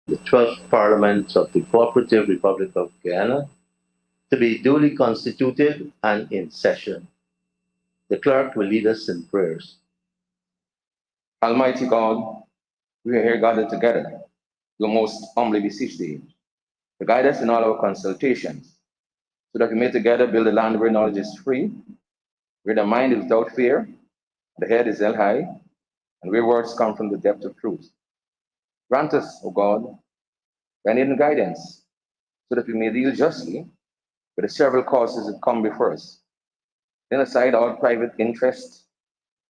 The 12th Parliament of the Cooperative Republic of Guyana to be duly constituted and in session. The clerk will lead us in prayers. Almighty God, we are here gathered together. We most humbly beseech thee to guide us in all our consultations, so that we may together build a land where knowledge is free, where the mind is without fear, the head is held high, and where words come from the depth of truth. Grant us, O God, thy hidden guidance, so that we may deal justly with the several causes that come before us. Then aside all private interests,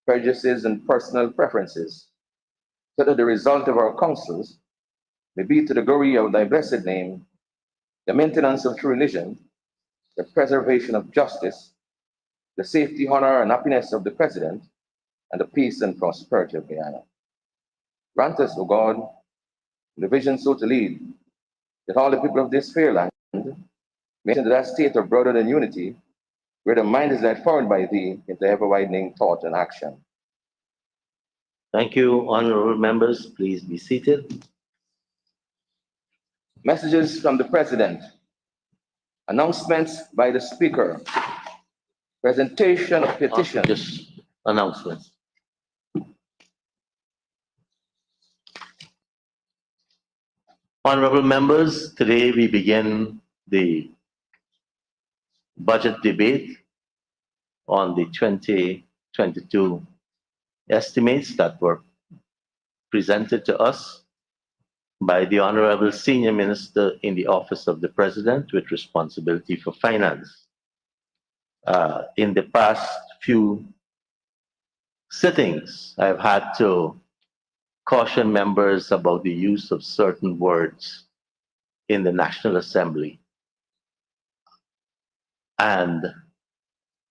prejudices, and personal preferences, so that the result of our counsels may be to the glory of thy blessed name, the maintenance of true religion, the preservation of justice, the safety, honor, and happiness of the President, and the peace and prosperity of Guyana. Grant us, O God, the vision so to lead, that all the people of this fair land may enter that state of brotherhood and unity, where the mind is led forward by thee into ever-widening thought and action. Thank you, honorable members. Please be seated. Messages from the President. Announcements by the Speaker. Presentation of petitions. Just announcements. Honorable members, today we begin the budget debate on the 2022 estimates that were presented to us by the Honorable Senior Minister in the Office of the President with responsibility for finance. In the past few sittings, I've had to caution members about the use of certain words in the National Assembly. And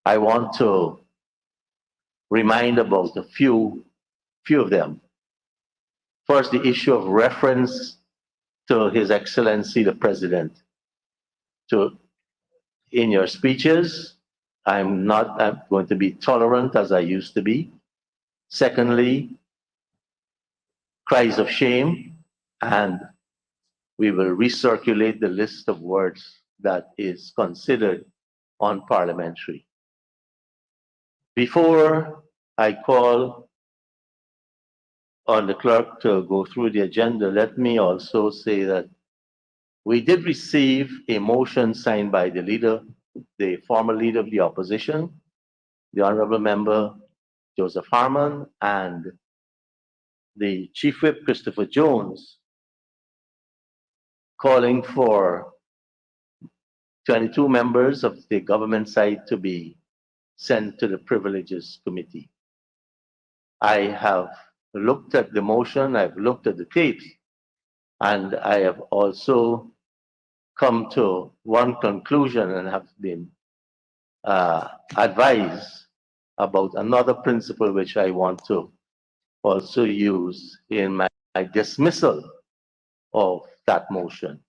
I want to remind about a few of them. First, the issue of reference to His Excellency the President. In your speeches, I'm going to be tolerant as I used to be. Secondly, cries of shame, and we will recirculate the list of words that is considered unparliamentary. Before I call on the clerk to go through the agenda, let me also say that we did receive a motion signed by the former leader of the opposition, the Honorable Member Joseph Harman, and the Chief Whip Christopher Jones, calling for 22 members of the government side to be sent to the Privileges Committee. I have looked at the motion, I've looked at the tapes, and I have also come to one conclusion and have been advised about another principle which I want to also use in my dismissal of that motion.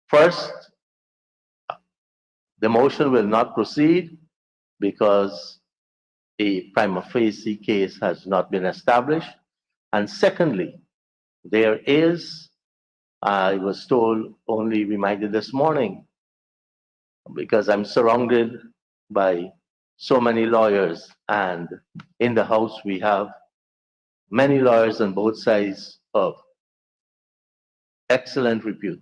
First, the motion will not proceed because a prima facie case has not been established. And secondly, there is, I was told, only reminded this morning, because I'm surrounded by so many lawyers, and in the House we have many lawyers on both sides of excellent repute,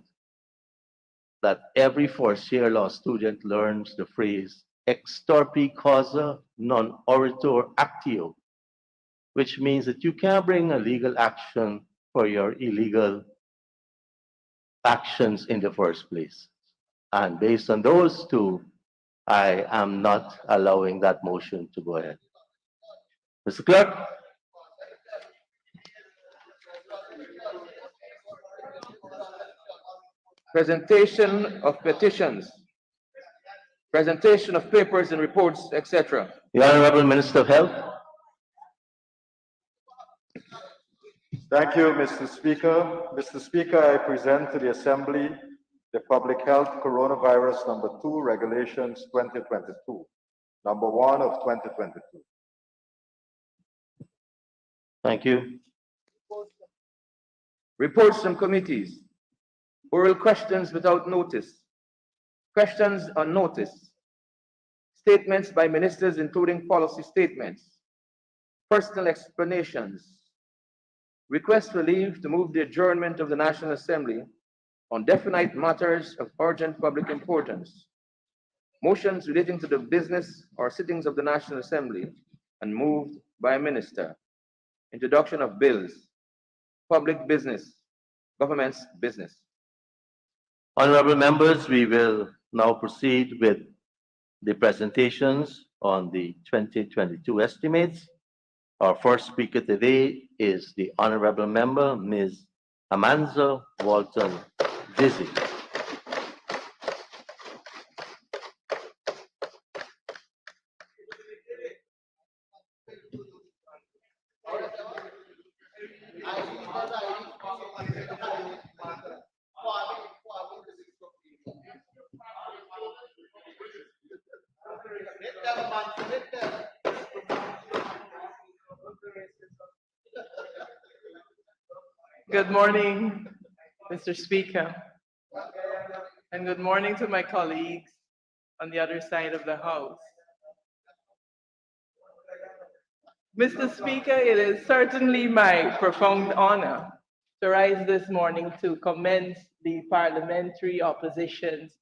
that every first-year law student learns the phrase extorpi causa non oritur actio, which means that you can't bring a legal action for your illegal actions in the first place. And based on those two, I am not allowing that motion to go ahead. Mr. Clerk? Presentation of petitions, presentation of papers and reports, etc. The Honorable Minister of Health. Thank you, Mr. Speaker. Mr. Speaker, I present to the Assembly the Public Health Coronavirus Number 2 Regulations 2022, Number 1 of 2022. Thank you. Reports from committees, oral questions without notice, questions on notice, statements by ministers including policy statements, personal explanations, request for leave to move the adjournment of the National Assembly on definite matters of urgent public importance, motions relating to the business or sittings of the National Assembly and moved by a minister, introduction of bills, public business, government's business. Honorable members, we will now proceed with the presentations on the 2022 estimates. Our first speaker today is the Honorable Member, Ms. Amanzo Walton Dizzy. Good morning, Mr. Speaker, and good morning to my colleagues on the other side of the House. Mr. Speaker, it is certainly my profound honor to rise this morning to commence the parliamentary opposition's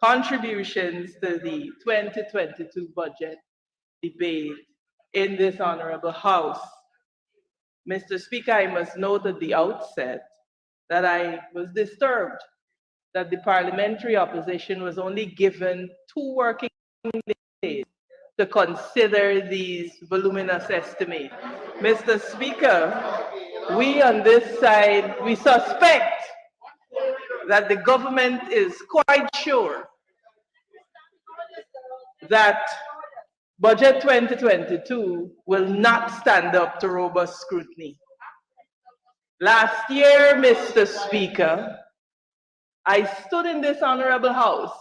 contributions to the 2022 budget debate in this honorable House. Mr. Speaker, I must note at the outset that I was disturbed that the parliamentary opposition was only given 2 working days to consider these voluminous estimates. Mr. Speaker, we on this side, we suspect that the government is quite sure that Budget 2022 will not stand up to robust scrutiny. Last year, Mr. Speaker, I stood in this honorable House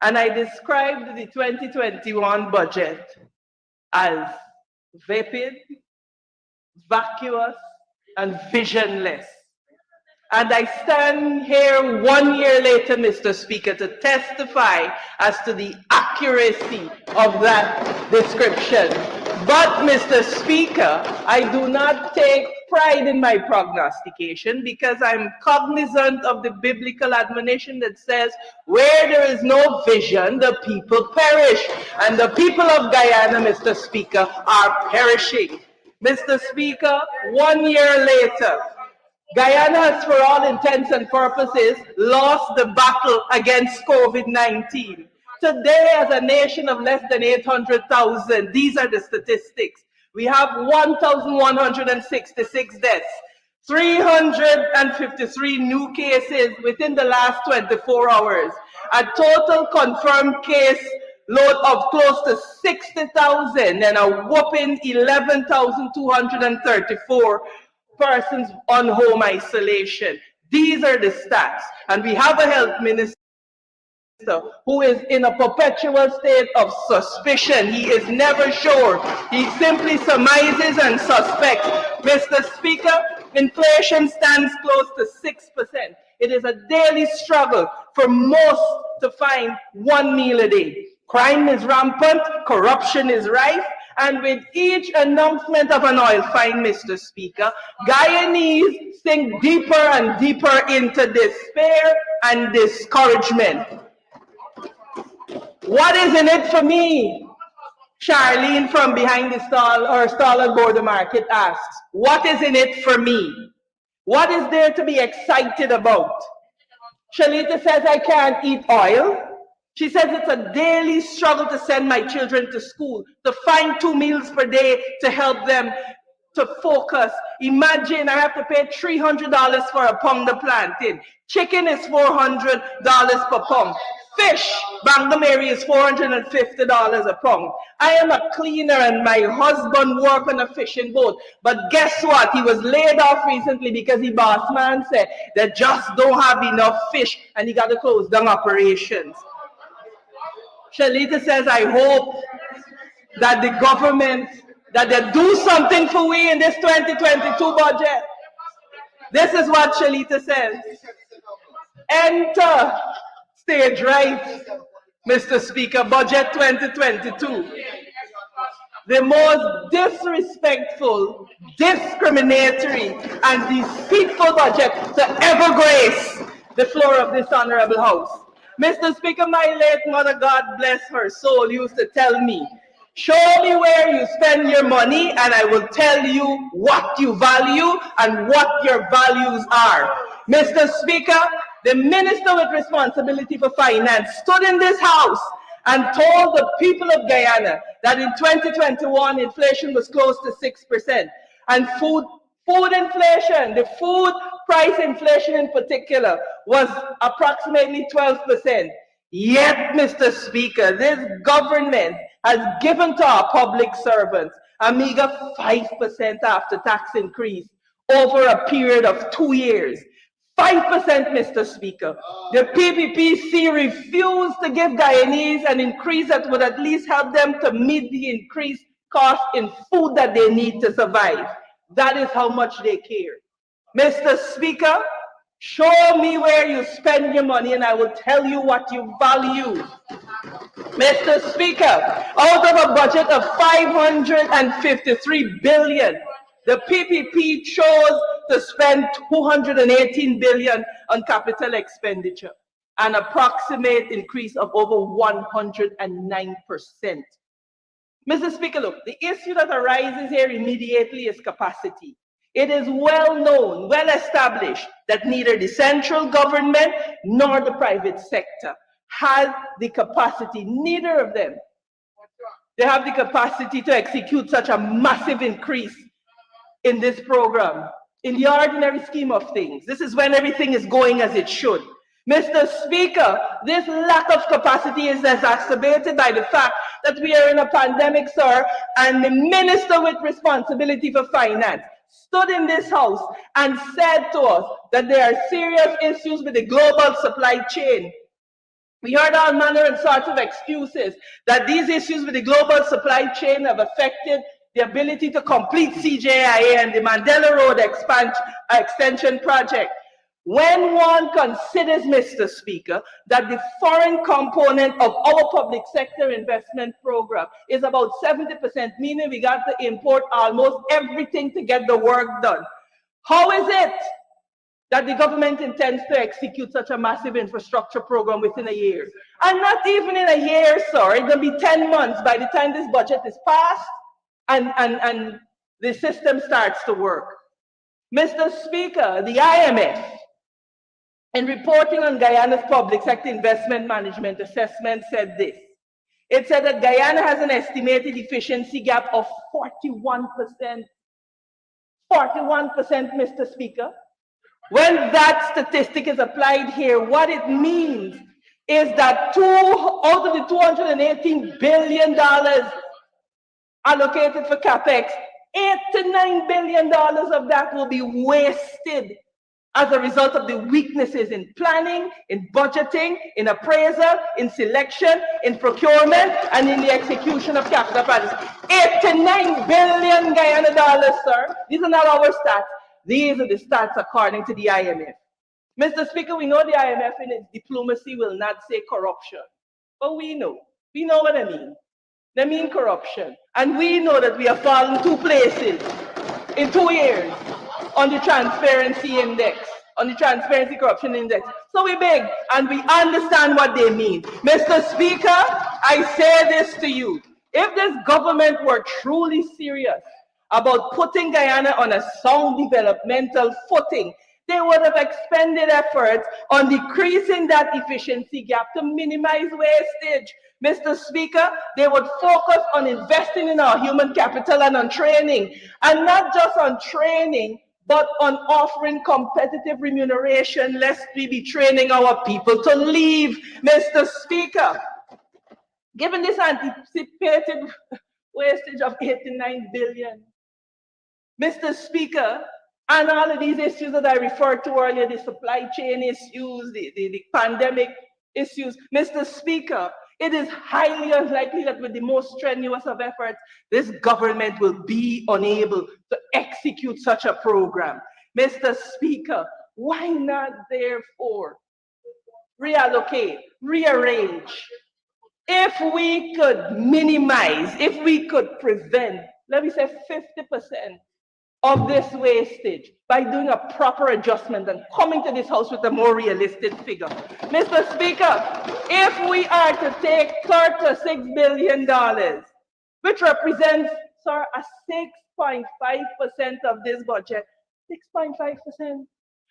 and I described the 2021 budget as vapid, vacuous, and visionless. And I stand here 1 year later, Mr. Speaker, to testify as to the accuracy of that description. But, Mr. Speaker, I do not take pride in my prognostication because I'm cognizant of the biblical admonition that says, where there is no vision, the people perish. And the people of Guyana, Mr. Speaker, are perishing. Mr. Speaker, 1 year later, Guyana has, for all intents and purposes, lost the battle against COVID-19. Today, as a nation of less than 800,000, these are the statistics. We have 1,166 deaths, 353 new cases within the last 24 hours, a total confirmed case load of close to 60,000 and a whopping 11,234 persons on home isolation. These are the stats. And we have a health minister who is in a perpetual state of suspicion. He is never sure. He simply surmises and suspects. Mr. Speaker, inflation stands close to 6%. It is a daily struggle for most to find 1 meal a day. Crime is rampant, corruption is rife, and with each announcement of an oil fine, Mr. Speaker, Guyanese sink deeper and deeper into despair and discouragement. What is in it for me? Charlene from behind the stall or stall at Border Market asks, what is in it for me? What is there to be excited about? Shalita says I can't eat oil. She says it's a daily struggle to send my children to school, to find 2 meals per day to help them to focus. Imagine I have to pay $300 for a pound of plantain. Chicken is $400 per pound. Fish, Bangamary is $450 a pound. I am a cleaner and my husband works on a fishing boat. But guess what? He was laid off recently because the boss man said they just don't have enough fish and he got to close down operations. Shalita says, I hope that the government, that they do something for we in this 2022 budget. This is what Shalita says. Enter stage right, Mr. Speaker, budget 2022. The most disrespectful, discriminatory, and deceitful budget to ever grace the floor of this honorable house. Mr. Speaker, my late mother, God bless her soul, used to tell me, show me where you spend your money and I will tell you what you value and what your values are. Mr. Speaker, the minister with responsibility for finance stood in this house and told the people of Guyana that in 2021 inflation was close to 6%. And food inflation, the food price inflation in particular, was approximately 12%. Yet, Mr. Speaker, this government has given to our public servants a meager 5% after tax increase over a period of 2 years. 5%, Mr. Speaker. The PPPC refused to give Guyanese an increase that would at least help them to meet the increased cost in food that they need to survive. That is how much they care. Mr. Speaker, show me where you spend your money and I will tell you what you value. Mr. Speaker, out of a budget of $553 billion, the PPP chose to spend $218 billion on capital expenditure, an approximate increase of over 109%. Mr. Speaker, look, the issue that arises here immediately is capacity. It is well known, well established, that neither the central government nor the private sector has the capacity, neither of them. They have the capacity to execute such a massive increase in this program. In the ordinary scheme of things, this is when everything is going as it should. Mr. Speaker, this lack of capacity is exacerbated by the fact that we are in a pandemic, sir, and the minister with responsibility for finance stood in this house and said to us that there are serious issues with the global supply chain. We heard all manner and sorts of excuses that these issues with the global supply chain have affected the ability to complete CJIA and the Mandela Road extension project. When one considers, Mr. Speaker, that the foreign component of our public sector investment program is about 70%, meaning we got to import almost everything to get the work done. How is it that the government intends to execute such a massive infrastructure program within a year? And not even in a year, sir, it's going to be 10 months by the time this budget is passed and the system starts to work. Mr. Speaker, the IMF, in reporting on Guyana's public sector investment management assessment, said this. It said that Guyana has an estimated efficiency gap of 41%. 41%, Mr. Speaker. When that statistic is applied here, what it means is that out of the $218 billion allocated for CapEx, $8 to $9 billion of that will be wasted as a result of the weaknesses in planning, in budgeting, in appraisal, in selection, in procurement, and in the execution of capital projects. $8 to $9 billion Guyana dollars, sir. These are not our stats. These are the stats according to the IMF. Mr. Speaker, we know the IMF in its diplomacy will not say corruption, but we know what I mean. They mean corruption. And we know that we have fallen 2 places in 2 years on the transparency index, on the transparency corruption index. So we beg and we understand what they mean. Mr. Speaker, I say this to you. If this government were truly serious about putting Guyana on a sound developmental footing, they would have expended efforts on decreasing that efficiency gap to minimize wastage. Mr. Speaker, they would focus on investing in our human capital and on training, and not just on training, but on offering competitive remuneration, lest we be training our people to leave. Mr. Speaker, given this anticipated wastage of 89 billion, Mr. Speaker, and all of these issues that I referred to earlier, the supply chain issues, the pandemic issues, Mr. Speaker, it is highly unlikely that with the most strenuous of efforts, this government will be unable to execute such a program. Mr. Speaker, why not therefore reallocate, rearrange? If we could minimize, if we could prevent, let me say 50% of this wastage by doing a proper adjustment and coming to this House with a more realistic figure. Mr. Speaker, if we are to take $36 billion, which represents, sir, a 6.5% of this budget, 6.5%.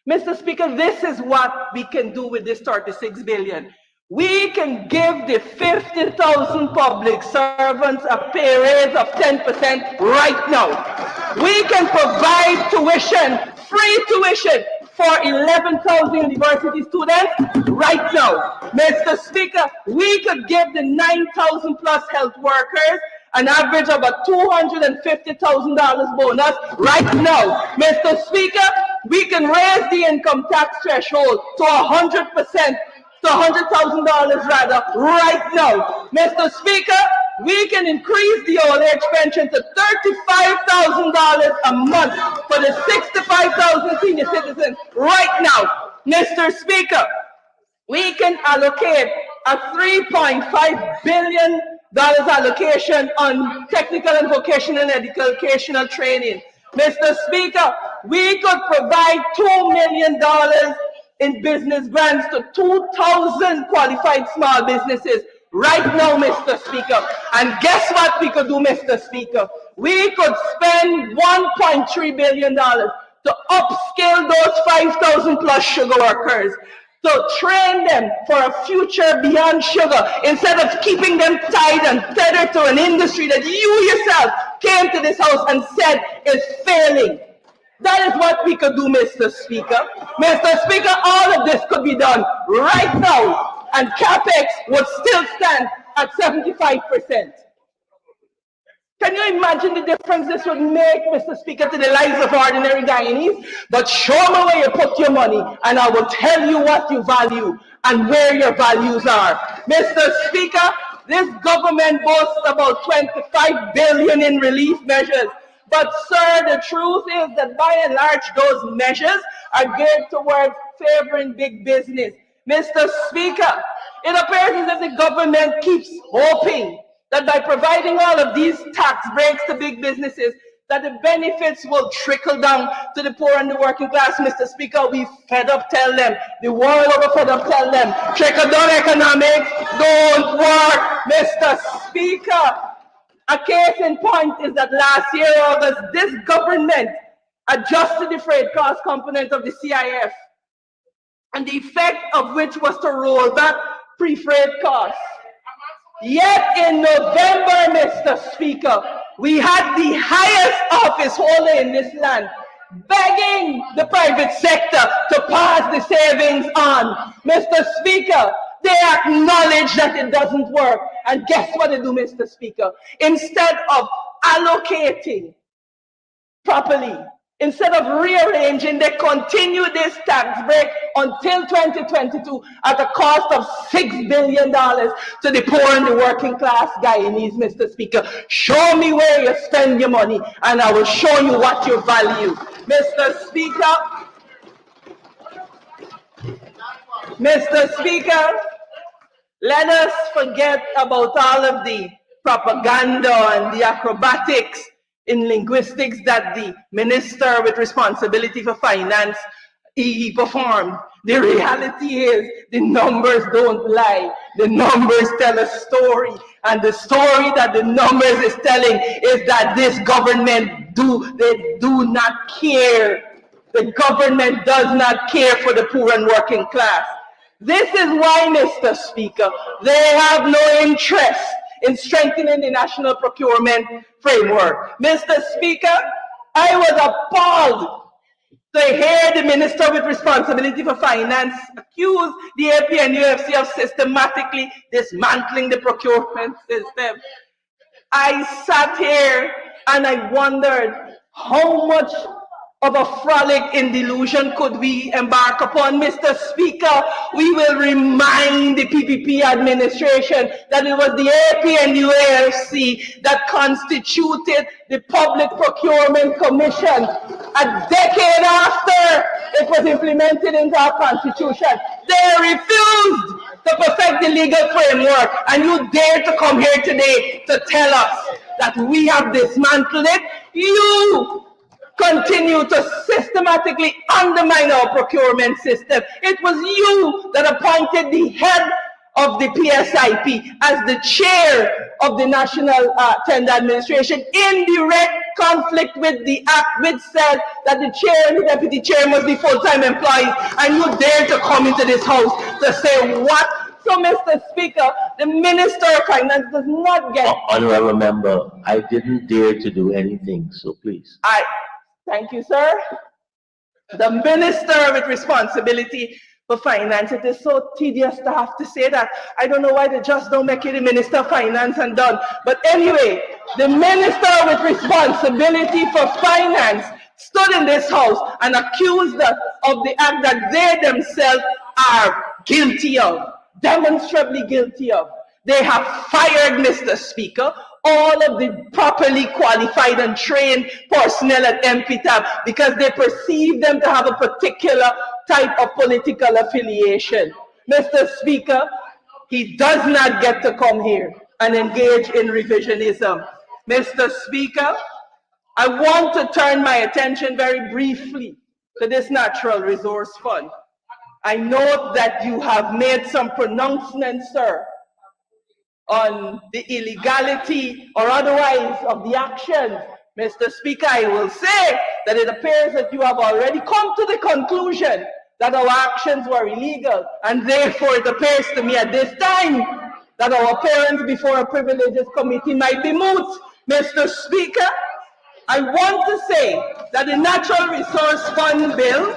Mr. Speaker, this is what we can do with this 36 billion. We can give the 50,000 public servants a pay raise of 10% right now. We can provide tuition, free tuition for 11,000 university students right now. Mr. Speaker, we could give the 9,000 plus health workers an average of a $250,000 bonus right now. Mr. Speaker, we can raise the income tax threshold to 100%. to $100,000 rather right now. Mr. Speaker, we can increase the old age pension to $35,000 a month for the 65,000 senior citizens right now. Mr. Speaker, we can allocate a $3.5 billion allocation on technical and vocational educational training. Mr. Speaker, we could provide $2 million in business grants to 2,000 qualified small businesses right now, Mr. Speaker. And guess what we could do, Mr. Speaker? We could spend $1.3 billion to upscale those 5,000 plus sugar workers, to train them for a future beyond sugar, instead of keeping them tied and tethered to an industry that you yourself came to this house and said is failing. That is what we could do, Mr. Speaker. Mr. Speaker, all of this could be done right now, and CapEx would still stand at 75%. Can you imagine the difference this would make, Mr. Speaker, to the lives of ordinary Guyanese? But show me where you put your money, and I will tell you what you value and where your values are. Mr. Speaker, this government boasts about $25 billion in relief measures. But, sir, the truth is that by and large, those measures are geared towards favoring big business. Mr. Speaker, it appears as if the government keeps hoping that by providing all of these tax breaks to big businesses, that the benefits will trickle down to the poor and the working class. Mr. Speaker, we fed up tell them, the world over fed up tell them, trickle down economics don't work. Mr. Speaker, a case in point is that last year, August, this government adjusted the freight cost component of the CIF, and the effect of which was to roll back pre-freight costs. Yet in November, Mr. Speaker, we had the highest office holder in this land begging the private sector to pass the savings on. Mr. Speaker, they acknowledge that it doesn't work. And guess what they do, Mr. Speaker? Instead of allocating properly, instead of rearranging, they continue this tax break until 2022 at a cost of $6 billion to the poor and the working class Guyanese, Mr. Speaker. Show me where you spend your money, and I will show you what you value. Mr. Speaker, let us forget about all of the propaganda and the acrobatics in linguistics that the minister with responsibility for finance he performed. The reality is the numbers don't lie. The numbers tell a story, and the story that the numbers is telling is that this government they do not care. The government does not care for the poor and working class. This is why, Mr. Speaker, they have no interest in strengthening the national procurement framework. Mr. Speaker, I was appalled to hear the minister with responsibility for finance accuse the AP and UFC of systematically dismantling the procurement system. I sat here and I wondered how much of a frolic in delusion could we embark upon. Mr. Speaker, we will remind the PPP administration that it was the AP and UAFC that constituted the Public Procurement Commission a decade after it was implemented into our constitution. They refused to perfect the legal framework, and you dare to come here today to tell us that we have dismantled it. You continue to systematically undermine our procurement system. It was you that appointed the head of the PSIP as the chair of the National Tender Administration, in direct conflict with the act which said that the chair and the deputy chair must be full-time employees, and you dare to come into this house to say what? So, Mr. Speaker, the Minister of Finance does not get... Honorable member, I didn't dare to do anything, so please. Thank you, sir. The Minister with responsibility for finance. It is so tedious to have to say that. I don't know why they just don't make it the Minister of Finance and done. But anyway, the Minister with responsibility for finance stood in this house and accused us of the act that they themselves are guilty of, demonstrably guilty of. They have fired, Mr. Speaker, all of the properly qualified and trained personnel at MPTAB because they perceive them to have a particular type of political affiliation. Mr. Speaker, he does not get to come here and engage in revisionism. Mr. Speaker, I want to turn my attention very briefly to this Natural Resource Fund. I note that you have made some pronouncements, sir, on the illegality or otherwise of the actions. Mr. Speaker, I will say that it appears that you have already come to the conclusion that our actions were illegal, and therefore it appears to me at this time that our appearance before a privileges committee might be moot. Mr. Speaker, I want to say that the Natural Resource Fund bill,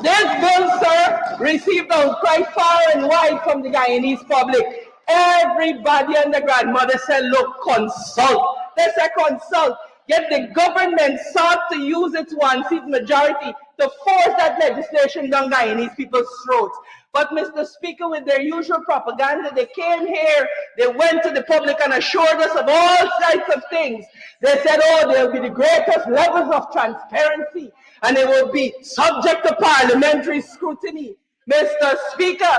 this bill, sir, received outcry far and wide from the Guyanese public. Everybody and the grandmother said, look, consult. They said consult. Yet the government sought to use its one-seat majority to force that legislation down Guyanese people's throats. But, Mr. Speaker, with their usual propaganda, they came here, they went to the public and assured us of all types of things. They said, oh, there will be the greatest levels of transparency, and it will be subject to parliamentary scrutiny. Mr. Speaker,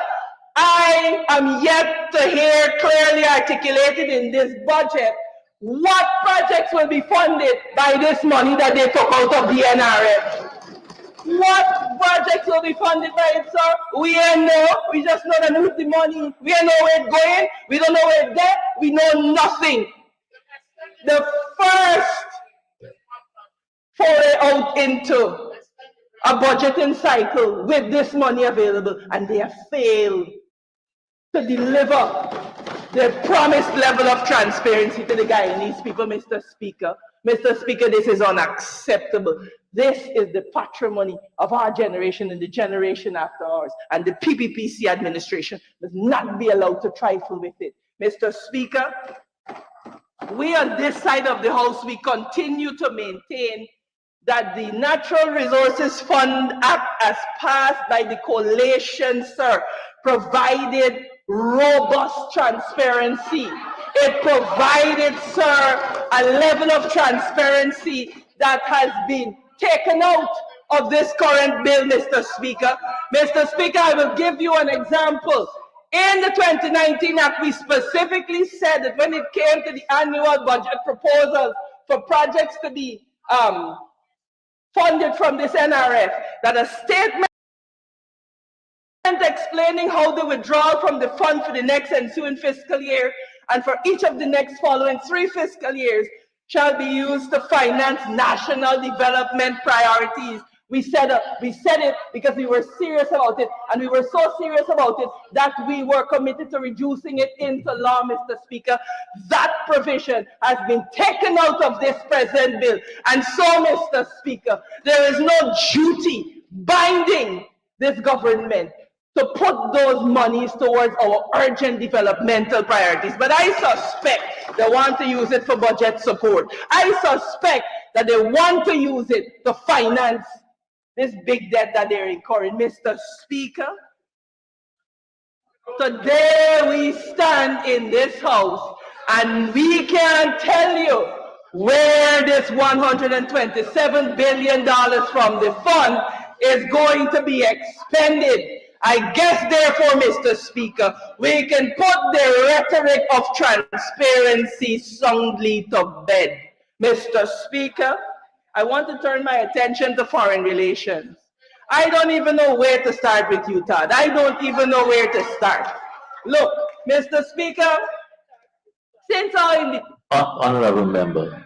I am yet to hear clearly articulated in this budget what projects will be funded by this money that they took out of the NRF. What projects will be funded by it, sir? We ain't know. We just know that with the money. We ain't know where it's going. We don't know where it's at. We know nothing. The first foray out into a budgeting cycle with this money available, and they have failed to deliver the promised level of transparency to the Guyanese people, Mr. Speaker. Mr. Speaker, this is unacceptable. This is the patrimony of our generation and the generation after ours. And the PPPC administration must not be allowed to trifle with it. Mr. Speaker, we on this side of the House, we continue to maintain that the Natural Resources Fund Act, as passed by the coalition, sir, provided robust transparency. It provided, sir, a level of transparency that has been taken out of this current bill, Mr. Speaker. Mr. Speaker, I will give you an example. In the 2019 Act, we specifically said that when it came to the annual budget proposals for projects to be funded from this NRF, that a statement explaining how the withdrawal from the fund for the next ensuing fiscal year and for each of the next following 3 fiscal years shall be used to finance national development priorities. We said it because we were serious about it, and we were so serious about it that we were committed to reducing it into law, Mr. Speaker. That provision has been taken out of this present bill. And so, Mr. Speaker, there is no duty binding this government to put those monies towards our urgent developmental priorities. But I suspect they want to use it for budget support. I suspect that they want to use it to finance this big debt that they're incurring. Mr. Speaker, today we stand in this house and we can tell you where this $127 billion from the fund is going to be expended. I guess, therefore, Mr. Speaker, we can put the rhetoric of transparency soundly to bed. Mr. Speaker, I want to turn my attention to foreign relations. I don't even know where to start with you, Todd. I don't even know where to start. Look, Mr. Speaker, since our Honorable member.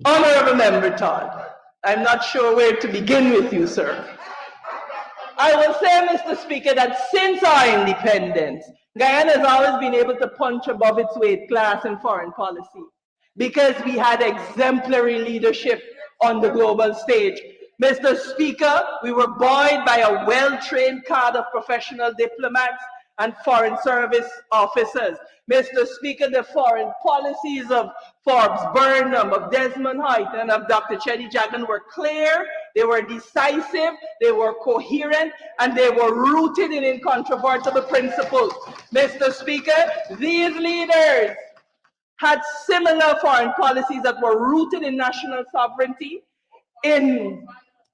Honorable Member Todd, I'm not sure where to begin with you, sir. I will say, Mr. Speaker, that since our independence, Guyana has always been able to punch above its weight class in foreign policy because we had exemplary leadership on the global stage. Mr. Speaker, we were buoyed by a well-trained cadre of professional diplomats and foreign service officers. Mr. Speaker, the foreign policies of Forbes Burnham, of Desmond Hoyt, and of Dr. Cheddi Jagan were clear, they were decisive, they were coherent, and they were rooted in incontrovertible principles. Mr. Speaker, these leaders had similar foreign policies that were rooted in national sovereignty, in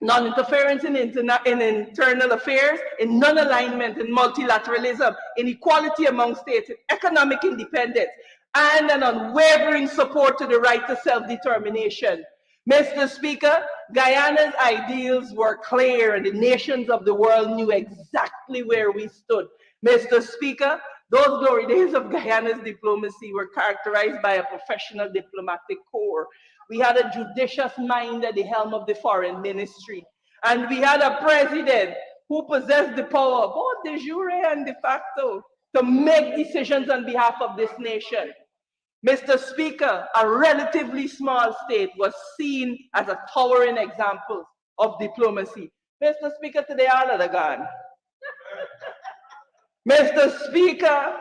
non-interference in internal affairs, in non-alignment, in multilateralism, in equality among states, in economic independence, and an unwavering support to the right to self-determination. Mr. Speaker, Guyana's ideals were clear and the nations of the world knew exactly where we stood. Mr. Speaker, those glory days of Guyana's diplomacy were characterized by a professional diplomatic corps. We had a judicious mind at the helm of the foreign ministry. And we had a president who possessed the power, both de jure and de facto, to make decisions on behalf of this nation. Mr. Speaker, a relatively small state was seen as a towering example of diplomacy. Mr. Speaker, today all of them gone. Mr. Speaker,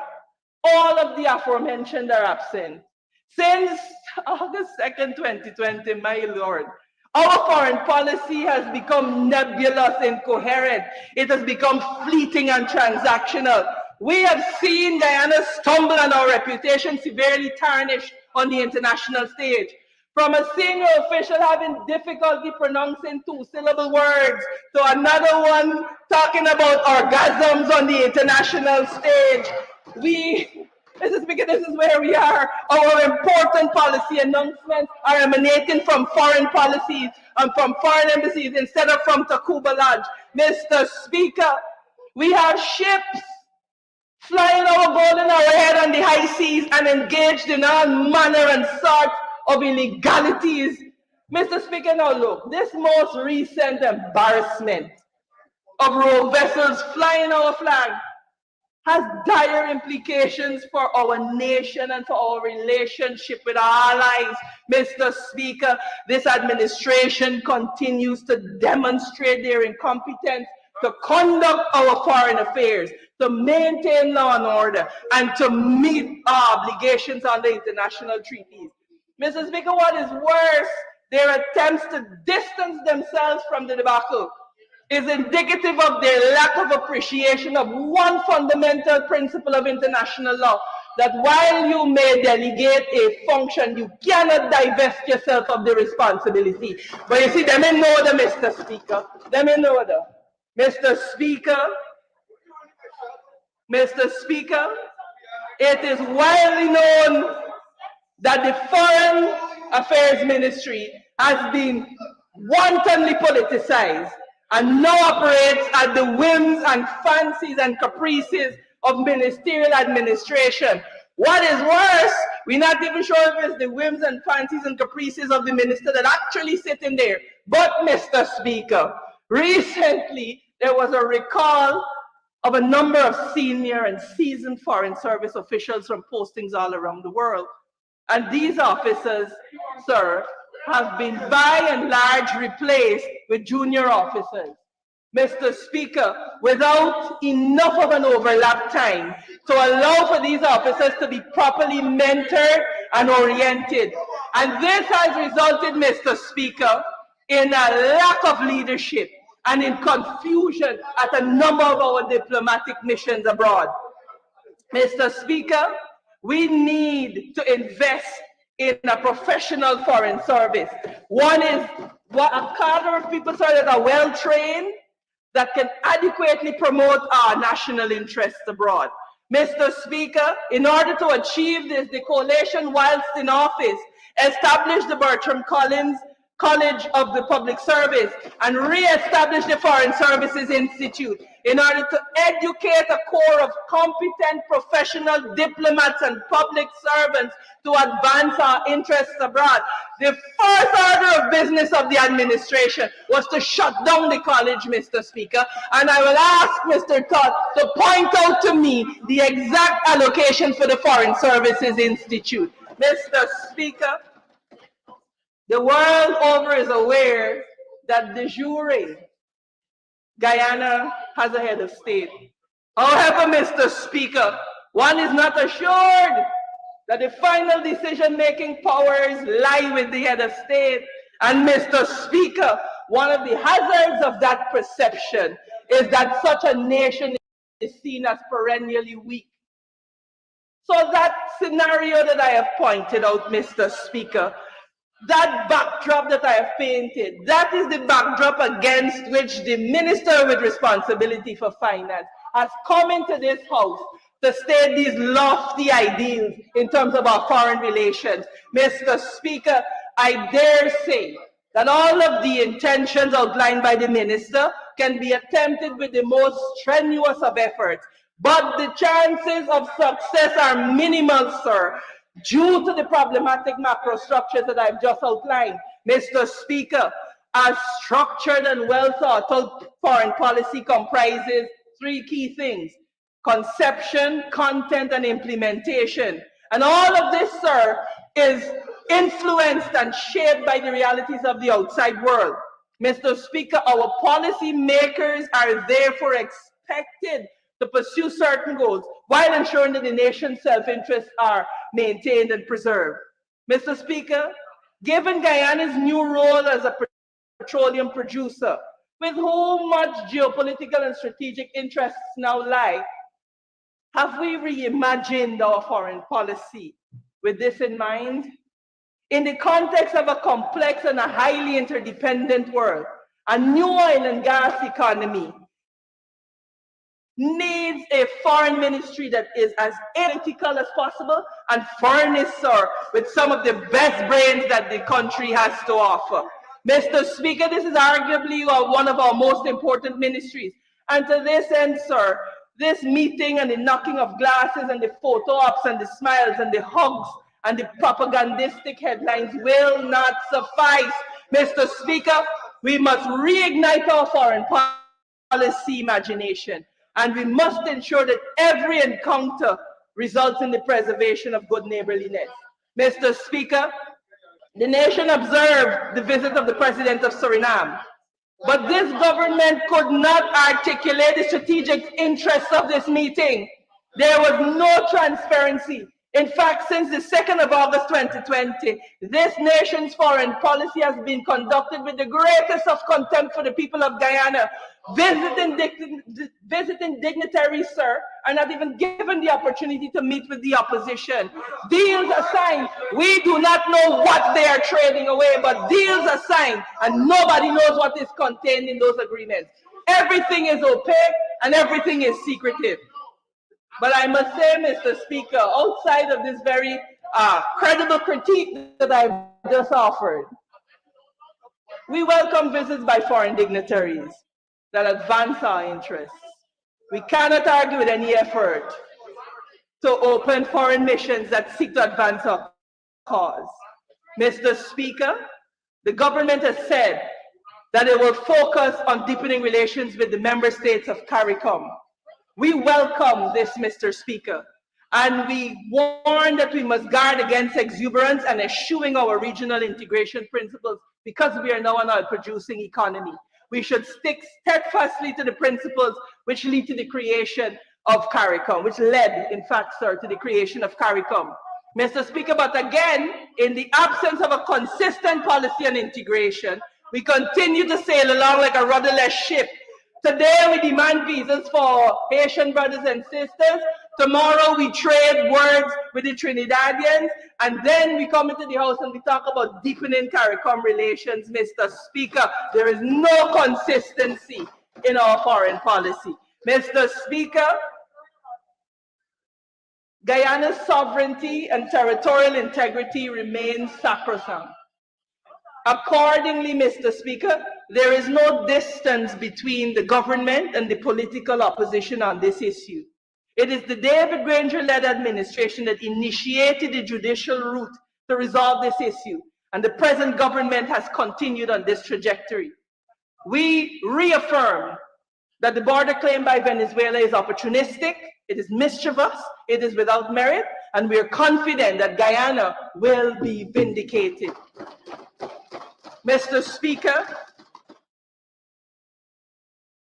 all of the aforementioned are absent. Since August 2nd, 2020, my lord, our foreign policy has become nebulous, incoherent. It has become fleeting and transactional. We have seen Guyana stumble and our reputation severely tarnished on the international stage. From a senior official having difficulty pronouncing two-syllable words to another one talking about orgasms on the international stage. Mr. Speaker, this is where we are. Our important policy announcements are emanating from foreign policies and from foreign embassies instead of from Tacuba Lodge. Mr. Speaker, we have ships flying our gold in our head on the high seas and engaged in all manner and sort of illegalities. Mr. Speaker, now look, this most recent embarrassment of rogue vessels flying our flag has dire implications for our nation and for our relationship with our allies. Mr. Speaker, this administration continues to demonstrate their incompetence to conduct our foreign affairs, to maintain law and order, and to meet our obligations under international treaties. Mr. Speaker, what is worse, their attempts to distance themselves from the debacle is indicative of their lack of appreciation of one fundamental principle of international law, that while you may delegate a function, you cannot divest yourself of the responsibility. But you see, them in order, Mr. Speaker. Them in order. Mr. Speaker, it is widely known that the Foreign Affairs Ministry has been wantonly politicized and now operates at the whims and fancies and caprices of ministerial administration, What is worse, we're not even sure if it's the whims and fancies and caprices of the minister that actually sit in there. But, Mr. Speaker, recently there was a recall of a number of senior and seasoned Foreign Service officials from postings all around the world. And these officers, sir, have been by and large replaced with junior officers. Mr. Speaker, without enough of an overlap time to allow for these officers to be properly mentored and oriented. And this has resulted, Mr. Speaker, in a lack of leadership and in confusion at a number of our diplomatic missions abroad. Mr. Speaker, we need to invest in a professional foreign service. One is a cadre of people, sir, that are well trained, that can adequately promote our national interests abroad. Mr. Speaker, in order to achieve this, the coalition, whilst in office, established the Bertram Collins College of the Public Service and re-establish the Foreign Services Institute in order to educate a core of competent professional diplomats and public servants to advance our interests abroad. The first order of business of the administration was to shut down the college, Mr. Speaker, and I will ask Mr. Todd to point out to me the exact allocation for the Foreign Services Institute. Mr. Speaker, the world over is aware that de jure, Guyana has a head of state. However, Mr. Speaker, one is not assured that the final decision-making powers lie with the head of state. And Mr. Speaker, one of the hazards of that perception is that such a nation is seen as perennially weak. So that scenario that I have pointed out, Mr. Speaker, that backdrop that I have painted, that is the backdrop against which the minister with responsibility for finance has come into this house to state these lofty ideals in terms of our foreign relations. Mr. Speaker, I dare say that all of the intentions outlined by the minister can be attempted with the most strenuous of efforts, but the chances of success are minimal, sir, due to the problematic macro structures that I've just outlined. Mr. Speaker, a structured and well thought out foreign policy comprises three key things: conception, content, and implementation. And all of this, sir, is influenced and shaped by the realities of the outside world. Mr. Speaker, our policy makers are therefore expected to pursue certain goals while ensuring that the nation's self-interests are maintained and preserved. Mr. Speaker, given Guyana's new role as a petroleum producer, with whom much geopolitical and strategic interests now lie, have we reimagined our foreign policy with this in mind? In the context of a complex and a highly interdependent world, a new oil and gas economy needs a foreign ministry that is as ethical as possible and furnished, sir, with some of the best brains that the country has to offer. Mr. Speaker, this is arguably one of our most important ministries. And to this end, sir, this meeting and the knocking of glasses and the photo ops and the smiles and the hugs and the propagandistic headlines will not suffice. Mr. Speaker, we must reignite our foreign policy imagination. And we must ensure that every encounter results in the preservation of good neighborliness. Mr. Speaker, the nation observed the visit of the President of Suriname, but this government could not articulate the strategic interests of this meeting. There was no transparency. In fact, since the 2nd of August 2020, this nation's foreign policy has been conducted with the greatest of contempt for the people of Guyana. Visiting dignitaries, sir, are not even given the opportunity to meet with the opposition. Deals are signed. We do not know what they are trading away, but deals are signed, and nobody knows what is contained in those agreements. Everything is opaque, and everything is secretive. But I must say, Mr. Speaker, outside of this very credible critique that I've just offered, we welcome visits by foreign dignitaries that advance our interests. We cannot argue with any effort to open foreign missions that seek to advance our cause. Mr. Speaker, the government has said that it will focus on deepening relations with the member states of CARICOM. We welcome this, Mr. Speaker, and we warn that we must guard against exuberance and eschewing our regional integration principles because we are now an oil-producing economy. We should stick steadfastly to the principles which lead to the creation of CARICOM, which led, in fact, sir, to the creation of CARICOM. Mr. Speaker, but again, in the absence of a consistent policy on integration, we continue to sail along like a rudderless ship. Today, we demand visas for Haitian brothers and sisters. Tomorrow, we trade words with the Trinidadians. And then we come into the House and we talk about deepening CARICOM relations. Mr. Speaker, there is no consistency in our foreign policy. Mr. Speaker, Guyana's sovereignty and territorial integrity remains sacrosanct. Accordingly, Mr. Speaker, there is no distance between the government and the political opposition on this issue. It is the David Granger-led administration that initiated the judicial route to resolve this issue, and the present government has continued on this trajectory. We reaffirm that the border claim by Venezuela is opportunistic, it is mischievous, it is without merit, and we are confident that Guyana will be vindicated. Mr. Speaker,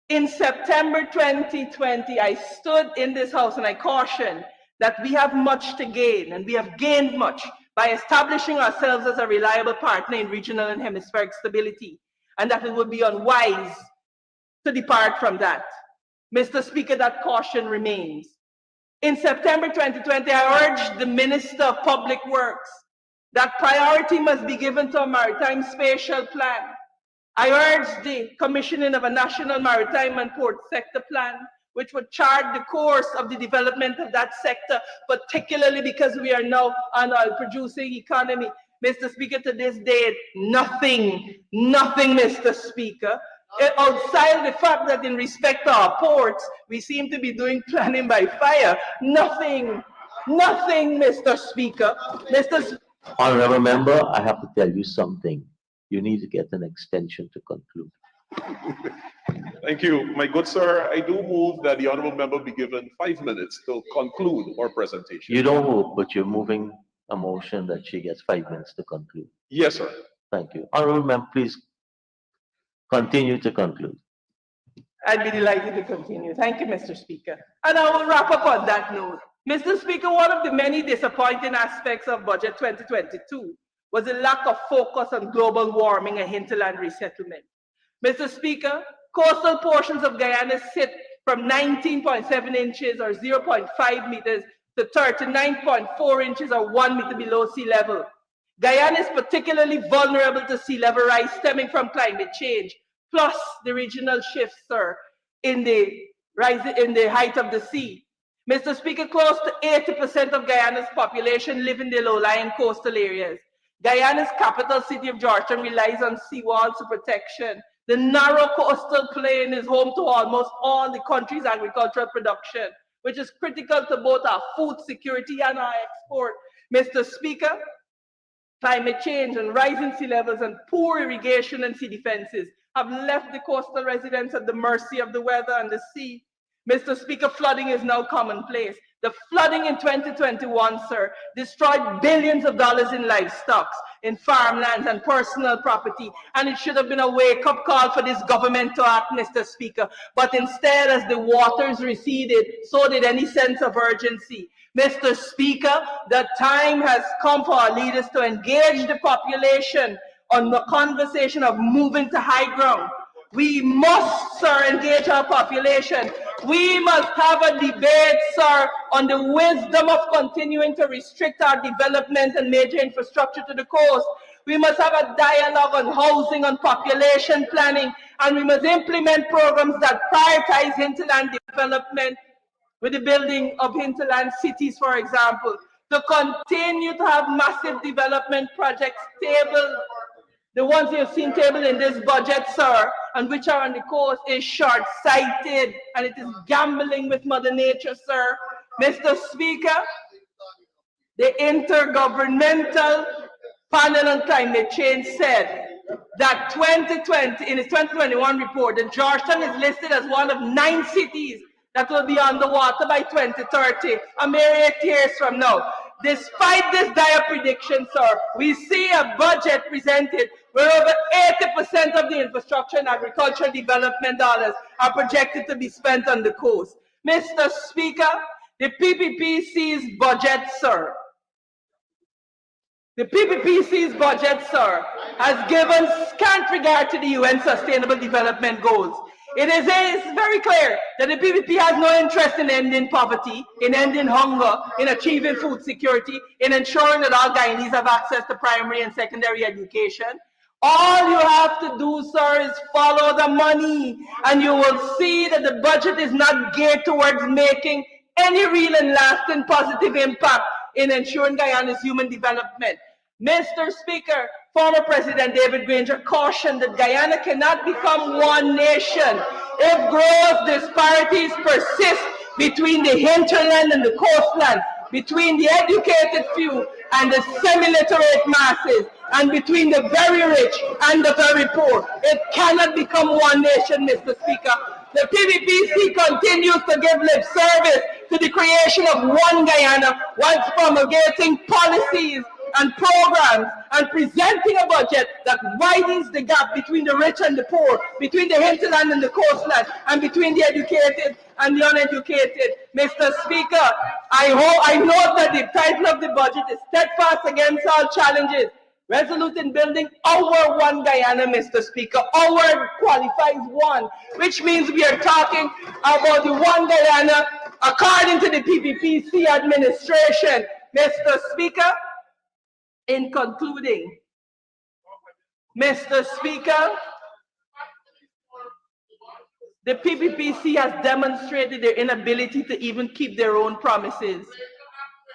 in September 2020, I stood in this House and I cautioned that we have much to gain, and we have gained much by establishing ourselves as a reliable partner in regional and hemispheric stability, and that it would be unwise to depart from that. Mr. Speaker, that caution remains. In September 2020, I urged the Minister of Public Works that priority must be given to a maritime spatial plan. I urged the commissioning of a national maritime and port sector plan, which would chart the course of the development of that sector, particularly because we are now an oil-producing economy. Mr. Speaker, to this day, nothing, Mr. Speaker, outside the fact that in respect to our ports, we seem to be doing planning by fire. Nothing, Mr. Speaker. Honorable member, I have to tell you something. You need to get an extension to conclude. Thank you, my good sir. I do move that the honorable member be given 5 minutes to conclude our presentation. You don't move, but you're moving a motion that she gets 5 minutes to conclude. Yes, sir. Thank you. Honorable member, please continue to conclude. I'd be delighted to continue. Thank you, Mr. Speaker. And I will wrap up on that note. Mr. Speaker, one of the many disappointing aspects of Budget 2022 was the lack of focus on global warming and hinterland resettlement. Mr. Speaker, coastal portions of Guyana sit from 19.7 inches or 0.5 meters to 39.4 inches or 1 meter below sea level. Guyana is particularly vulnerable to sea level rise stemming from climate change, plus the regional shifts, sir, in the height of the sea. Mr. Speaker, close to 80% of Guyana's population live in the low-lying coastal areas. Guyana's capital city of Georgetown relies on seawalls for protection. The narrow coastal plain is home to almost all the country's agricultural production, which is critical to both our food security and our export. Mr. Speaker, climate change and rising sea levels and poor irrigation and sea defenses have left the coastal residents at the mercy of the weather and the sea. Mr. Speaker, flooding is now commonplace. The flooding in 2021, sir, destroyed billions of dollars in livestock, in farmlands and personal property, and it should have been a wake-up call for this government to act, Mr. Speaker. But instead, as the waters receded, so did any sense of urgency. Mr. Speaker, the time has come for our leaders to engage the population on the conversation of moving to high ground. We must, sir, engage our population. We must have a debate, sir, on the wisdom of continuing to restrict our development and major infrastructure to the coast. We must have a dialogue on housing, on population planning, and we must implement programs that prioritize hinterland development with the building of hinterland cities, for example, to continue to have massive development projects tabled. The ones you've seen tabled in this budget, sir, and which are on the coast, is short-sighted, and it is gambling with Mother Nature, sir. Mr. Speaker, the Intergovernmental Panel on Climate Change said that 2020, in its 2021 report, that Georgetown is listed as one of 9 cities that will be underwater by 2030, a mere 8 years from now. Despite this dire prediction, sir, we see a budget presented where over 80% of the infrastructure and agricultural development dollars are projected to be spent on the coast. Mr. Speaker, the PPPC's budget, sir, has given scant regard to the UN Sustainable Development Goals. It's very clear that the PPP has no interest in ending poverty, in ending hunger, in achieving food security, in ensuring that all Guyanese have access to primary and secondary education. All you have to do, sir, is follow the money, and you will see that the budget is not geared towards making any real and lasting positive impact in ensuring Guyana's human development. Mr. Speaker, former President David Granger cautioned that Guyana cannot become one nation if gross disparities persist between the hinterland and the coastland, between the educated few and the semi-literate masses, and between the very rich and the very poor. It cannot become one nation, Mr. Speaker. The PPPC continues to give lip service to the creation of one Guyana whilst promulgating policies and programs and presenting a budget that widens the gap between the rich and the poor, between the hinterland and the coastland, and between the educated and the uneducated. Mr. Speaker, I note that the title of the budget is Steadfast Against All Challenges, resolute in building our one Guyana, Mr. Speaker. Our qualifies one, which means we are talking about the one Guyana according to the PPPC administration. Mr. Speaker, in concluding, Mr. Speaker, the PPPC has demonstrated their inability to even keep their own promises.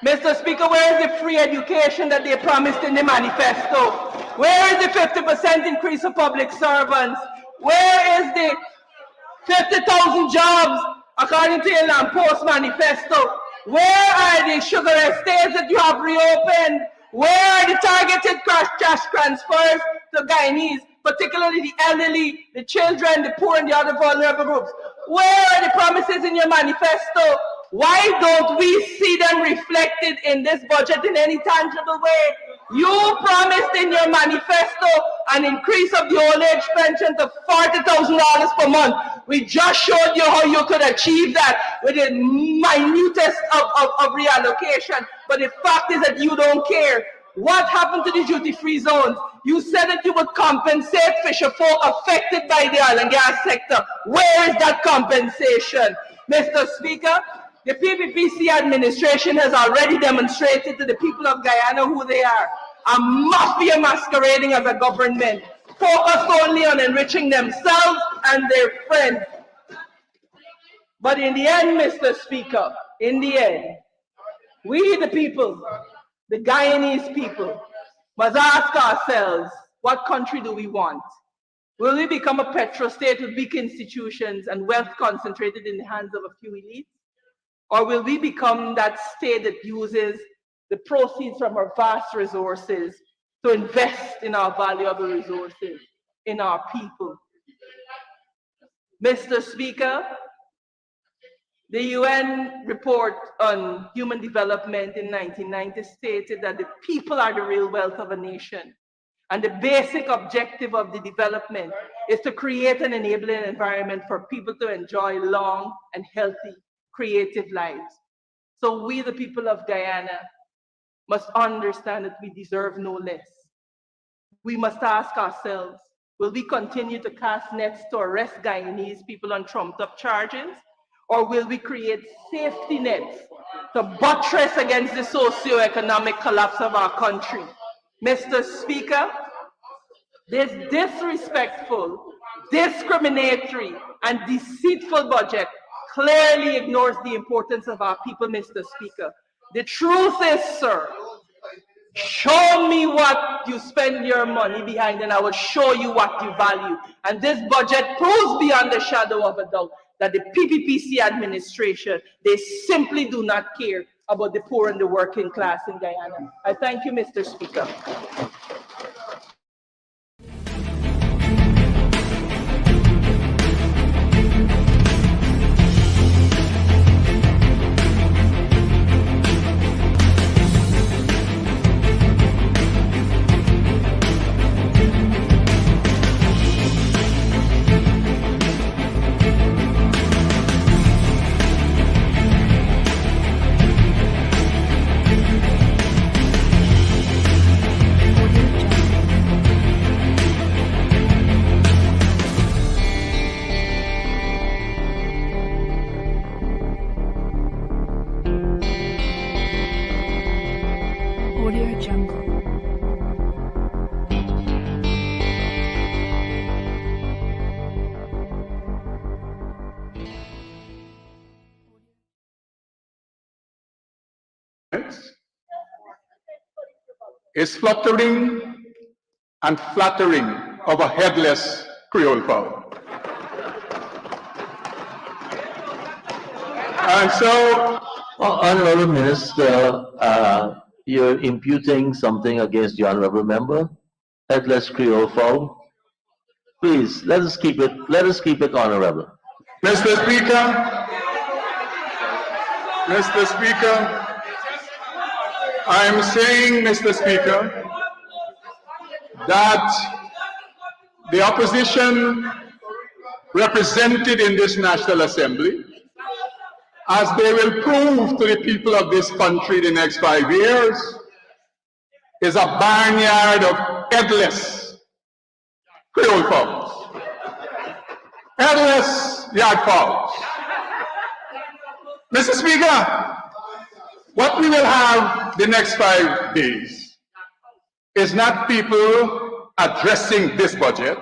Mr. Speaker, where is the free education that they promised in the manifesto? Where is the 50% increase for public servants? Where is the 50,000 jobs according to your Post manifesto? Where are the sugar estates that you have reopened? Where are the targeted cash transfers to Guyanese, particularly the elderly, the children, the poor, and the other vulnerable groups? Where are the promises in your manifesto? Why don't we see them reflected in this budget in any tangible way? You promised in your manifesto an increase of the old age pension to $40,000 per month. We just showed you how you could achieve that with the minutest of reallocation. But the fact is that you don't care. What happened to the duty-free zones? You said that you would compensate fisher folk affected by the oil and gas sector. Where is that compensation? Mr. Speaker, the PPPC administration has already demonstrated to the people of Guyana who they are. A mafia masquerading as a government, focused only on enriching themselves and their friends. But in the end, Mr. Speaker, in the end, we the people, the Guyanese people, must ask ourselves, what country do we want? Will we become a petrostate with weak institutions and wealth concentrated in the hands of a few elites? Or will we become that state that uses the proceeds from our vast resources to invest in our valuable resources, in our people? Mr. Speaker, the UN report on human development in 1990 stated that the people are the real wealth of a nation. And the basic objective of the development is to create an enabling environment for people to enjoy long and healthy, creative lives. So we, the people of Guyana, must understand that we deserve no less. We must ask ourselves, will we continue to cast nets to arrest Guyanese people on trumped-up charges? Or will we create safety nets to buttress against the socio-economic collapse of our country? Mr. Speaker, this disrespectful, discriminatory, and deceitful budget clearly ignores the importance of our people, Mr. Speaker. The truth is, sir, show me what you spend your money behind and I will show you what you value. And this budget proves beyond the shadow of a doubt that the PPPC administration, they simply do not care about the poor and the working class in Guyana. I thank you, Mr. Speaker. Audio Jungle. Is fluttering and flattering of a headless Creole fowl. And so, Honorable Minister, you're imputing something against the honorable member, headless Creole fowl. Please, let us keep it honorable. Mr. Speaker, I'm saying, Mr. Speaker, that the opposition represented in this National Assembly, as they will prove to the people of this country the next 5 years, is a barnyard of headless Creole fowls. Headless yard fowls. Mr. Speaker, what we will have the next 5 days is not people addressing this budget.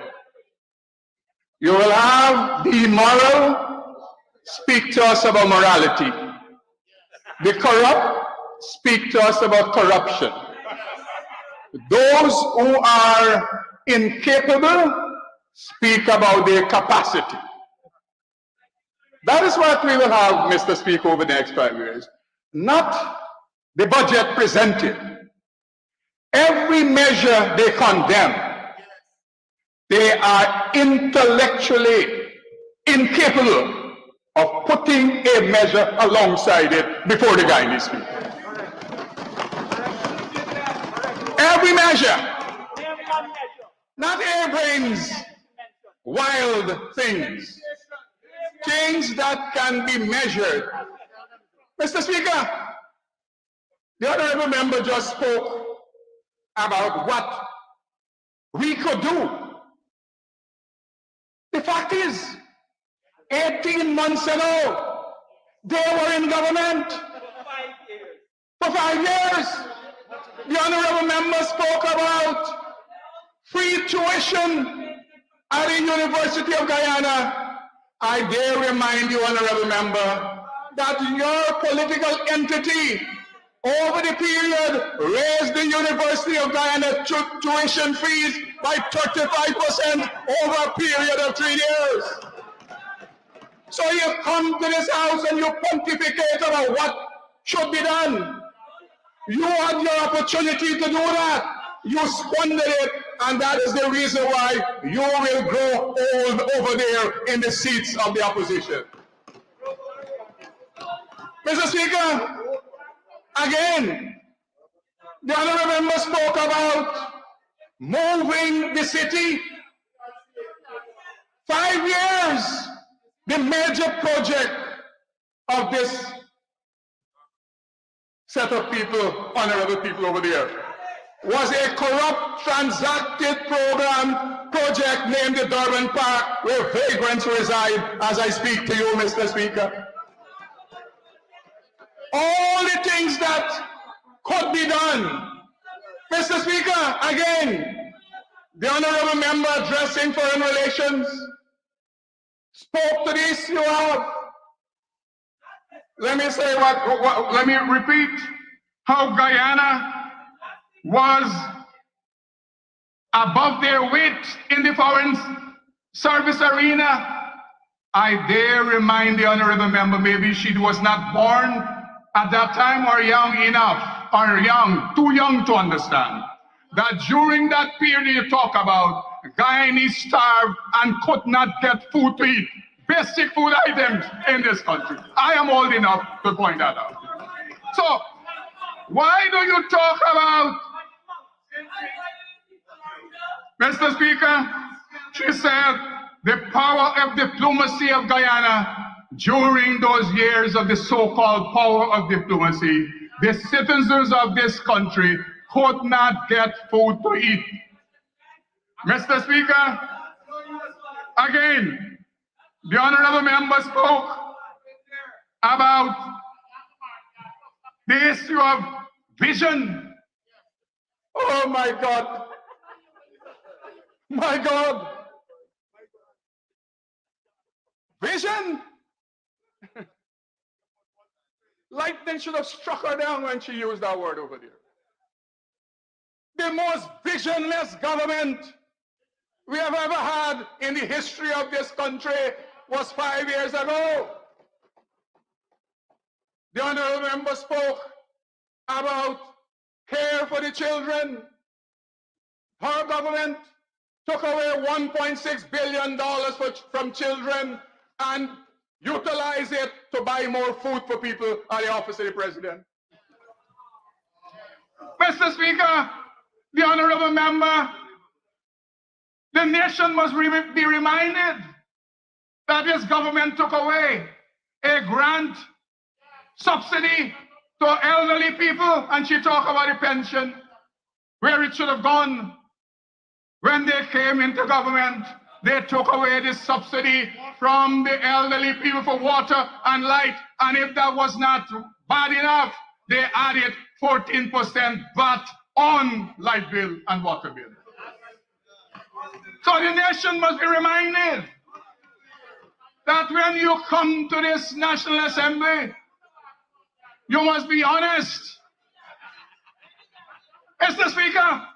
You will have the immoral speak to us about morality. The corrupt speak to us about corruption. Those who are incapable speak about their capacity. That is what we will have, Mr. Speaker, over the next 5 years. Not the budget presented. Every measure they condemn, they are intellectually incapable of putting a measure alongside it before the Guyanese people. Every measure, not airbrains, wild things, things that can be measured. Mr. Speaker, the honorable member just spoke about what we could do. The fact is, 18 months ago, they were in government for 5 years. The honorable member spoke about free tuition at the University of Guyana. I dare remind you, honorable member, that your political entity over the period raised the University of Guyana tuition fees by 35% over a period of 3 years. So you come to this house and you pontificate about what should be done. You had your opportunity to do that. You squandered it, and that is the reason why you will grow old over there in the seats of the opposition. Mr. Speaker, again, the honorable member spoke about moving the city. 5 years, the major project of this set of people, honorable people over there, was a corrupt, transacted project named the Durban Park, where vagrants reside as I speak to you, Mr. Speaker. All the things that could be done. Mr. Speaker, again, the honorable member addressing foreign relations spoke to the issue of, let me repeat, how Guyana was above their weight in the foreign service arena. I dare remind the honorable member, maybe she was not born at that time or young enough, or too young to understand, that during that period you talk about, Guyanese starved and could not get food to eat, basic food items in this country. I am old enough to point that out. So, why do you talk about, Mr. Speaker, she said, the power of diplomacy of Guyana during those years of the so-called power of diplomacy, the citizens of this country could not get food to eat. Mr. Speaker, again, the honorable member spoke about the issue of vision. Oh my God. My God. Vision. Lightning should have struck her down when she used that word over there. The most visionless government we have ever had in the history of this country was 5 years ago. The honorable member spoke about care for the children. Our government took away $1.6 billion from children and utilized it to buy more food for people at the office of the president. Mr. Speaker, the honorable member, the nation must be reminded that this government took away a grant subsidy to elderly people, and she talked about the pension, where it should have gone. When they came into government, they took away the subsidy from the elderly people for water and light, and if that was not bad enough, they added 14% VAT on light bill and water bill. So the nation must be reminded that when you come to this National Assembly, you must be honest. Mr. Speaker,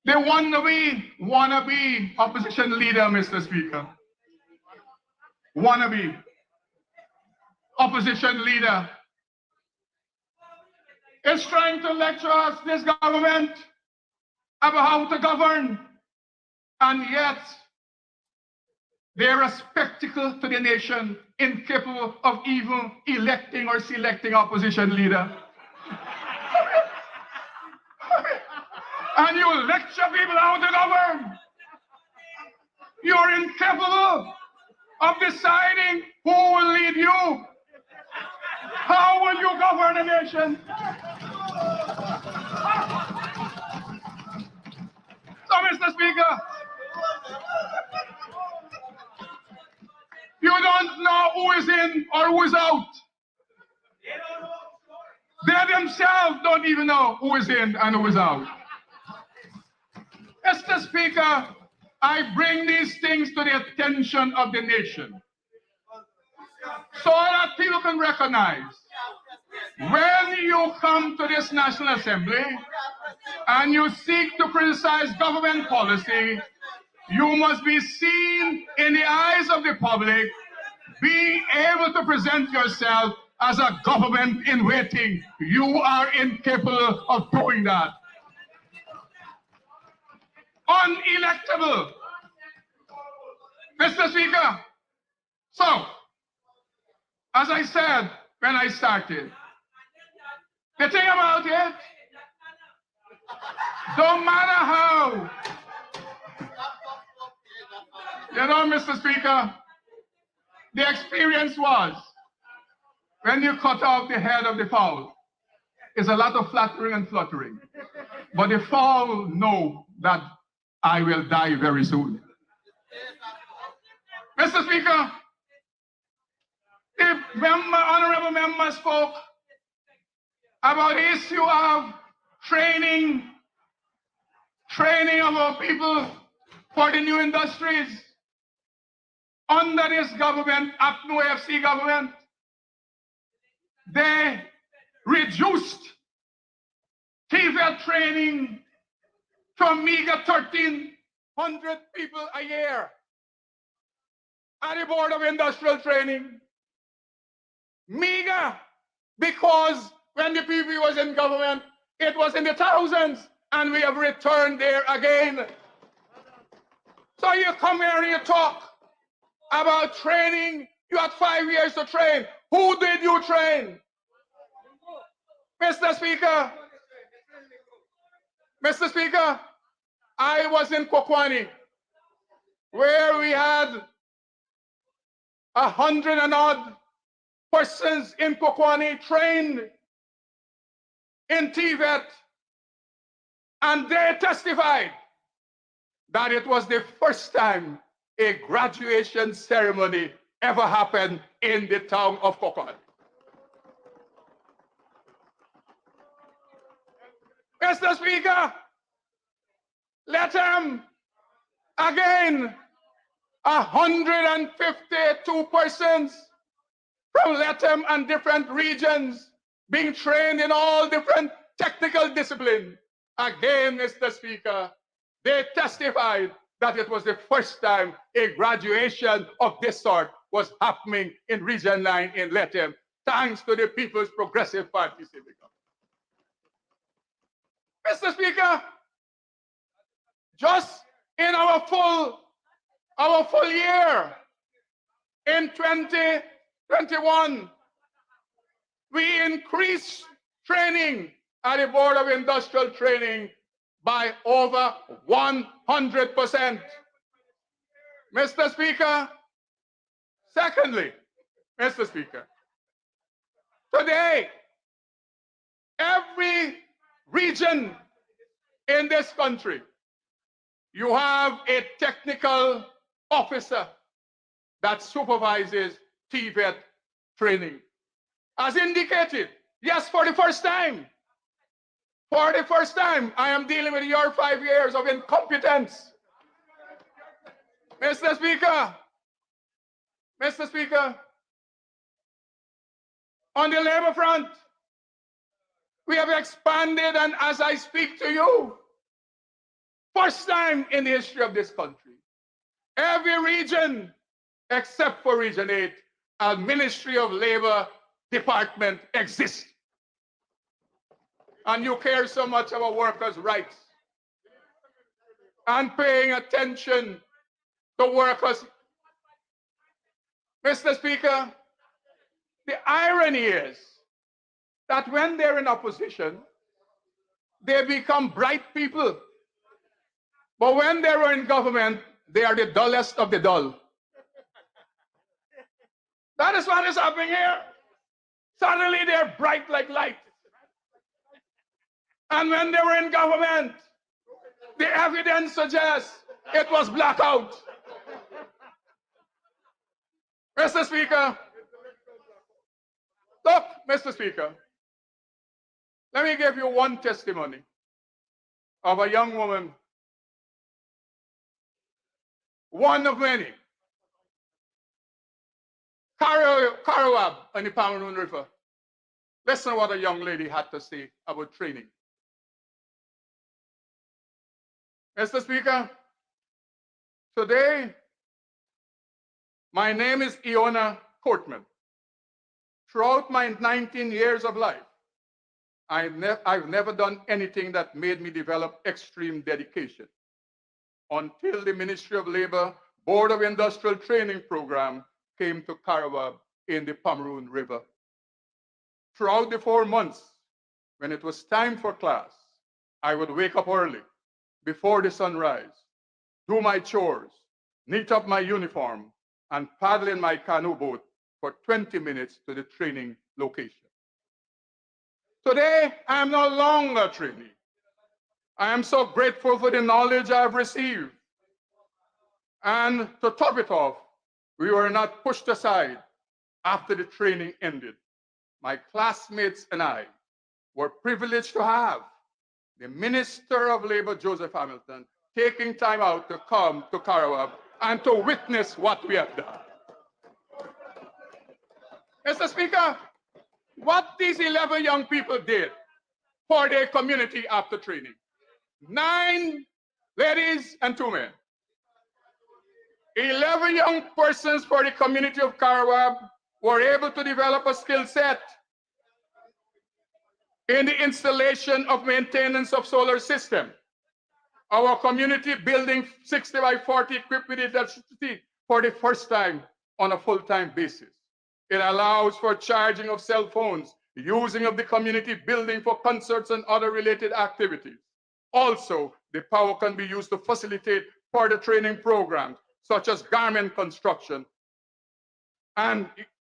the wannabe opposition leader, Mr. Speaker, wannabe opposition leader is trying to lecture us, this government, about how to govern, and yet they're a spectacle to the nation, incapable of even electing or selecting opposition leader. And you lecture people how to govern. You're incapable of deciding who will lead you. How will you govern a nation? So, Mr. Speaker, you don't know who is in or who is out. They themselves don't even know who is in and who is out. Mr. Speaker, I bring these things to the attention of the nation so that people can recognize when you come to this National Assembly and you seek to criticize government policy, you must be seen in the eyes of the public, being able to present yourself as a government in waiting. You are incapable of doing that. Unelectable. Mr. Speaker, so, as I said when I started, the thing about it, don't matter how, you know, Mr. Speaker, the experience was, when you cut off the head of the fowl, it's a lot of flattering and fluttering. But the fowl know that I will die very soon. Mr. Speaker, the honorable member spoke about the issue of training of our people for the new industries. Under this government, APNU AFC government, they reduced TVET training to a meager 1,300 people a year. at the Board of Industrial Training. Meager, because when the PP was in government, it was in the thousands, and we have returned there again. So you come here and you talk about training. You had 5 years to train. Who did you train? Mr. Speaker, I was in Kokwani, where we had 100 and odd persons in Kokwani trained in TVET, and they testified that it was the first time a graduation ceremony ever happened in the town of Kokwani. Mr. Speaker, let them again 152 persons from Latam and different regions being trained in all different technical disciplines. Again, Mr. Speaker, they testified that it was the first time a graduation of this sort was happening in Region 9 in Latam, thanks to the People's Progressive Party Civic. Mr. Speaker, just in our full year in 2021, we increased training at the Board of Industrial Training by over 100%. Mr. Speaker, secondly, Mr. Speaker, today, every region in this country, you have a technical officer that supervises TVET training. As indicated, yes, for the first time, I am dealing with your 5 years of incompetence. Mr. Speaker, on the labor front, we have expanded, and as I speak to you, first time in the history of this country, every region except for Region 8, a Ministry of Labor department exists. And you care so much about workers' rights and paying attention to workers. Mr. Speaker, the irony is that when they're in opposition, they become bright people. But when they were in government, they are the dullest of the dull. That is what is happening here. Suddenly they're bright like light. And when they were in government, the evidence suggests it was blackout. Mr. Speaker, look, Mr. Speaker, let me give you one testimony of a young woman, one of many, Karawab on the Pomeroon River. Listen to what a young lady had to say about training. Mr. Speaker, today, my name is Iona Courtman. Throughout my 19 years of life, I've never done anything that made me develop extreme dedication until the Ministry of Labor Board of Industrial Training Program came to Karawab in the Pomeroon River. Throughout the 4 months, when it was time for class, I would wake up early, before the sunrise, do my chores, knit up my uniform, and paddle in my canoe boat for 20 minutes to the training location. Today, I am no longer a trainee. I am so grateful for the knowledge I have received. And to top it off, we were not pushed aside after the training ended. My classmates and I were privileged to have the Minister of Labor, Joseph Hamilton, taking time out to come to Karawab and to witness what we have done. Mr. Speaker, what these 11 young people did for their community after training, 9 ladies and 2 men. 11 young persons for the community of Karawab were able to develop a skill set in the installation of maintenance of solar system. Our community building 60 by 40 equipped with electricity for the first time on a full-time basis. It allows for charging of cell phones, using of the community building for concerts and other related activities. Also, the power can be used to facilitate further training programs such as garment construction and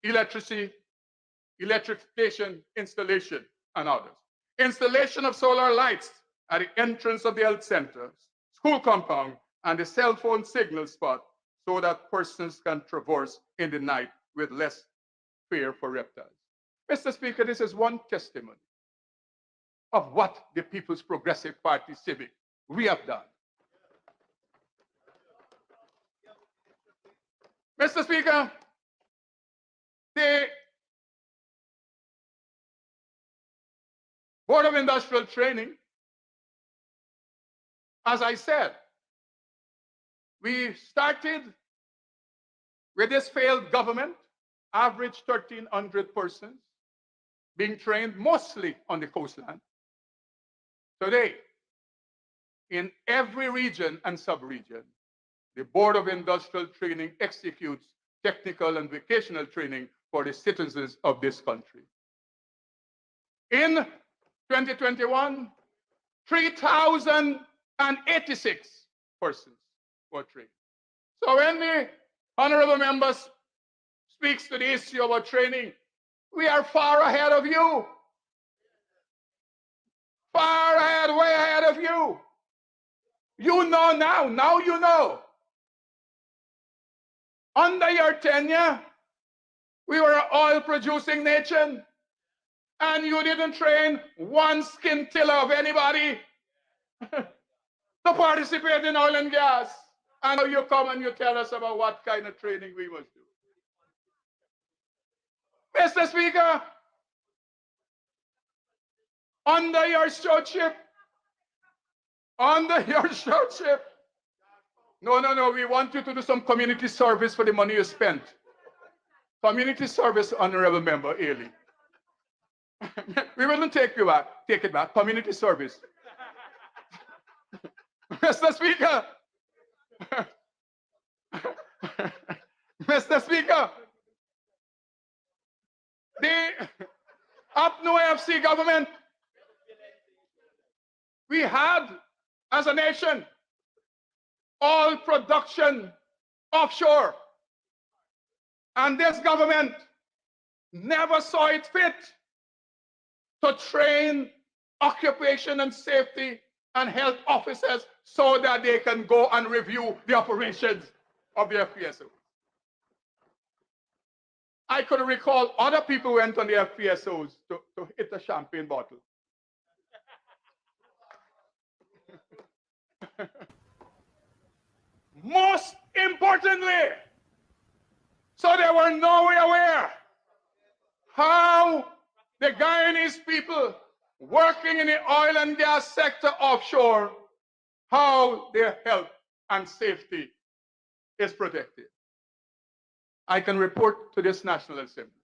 electrification installation and others. Installation of solar lights at the entrance of the health centers, school compound, and the cell phone signal spot so that persons can traverse in the night with less fear for reptiles. Mr. Speaker, this is one testimony of what the People's Progressive Party Civic we have done. Mr. Speaker, the Board of Industrial Training, as I said, we started with this failed government, average 1,300 persons being trained mostly on the coastline. Today, in every region and sub-region, the Board of Industrial Training executes technical and vocational training for the citizens of this country. In 2021, 3,086 persons were trained. So when the honorable members speaks to the issue about training, we are far ahead of you. Far ahead, way ahead of you. You know now you know. Under your tenure, we were an oil-producing nation, and you didn't train one scintilla of anybody to participate in oil and gas. And now you come and you tell us about what kind of training we must do. Mr. Speaker, under your stewardship, no, we want you to do some community service for the money you spent. Community service, Honorable Member Ailey. We will not take it back. Community service. Mr. Speaker, Mr. Speaker, the UPNO AFC government, we had, as a nation, all production offshore. And this government never saw it fit to train occupation and safety and health officers so that they can go and review the operations of the FPSO. I could recall other people went on the FPSOs to hit a champagne bottle. Most importantly, so they were nowhere aware how the Guyanese people working in the oil and gas sector offshore, how their health and safety is protected. I can report to this National Assembly,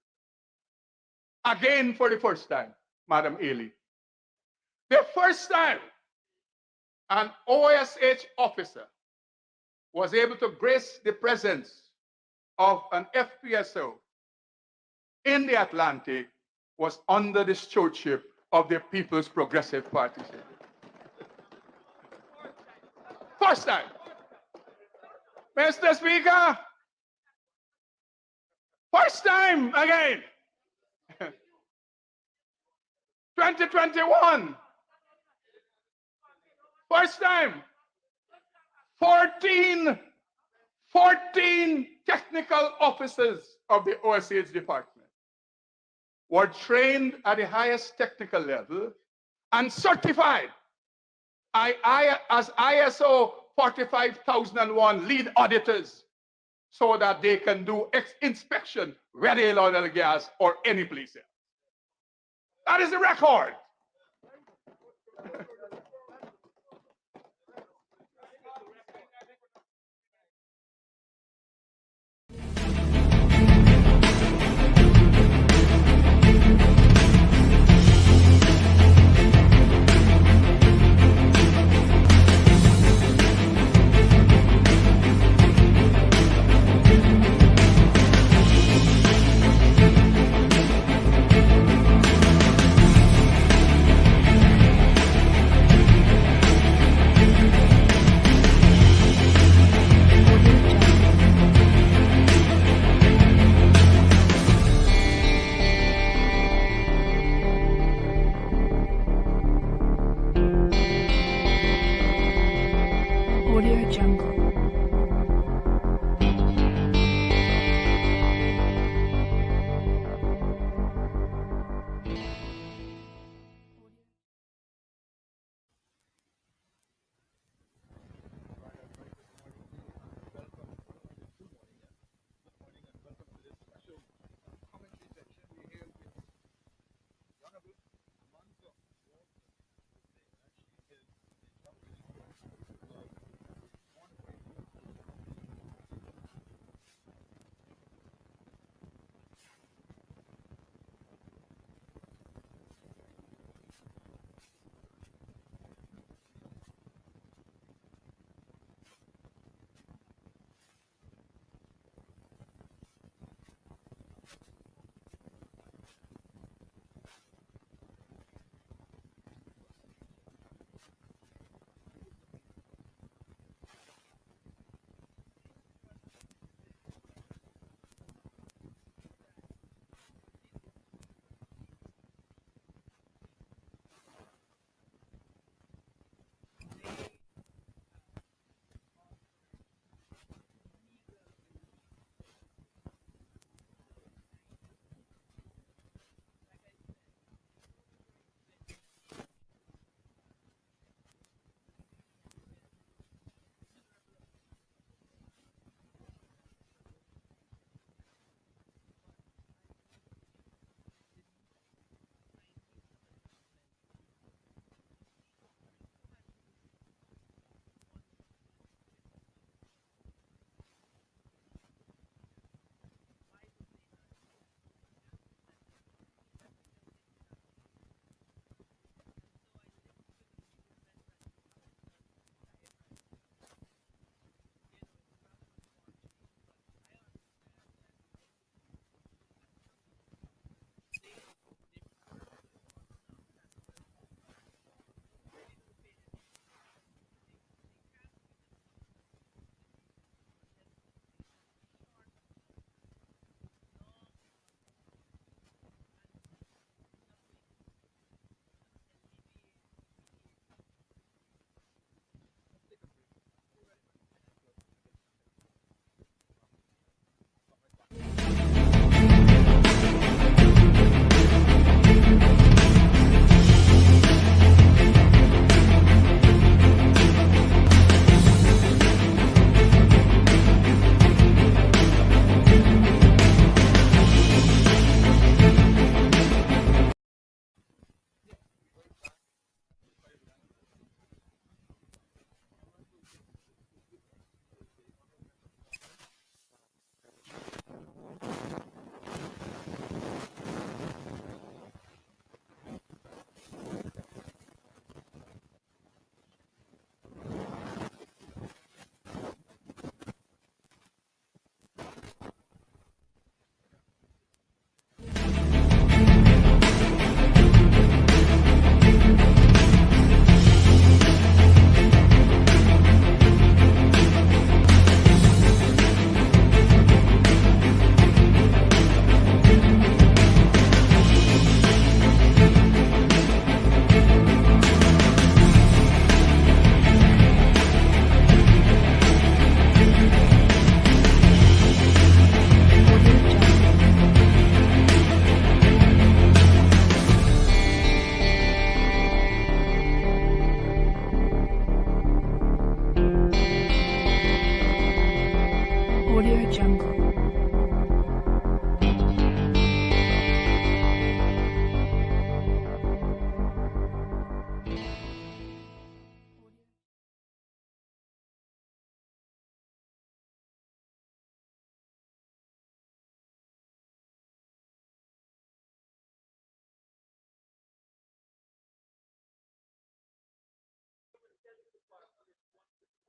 again for the first time, Madam Ailey, the first time an OSH officer was able to grace the presence of an FPSO in the Atlantic was under the stewardship of the People's Progressive Party. First time. Mr. Speaker, first time again. 2021. First time. 14 technical officers of the OSH department were trained at the highest technical level and certified as ISO 45001 lead auditors so that they can do inspection whether in oil and gas or any place else. That is the record.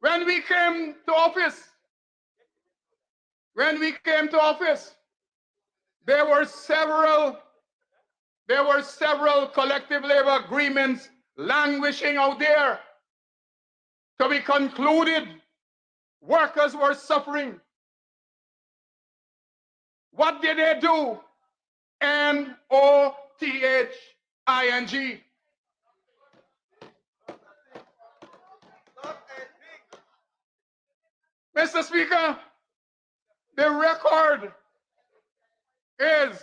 When we came to office, there were several collective labor agreements languishing out there to be concluded. Workers were suffering. What did they do? NOTHING. Mr. Speaker, the record is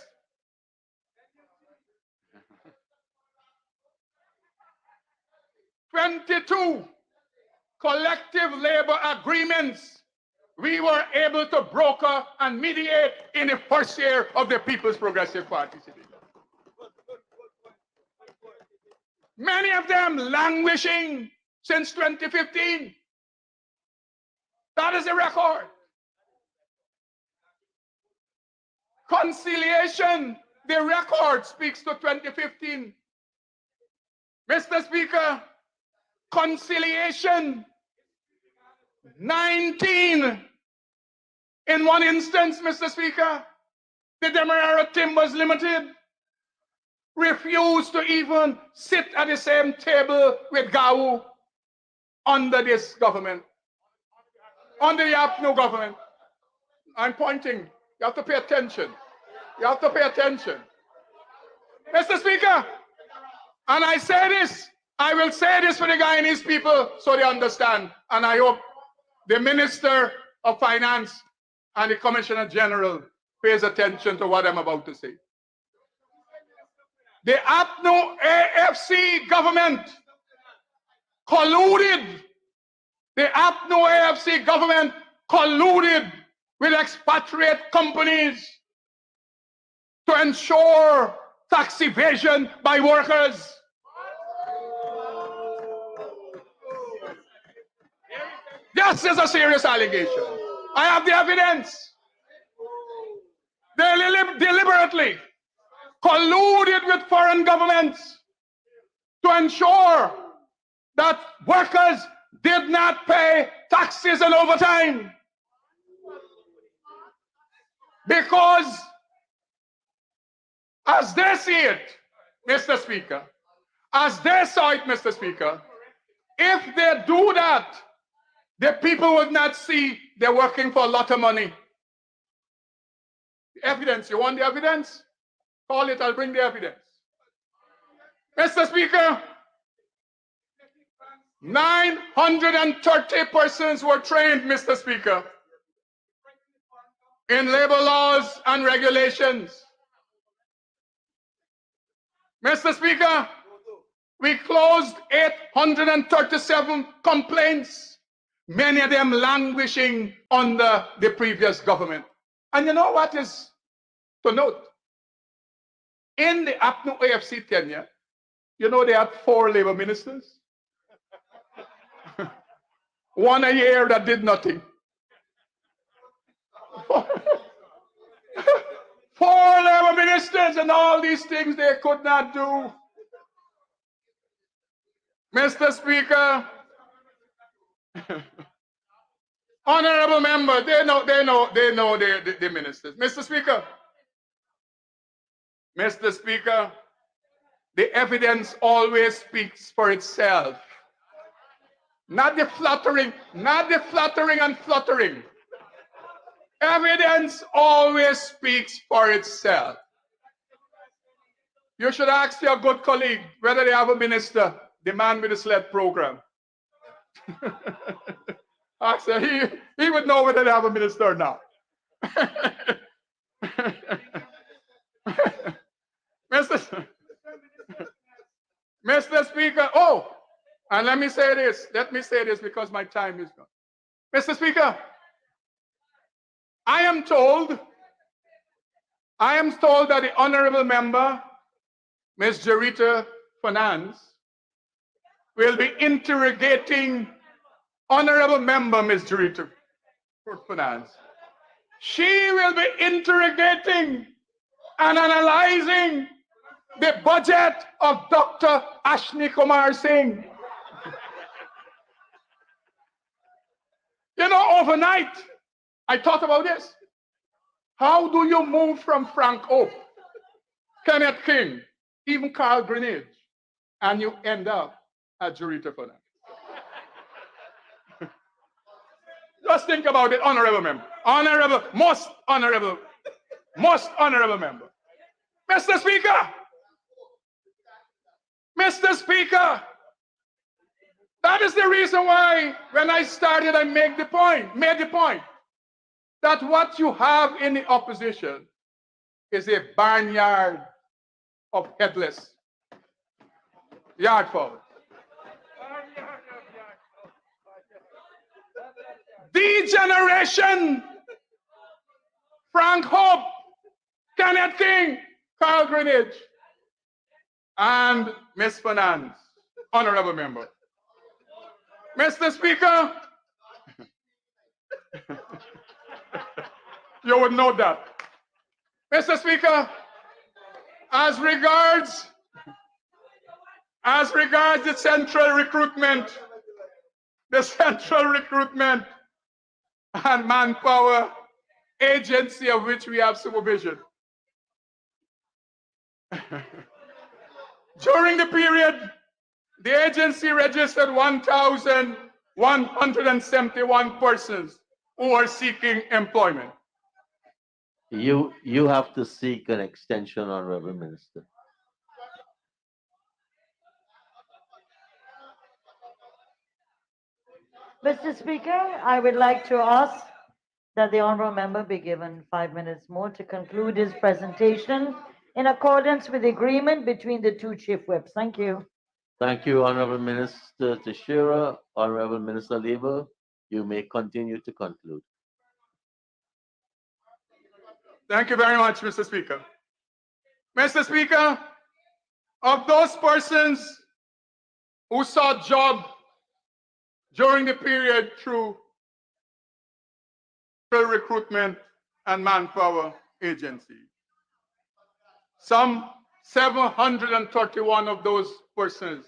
22 collective labor agreements we were able to broker and mediate in the first year of the People's Progressive Party. Many of them languishing since 2015. That is the record. Conciliation, the record speaks to 2015. Mr. Speaker, conciliation, 19. In one instance, Mr. Speaker, the Demerara Timbers Limited refused to even sit at the same table with GAU under this government, under the APNU government. I'm pointing. You have to pay attention. You have to pay attention. Mr. Speaker, and I say this, I will say this for the Guyanese people so they understand. And I hope the Minister of Finance and the Commissioner General pays attention to what I'm about to say. The APNU AFC government colluded. The APNU AFC government colluded with expatriate companies to ensure tax evasion by workers. This is a serious allegation. I have the evidence. They deliberately colluded with foreign governments to ensure that workers did not pay taxes and overtime. Because, as they see it, Mr. Speaker, as they saw it, Mr. Speaker, if they do that, the people would not see they're working for a lot of money. Evidence, you want the evidence? Call it, I'll bring the evidence. Mr. Speaker, 930 persons were trained, Mr. Speaker, in labor laws and regulations. Mr. Speaker, we closed 837 complaints, many of them languishing under the previous government. And you know what is to note? In the APNU AFC tenure, you know they had 4 labor ministers. One a year that did nothing. 4 labor ministers and all these things they could not do. Mr. Speaker, honorable member, they know the ministers. Mr. Speaker, the evidence always speaks for itself. Not the fluttering and fluttering. Evidence always speaks for itself. You should ask your good colleague whether they have a minister, the man with the sled program. Ask him, he would know whether they have a minister or not. Mr. Speaker, oh, and let me say this because my time is gone. Mr. Speaker, I am told that the honorable member, Ms. Jarita Finance, will be interrogating honorable member Ms. Jarita Finance. She will be interrogating and analyzing the budget of Dr. Ashni Kumar Singh. You know, overnight, I thought about this. How do you move from Frank Hope, Kenneth King, even Carl Greenidge, and you end up at Jurita Fernandez? Just think about it, honorable member. Honorable, most honorable member. Mr. Speaker, Mr. Speaker, that is the reason why when I started, I made the point that what you have in the opposition is a barnyard of headless yard fowls. Degeneration. Frank Hope, Kenneth King, Carl Greenidge, and Ms. Fernandez, honorable member. Mr. Speaker, you would know that. Mr. Speaker, as regards the central recruitment and manpower agency of which we have supervision. During the period, the agency registered 1,171 persons who are seeking employment. You have to seek an extension, Honorable Minister. Mr. Speaker, I would like to ask that the honourable member be given 5 minutes more to conclude his presentation in accordance with the agreement between the two chief whips. Thank you. Thank you, Honorable Minister Teixeira. Honorable Minister Labor, you may continue to conclude. Thank you very much, Mr. Speaker. Mr. Speaker, of those persons who sought job during the period through recruitment and manpower agency, some 731 of those persons,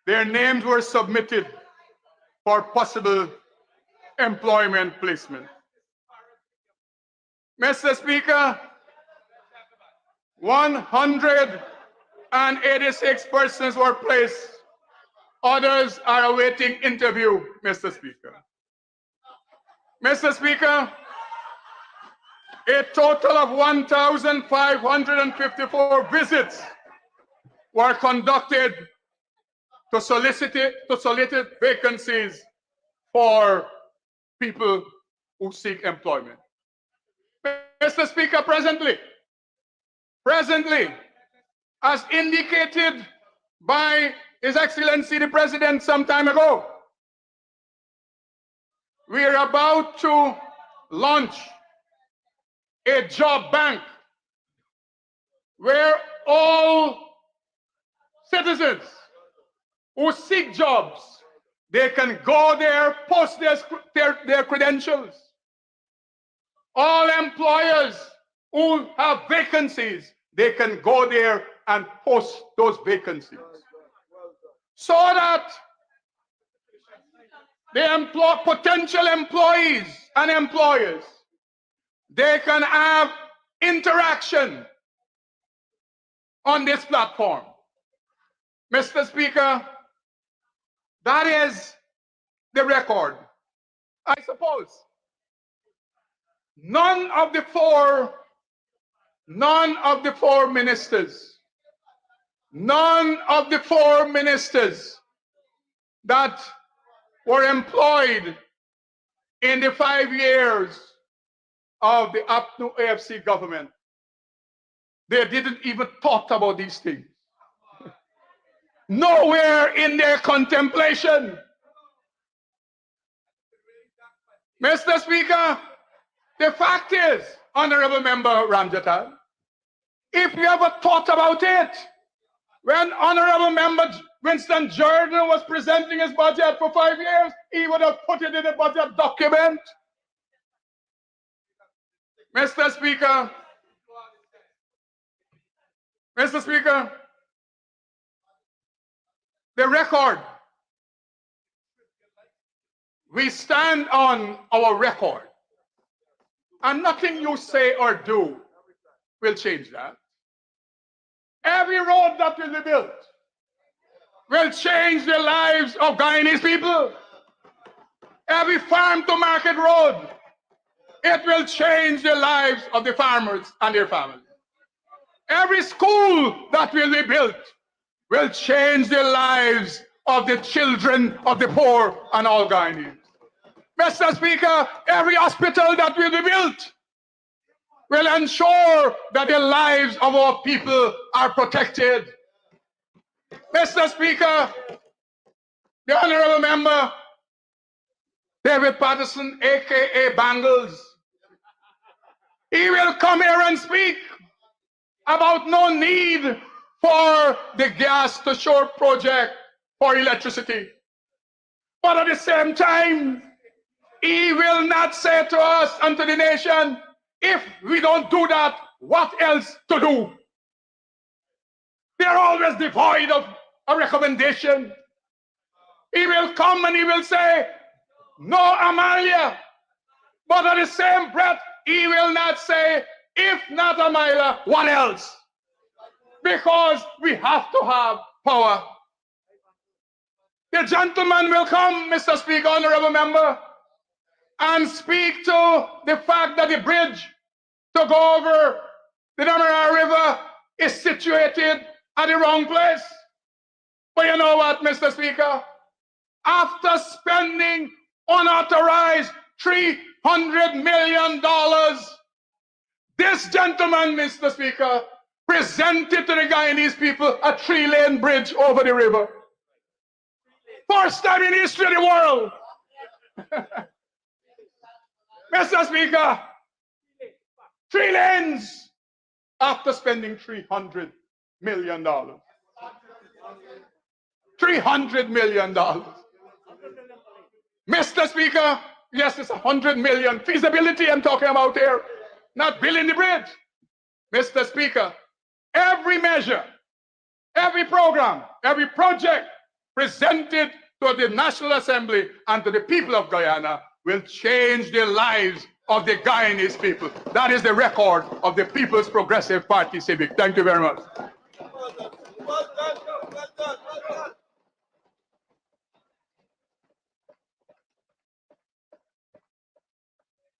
their names were submitted for possible employment placement. Mr. Speaker, 186 persons were placed. Others are awaiting interview, Mr. Speaker. Mr. Speaker, a total of 1,554 visits were conducted to solicit vacancies for people who seek employment. Mr. Speaker, presently, as indicated by His Excellency the President some time ago, we are about to launch a job bank where all citizens who seek jobs, they can go there, post their credentials. All employers who have vacancies, they can go there and post those vacancies, so that the potential employees and employers, they can have interaction on this platform. Mr. Speaker, that is the record. I suppose none of the four ministers that were employed in the 5 years of the APNU AFC government, they didn't even talk about these things. Nowhere in their contemplation. Mr. Speaker, the fact is, Honorable Member Ramjatan, if you ever thought about it, when Honorable Member Winston Jordan was presenting his budget for 5 years, he would have put it in the budget document. Mr. Speaker, the record we stand on our record. And nothing you say or do will change that. Every road that will be built will change the lives of Guyanese people. Every farm to market road, it will change the lives of the farmers and their families. Every school that will be built will change the lives of the children of the poor and all Guyanese. Mr. Speaker, every hospital that will be built will ensure that the lives of our people are protected. Mr. Speaker, the Honorable Member David Patterson, aka Bangles, he will come here and speak about no need for the gas to shore project for electricity. But at the same time, he will not say to us and to the nation, if we don't do that, what else to do? They're always devoid of a recommendation. He will come and he will say, no Amalia. But at the same breath, he will not say, if not Amalia, what else? Because we have to have power. The gentleman will come, Mr. Speaker, Honorable Member, and speak to the fact that the bridge to go over the Namara River is situated at the wrong place. But you know what, Mr. Speaker? After spending unauthorized $300 million, this gentleman, Mr. Speaker, presented to the Guyanese people a 3-lane bridge over the river. First time in history of the world. Mr. Speaker, 3 lanes after spending $300 million. $300 million. Mr. Speaker, yes, it's 100 million. Feasibility I'm talking about here, not building the bridge. Mr. Speaker, every measure, every program, every project presented to the National Assembly and to the people of Guyana will change the lives of the Guyanese people. That is the record of the People's Progressive Party Civic. Thank you very much.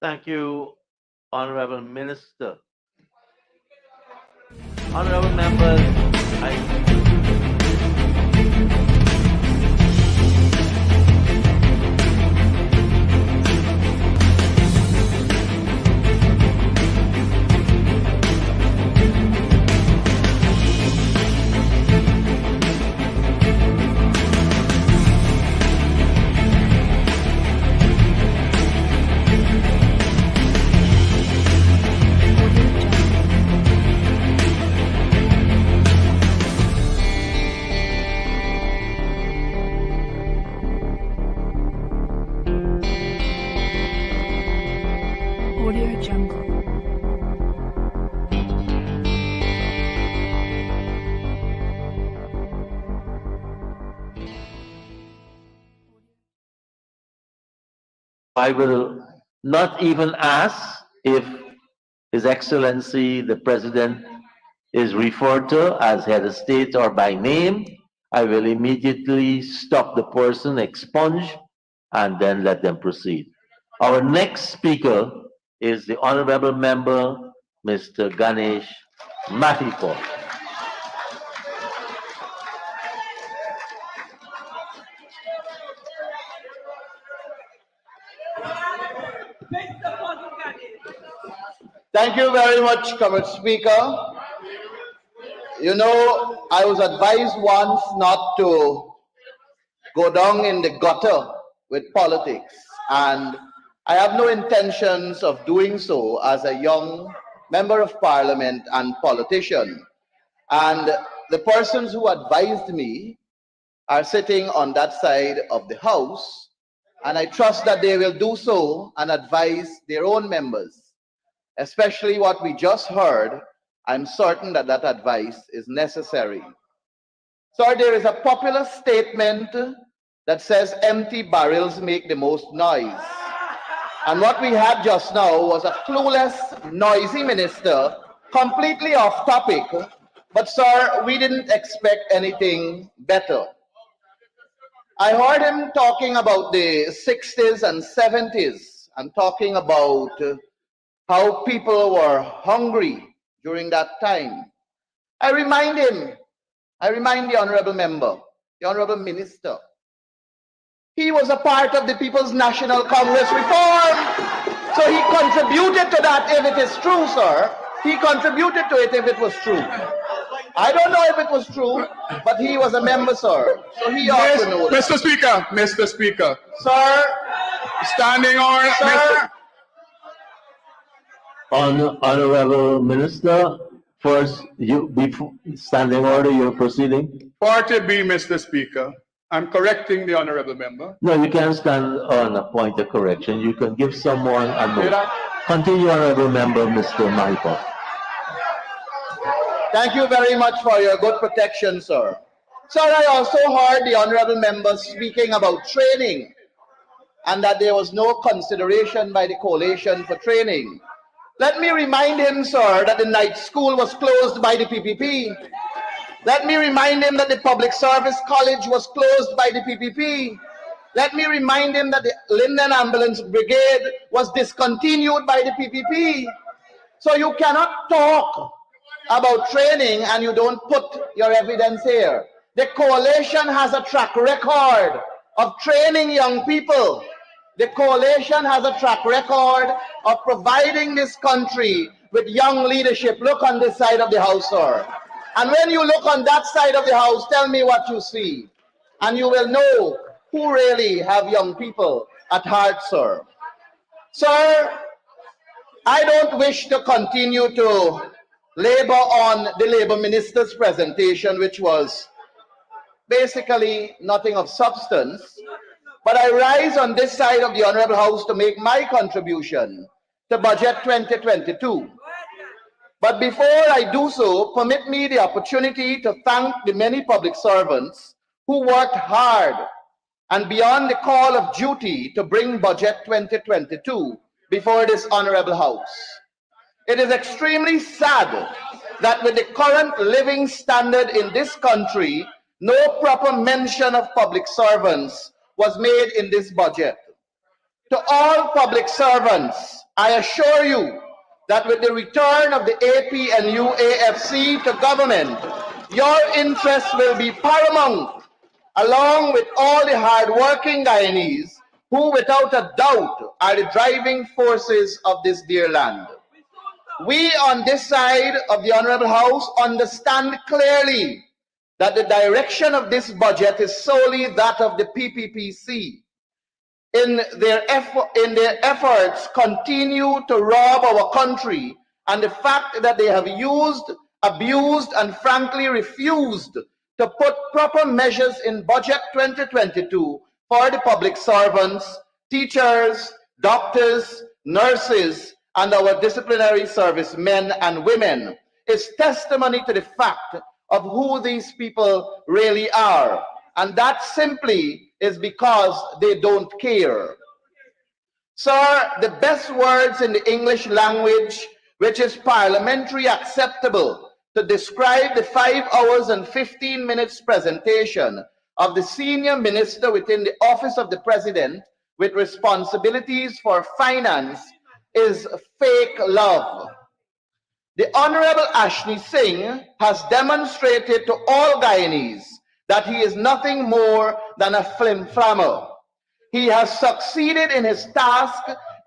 Thank you, Honorable Minister. Honorable members, Audio Jungle. I will not even ask if His Excellency the President is referred to as head of state or by name. I will immediately stop the person, expunge, and then let them proceed. Our next speaker is the Honorable Member, Mr. Ganesh Mathikor. Thank you very much, Comrade Speaker. You know, I was advised once not to go down in the gutter with politics, and I have no intentions of doing so as a young member of parliament and politician. And the persons who advised me are sitting on that side of the house, and I trust that they will do so and advise their own members, especially what we just heard. I'm certain that that advice is necessary. Sir, there is a popular statement that says empty barrels make the most noise. And what we had just now was a clueless, noisy minister, completely off topic. But sir, we didn't expect anything better. I heard him talking about the 60s and 70s and talking about how people were hungry during that time. I remind the honorable member, the honorable minister, he was a part of the People's National Congress reform. So he contributed to that if it is true, sir. He contributed to it if it was true. I don't know if it was true, but he was a member, sir. So he ought to know that. Mr. Speaker, Sir, standing order. sir, Honorable Minister, first, before standing order, you're proceeding. 40B, Mr. Speaker. I'm correcting the honorable member. No, you can't stand on a point of correction. You can give someone a Did note. I? Continue, Honorable Member, Mr. Michael. thank you very much for your good protection, sir. Sir, I also heard the honorable member speaking about training and that there was no consideration by the coalition for training. Let me remind him, sir, that the night school was closed by the PPP. Let me remind him that the Public Service College was closed by the PPP. Let me remind him that the Linden Ambulance Brigade was discontinued by the PPP. So you cannot talk about training and you don't put your evidence here. The coalition has a track record of training young people. The coalition has a track record of providing this country with young leadership. Look on this side of the house, sir. And when you look on that side of the house, tell me what you see. And you will know who really have young people at heart, sir. Sir, I don't wish to continue to labor on the Labour Minister's presentation, which was basically nothing of substance. But I rise on this side of the Honourable House to make my contribution to Budget 2022. But before I do so, permit me the opportunity to thank the many public servants who worked hard and beyond the call of duty to bring Budget 2022 before this Honourable House. It is extremely sad that with the current living standard in this country, no proper mention of public servants was made in this budget. To all public servants, I assure you that with the return of the APNU AFC to government, your interests will be paramount, along with all the hard-working Guyanese who without a doubt are the driving forces of this dear land. We on this side of the Honourable House understand clearly that the direction of this budget is solely that of the PPPC. In their efforts continue to rob our country, and the fact that they have used, abused, and frankly refused to put proper measures in Budget 2022 for the public servants, teachers, doctors, nurses, and our disciplinary service men and women is testimony to the fact of who these people really are. And that simply is because they don't care. Sir, the best words in the English language, which is parliamentary acceptable to describe the 5 hours and 15 minutes presentation of the senior minister within the office of the president with responsibilities for finance, is fake love. The Honorable Ashley Singh has demonstrated to all Guyanese that he is nothing more than a flim-flammer. He has succeeded in his task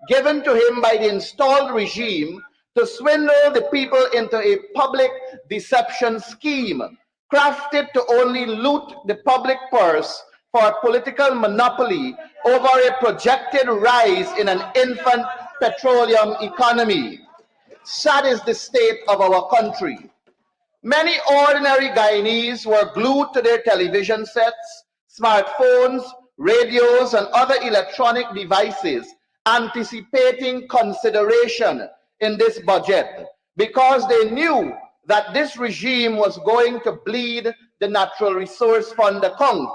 given to him by the installed regime to swindle the people into a public deception scheme, crafted to only loot the public purse for political monopoly over a projected rise in an infant petroleum economy. Sad is the state of our country. Many ordinary Guyanese were glued to their television sets, smartphones, radios, and other electronic devices, anticipating consideration in this budget because they knew that this regime was going to bleed the Natural Resource Fund account.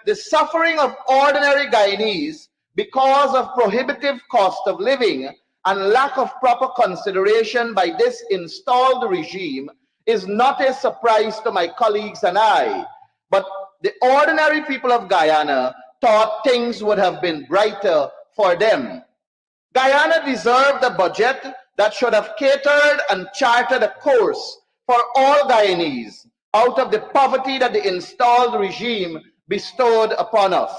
the suffering of ordinary Guyanese because of prohibitive cost of living and lack of proper consideration by this installed regime is not a surprise to my colleagues and I, but the ordinary people of Guyana thought things would have been brighter for them. Guyana deserved a budget that should have catered and charted a course for all Guyanese out of the poverty that the installed regime bestowed upon us.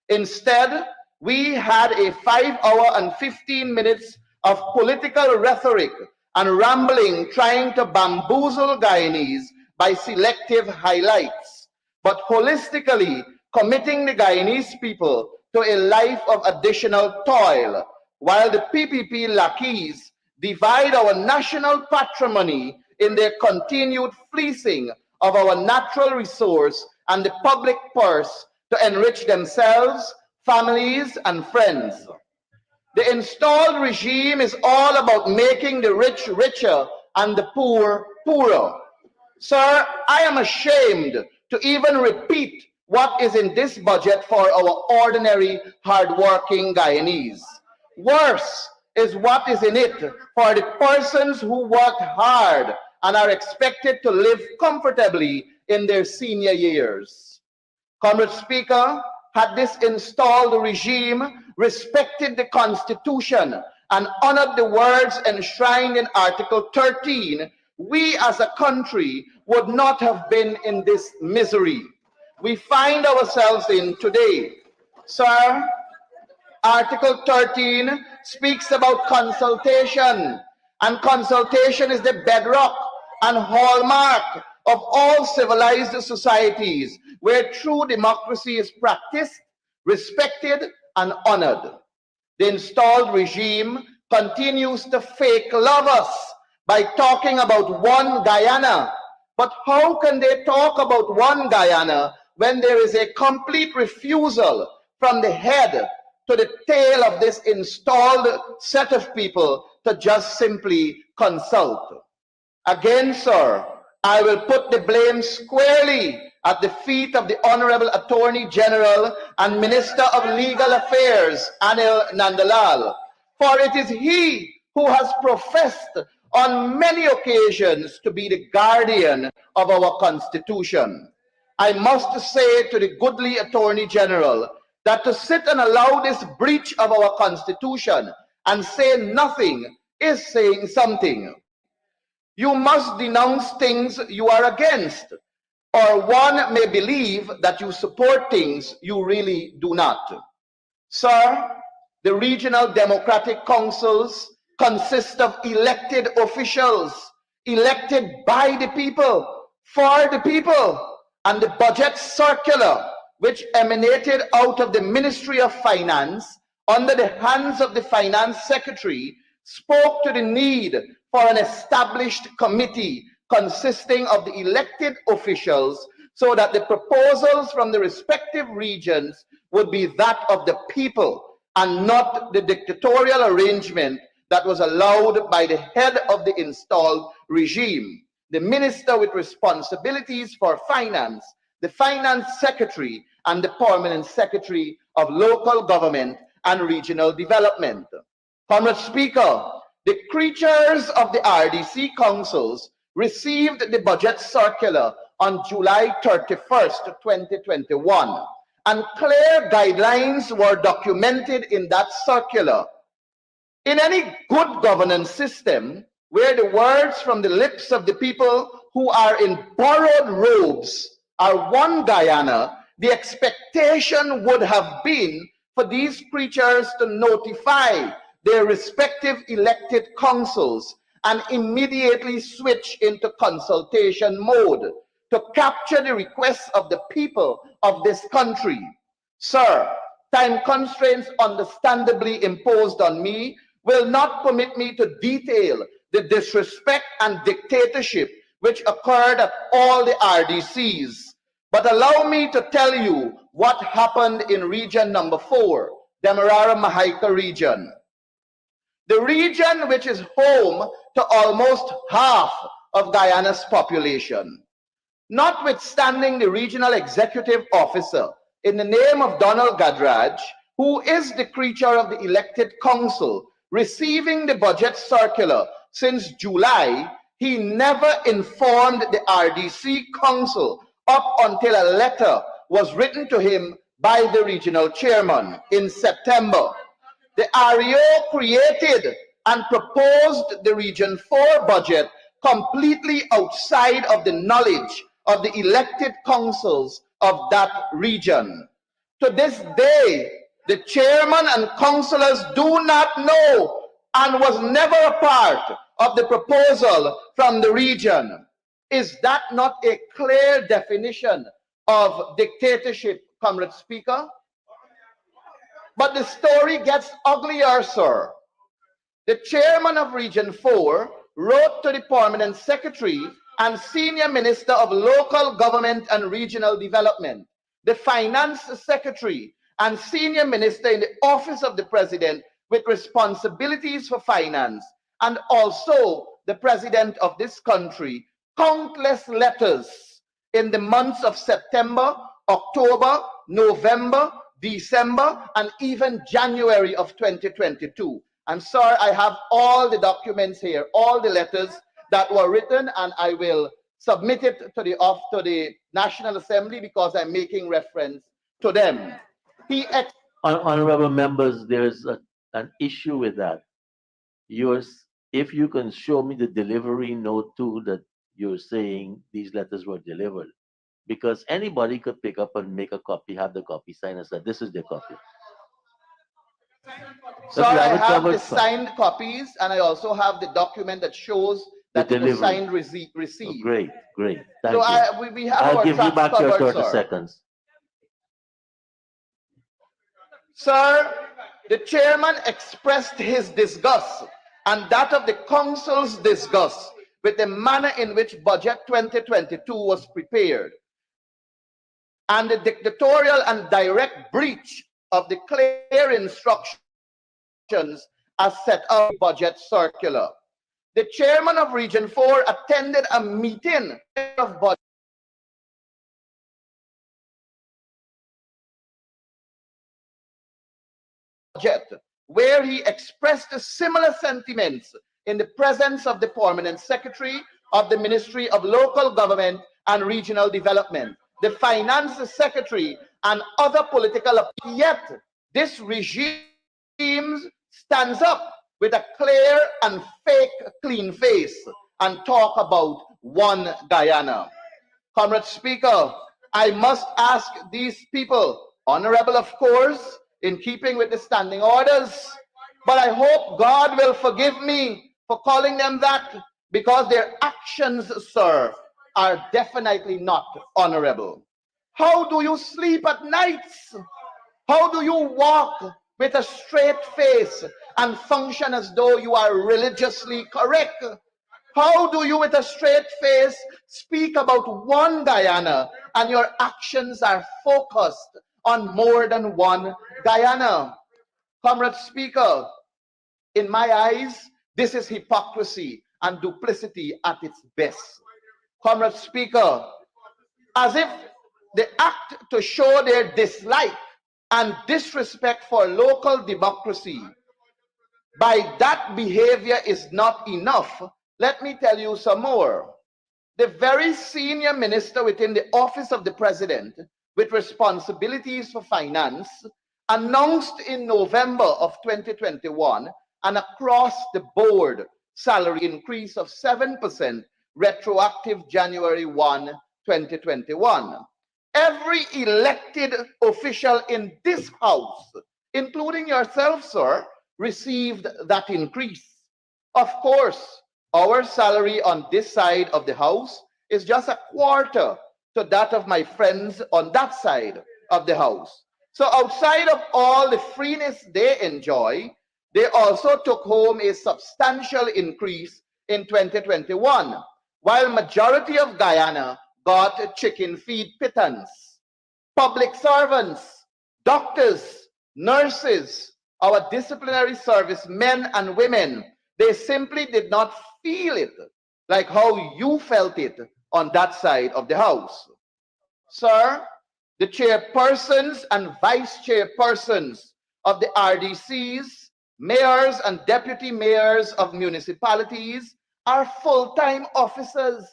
Instead, we had a 5-hour and 15 minutes of political rhetoric and rambling trying to bamboozle Guyanese by selective highlights, but holistically committing the Guyanese people to a life of additional toil, while the PPP lackeys divide our national patrimony in their continued fleecing of our natural resource and the public purse to enrich themselves, families, and friends. The installed regime is all about making the rich richer and the poor poorer. Sir, I am ashamed to even repeat what is in this budget for our ordinary, hardworking Guyanese. Worse is what is in it for the persons who worked hard and are expected to live comfortably in their senior years. Comrade Speaker, had this installed regime respected the Constitution and honored the words enshrined in Article 13, we as a country would not have been in this misery we find ourselves in today. Sir, Article 13 speaks about consultation, and consultation is the bedrock and hallmark of all civilized societies where true democracy is practiced, respected, and honored. The installed regime continues to fake love us by talking about one Guyana. But how can they talk about one Guyana when there is a complete refusal from the head to the tail of this installed set of people to just simply consult? Again, sir, I will put the blame squarely at the feet of the Honorable Attorney General and Minister of Legal Affairs, Anil Nandalal, for it is he who has professed on many occasions to be the guardian of our Constitution. I must say to the goodly Attorney General that to sit and allow this breach of our Constitution and say nothing is saying something. You must denounce things you are against, or one may believe that you support things you really do not. Sir, the regional democratic councils consist of elected officials, elected by the people, for the people, and the budget circular, which emanated out of the Ministry of Finance under the hands of the Finance Secretary, spoke to the need for an established committee consisting of the elected officials so that the proposals from the respective regions would be that of the people and not the dictatorial arrangement that was allowed by the head of the installed regime, the minister with responsibilities for finance, the finance secretary, and the permanent secretary of local government and regional development. Comrade Speaker, the creatures of the RDC councils received the budget circular on July 31st, 2021, and clear guidelines were documented in that circular. In any good governance system, where the words from the lips of the people who are in borrowed robes are one Guyana, the expectation would have been for these creatures to notify their respective elected councils and immediately switch into consultation mode to capture the requests of the people of this country. Sir, time constraints understandably imposed on me will not permit me to detail the disrespect and dictatorship which occurred at all the RDCs. But allow me to tell you what happened in region number 4, Demerara Mahaica region. The region which is home to almost half of Guyana's population. Notwithstanding the regional executive officer in the name of Donald Gadraj, who is the creature of the elected council, receiving the budget circular since July, he never informed the RDC council up until a letter was written to him by the regional chairman in September. The REO created and proposed the Region 4 budget completely outside of the knowledge of the elected councils of that region. To this day, the chairman and councillors do not know and was never a part of the proposal from the region. Is that not a clear definition of dictatorship, Comrade Speaker? But the story gets uglier, sir. The chairman of Region 4 wrote to the permanent secretary and senior minister of local government and regional development, the finance secretary and senior minister in the office of the president with responsibilities for finance, and also the president of this country, countless letters in the months of September, October, November, December, and even January of 2022. And sir, I have all the documents here, all the letters that were written, and I will submit it to the National Assembly because I'm making reference to them. Honorable members, there's an issue with that. If you can show me the delivery note too, that you're saying these letters were delivered, because anybody could pick up and make a copy, have the copy signed and say, this is their copy. So I have the signed copies, and I also have the document that shows that it was signed received. Oh, great, great. Thank So you. we have I'll our give you tracks back your covered, 30 sir. seconds. Sir, the chairman expressed his disgust and that of the council's disgust with the manner in which Budget 2022 was prepared and the dictatorial and direct breach of the clear instructions as set out in the budget circular. The chairman of Region 4 attended a meeting of budget where he expressed similar sentiments in the presence of the permanent secretary of the Ministry of Local Government and Regional Development, the finance secretary, and other political. Yet this regime stands up with a clear and fake clean face and talk about one Guyana. Comrade Speaker, I must ask these people, honorable of course, in keeping with the standing orders, but I hope God will forgive me for calling them that, because their actions, sir, are definitely not honorable. How do you sleep at nights? How do you walk with a straight face and function as though you are religiously correct? How do you with a straight face speak about one Guyana and your actions are focused on more than one Guyana? Comrade Speaker, in my eyes, this is hypocrisy and duplicity at its best. Comrade Speaker, as if the act to show their dislike and disrespect for local democracy by that behavior is not enough, let me tell you some more. The very senior minister within the office of the president with responsibilities for finance announced in November of 2021 an across the board salary increase of 7% retroactive January 1, 2021. Every elected official in this house, including yourself, sir, received that increase. Of course, our salary on this side of the house is just a quarter to that of my friends on that side of the house. So outside of all the freeness they enjoy, they also took home a substantial increase in 2021, while majority of Guyana got chicken feed pittance. Public servants, doctors, nurses, our disciplinary service men and women, they simply did not feel it like how you felt it on that side of the house. Sir, the chairpersons and vice chairpersons of the RDCs, mayors and deputy mayors of municipalities are full-time officers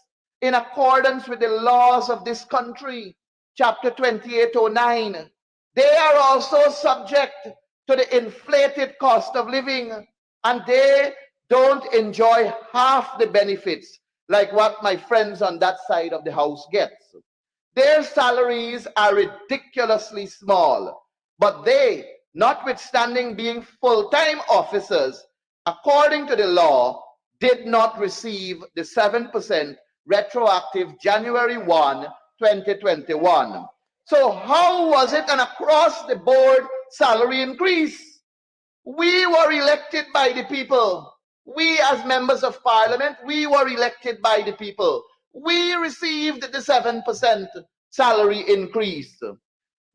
in accordance with the laws of this country, Chapter 2809. They are also subject to the inflated cost of living, and they don't enjoy half the benefits like what my friends on that side of the house gets. Their salaries are ridiculously small, but they, notwithstanding being full-time officers, according to the law, did not receive the 7% retroactive January 1, 2021. So how was it an across-the-board salary increase? We were elected by the people. We as members of parliament, we were elected by the people. We received the 7% salary increase.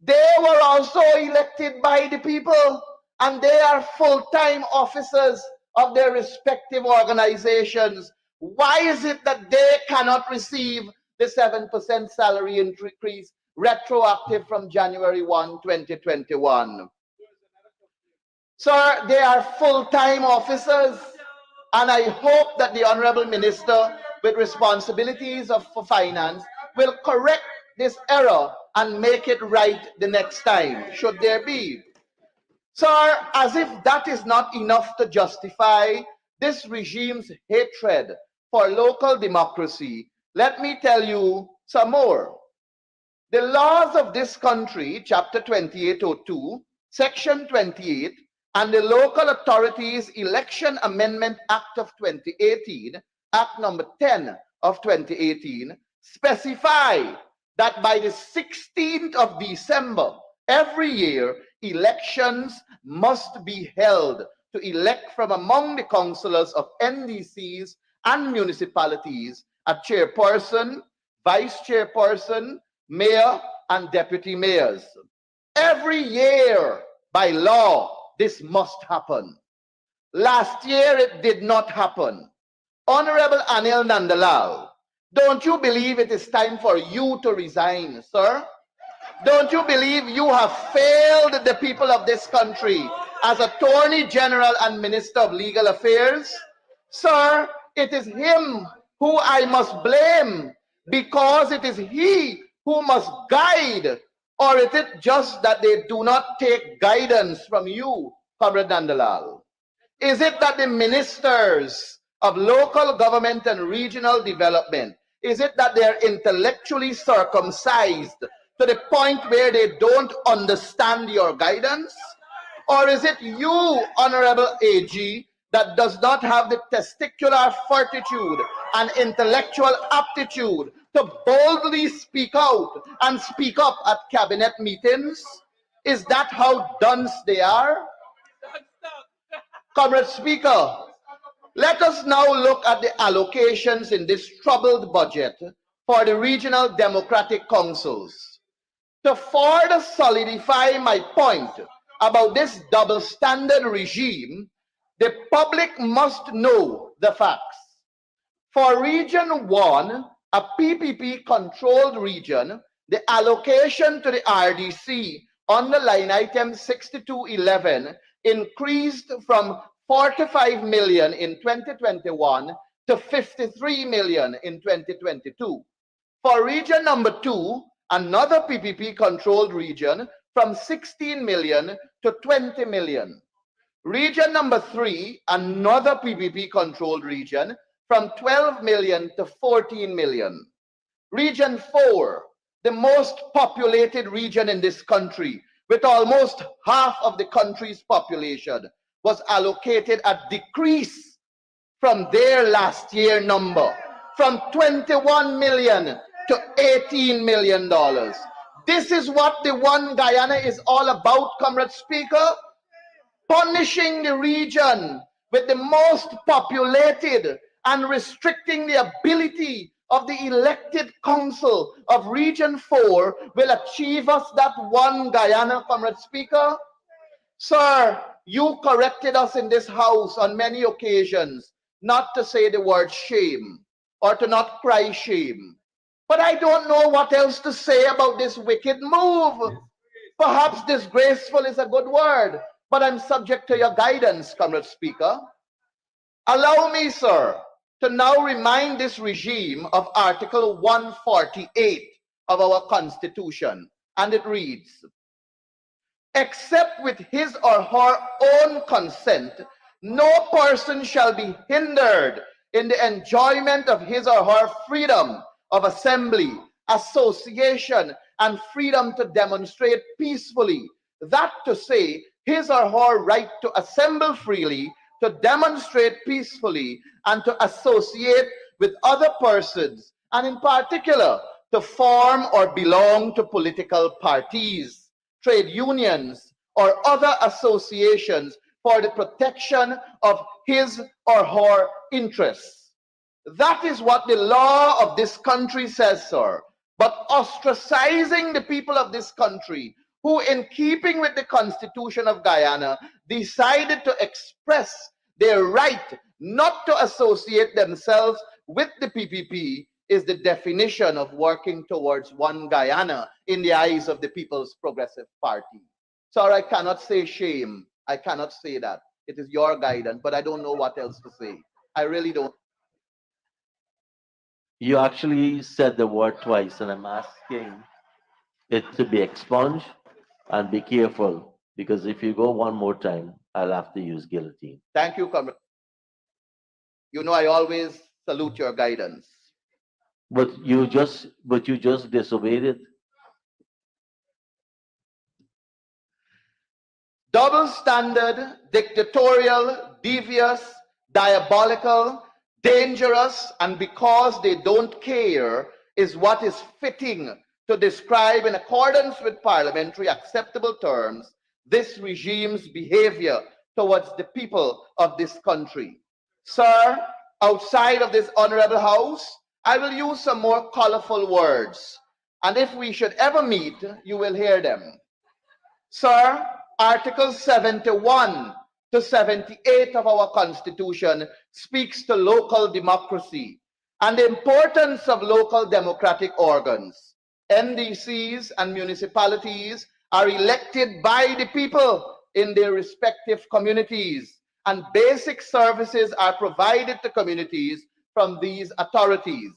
They were also elected by the people, and they are full-time officers of their respective organizations. Why is it that they cannot receive the 7% salary increase retroactive from January 1, 2021? Sir, they are full-time officers, and I hope that the Honorable Minister with responsibilities for finance will correct this error and make it right the next time, should there be. Sir, as if that is not enough to justify this regime's hatred for local democracy, let me tell you some more. The laws of this country, Chapter 2802, Section 28, and the Local Authorities Election Amendment Act of 2018, Act number 10 of 2018, specify that by the 16th of December every year, elections must be held to elect from among the councillors of NDCs and municipalities a chairperson, vice chairperson, mayor, and deputy mayors. Every year, by law, this must happen. Last year, it did not happen. Honorable Anil Nandalal, don't you believe it is time for you to resign, sir? Don't you believe you have failed the people of this country as Attorney General and Minister of Legal Affairs? Sir, it is him who I must blame, because it is he who must guide. Or is it just that they do not take guidance from you, Comrade Nandalal? Is it that the ministers of local government and regional development, is it that they're intellectually circumcised to the point where they don't understand your guidance? Or is it you, Honorable AG, that does not have the testicular fortitude and intellectual aptitude to boldly speak out and speak up at cabinet meetings? Is that how dunce they are? Comrade Speaker, let us now look at the allocations in this troubled budget for the regional democratic councils. To further solidify my point about this double standard regime, the public must know the facts. For Region 1, a PPP-controlled region, the allocation to the RDC on the line item 6211 increased from 45 million in 2021 to 53 million in 2022. For Region number 2, another PPP-controlled region, from 16 million to 20 million. Region number 3, another PPP-controlled region, from 12 million to 14 million. Region 4, the most populated region in this country, with almost half of the country's population, was allocated a decrease from their last year number, from 21 million to $18 million. This is what the One Guyana is all about, Comrade Speaker. Punishing the region with the most populated and restricting the ability of the elected council of Region 4 will achieve us that One Guyana, Comrade Speaker. Sir, you corrected us in this house on many occasions not to say the word shame or to not cry shame. But I don't know what else to say about this wicked move. Perhaps disgraceful is a good word, but I'm subject to your guidance, Comrade Speaker. Allow me, sir, to now remind this regime of Article 148 of our Constitution, and it reads, except with his or her own consent, no person shall be hindered in the enjoyment of his or her freedom of assembly, association, and freedom to demonstrate peacefully. That to say, his or her right to assemble freely, to demonstrate peacefully, and to associate with other persons, and in particular, to form or belong to political parties, trade unions, or other associations for the protection of his or her interests. That is what the law of this country says, sir. But ostracizing the people of this country, who in keeping with the Constitution of Guyana, decided to express their right not to associate themselves with the PPP, is the definition of working towards one Guyana in the eyes of the People's Progressive Party. Sir, I cannot say shame. I cannot say that. It is your guidance, but I don't know what else to say. I really don't. You actually said the word twice, and I'm asking it to be expunged, and be careful, because if you go one more time, I'll have to use guillotine. Thank you, Comrade. You know I always salute your guidance. But you just disobeyed it. Double standard, dictatorial, devious, diabolical, dangerous, and because they don't care is what is fitting to describe, in accordance with parliamentary acceptable terms, this regime's behavior towards the people of this country. Sir, outside of this honorable house, I will use some more colorful words, and if we should ever meet, you will hear them. Sir, Article 71 to 78 of our Constitution speaks to local democracy and the importance of local democratic organs. NDCs and municipalities are elected by the people in their respective communities, and basic services are provided to communities from these authorities.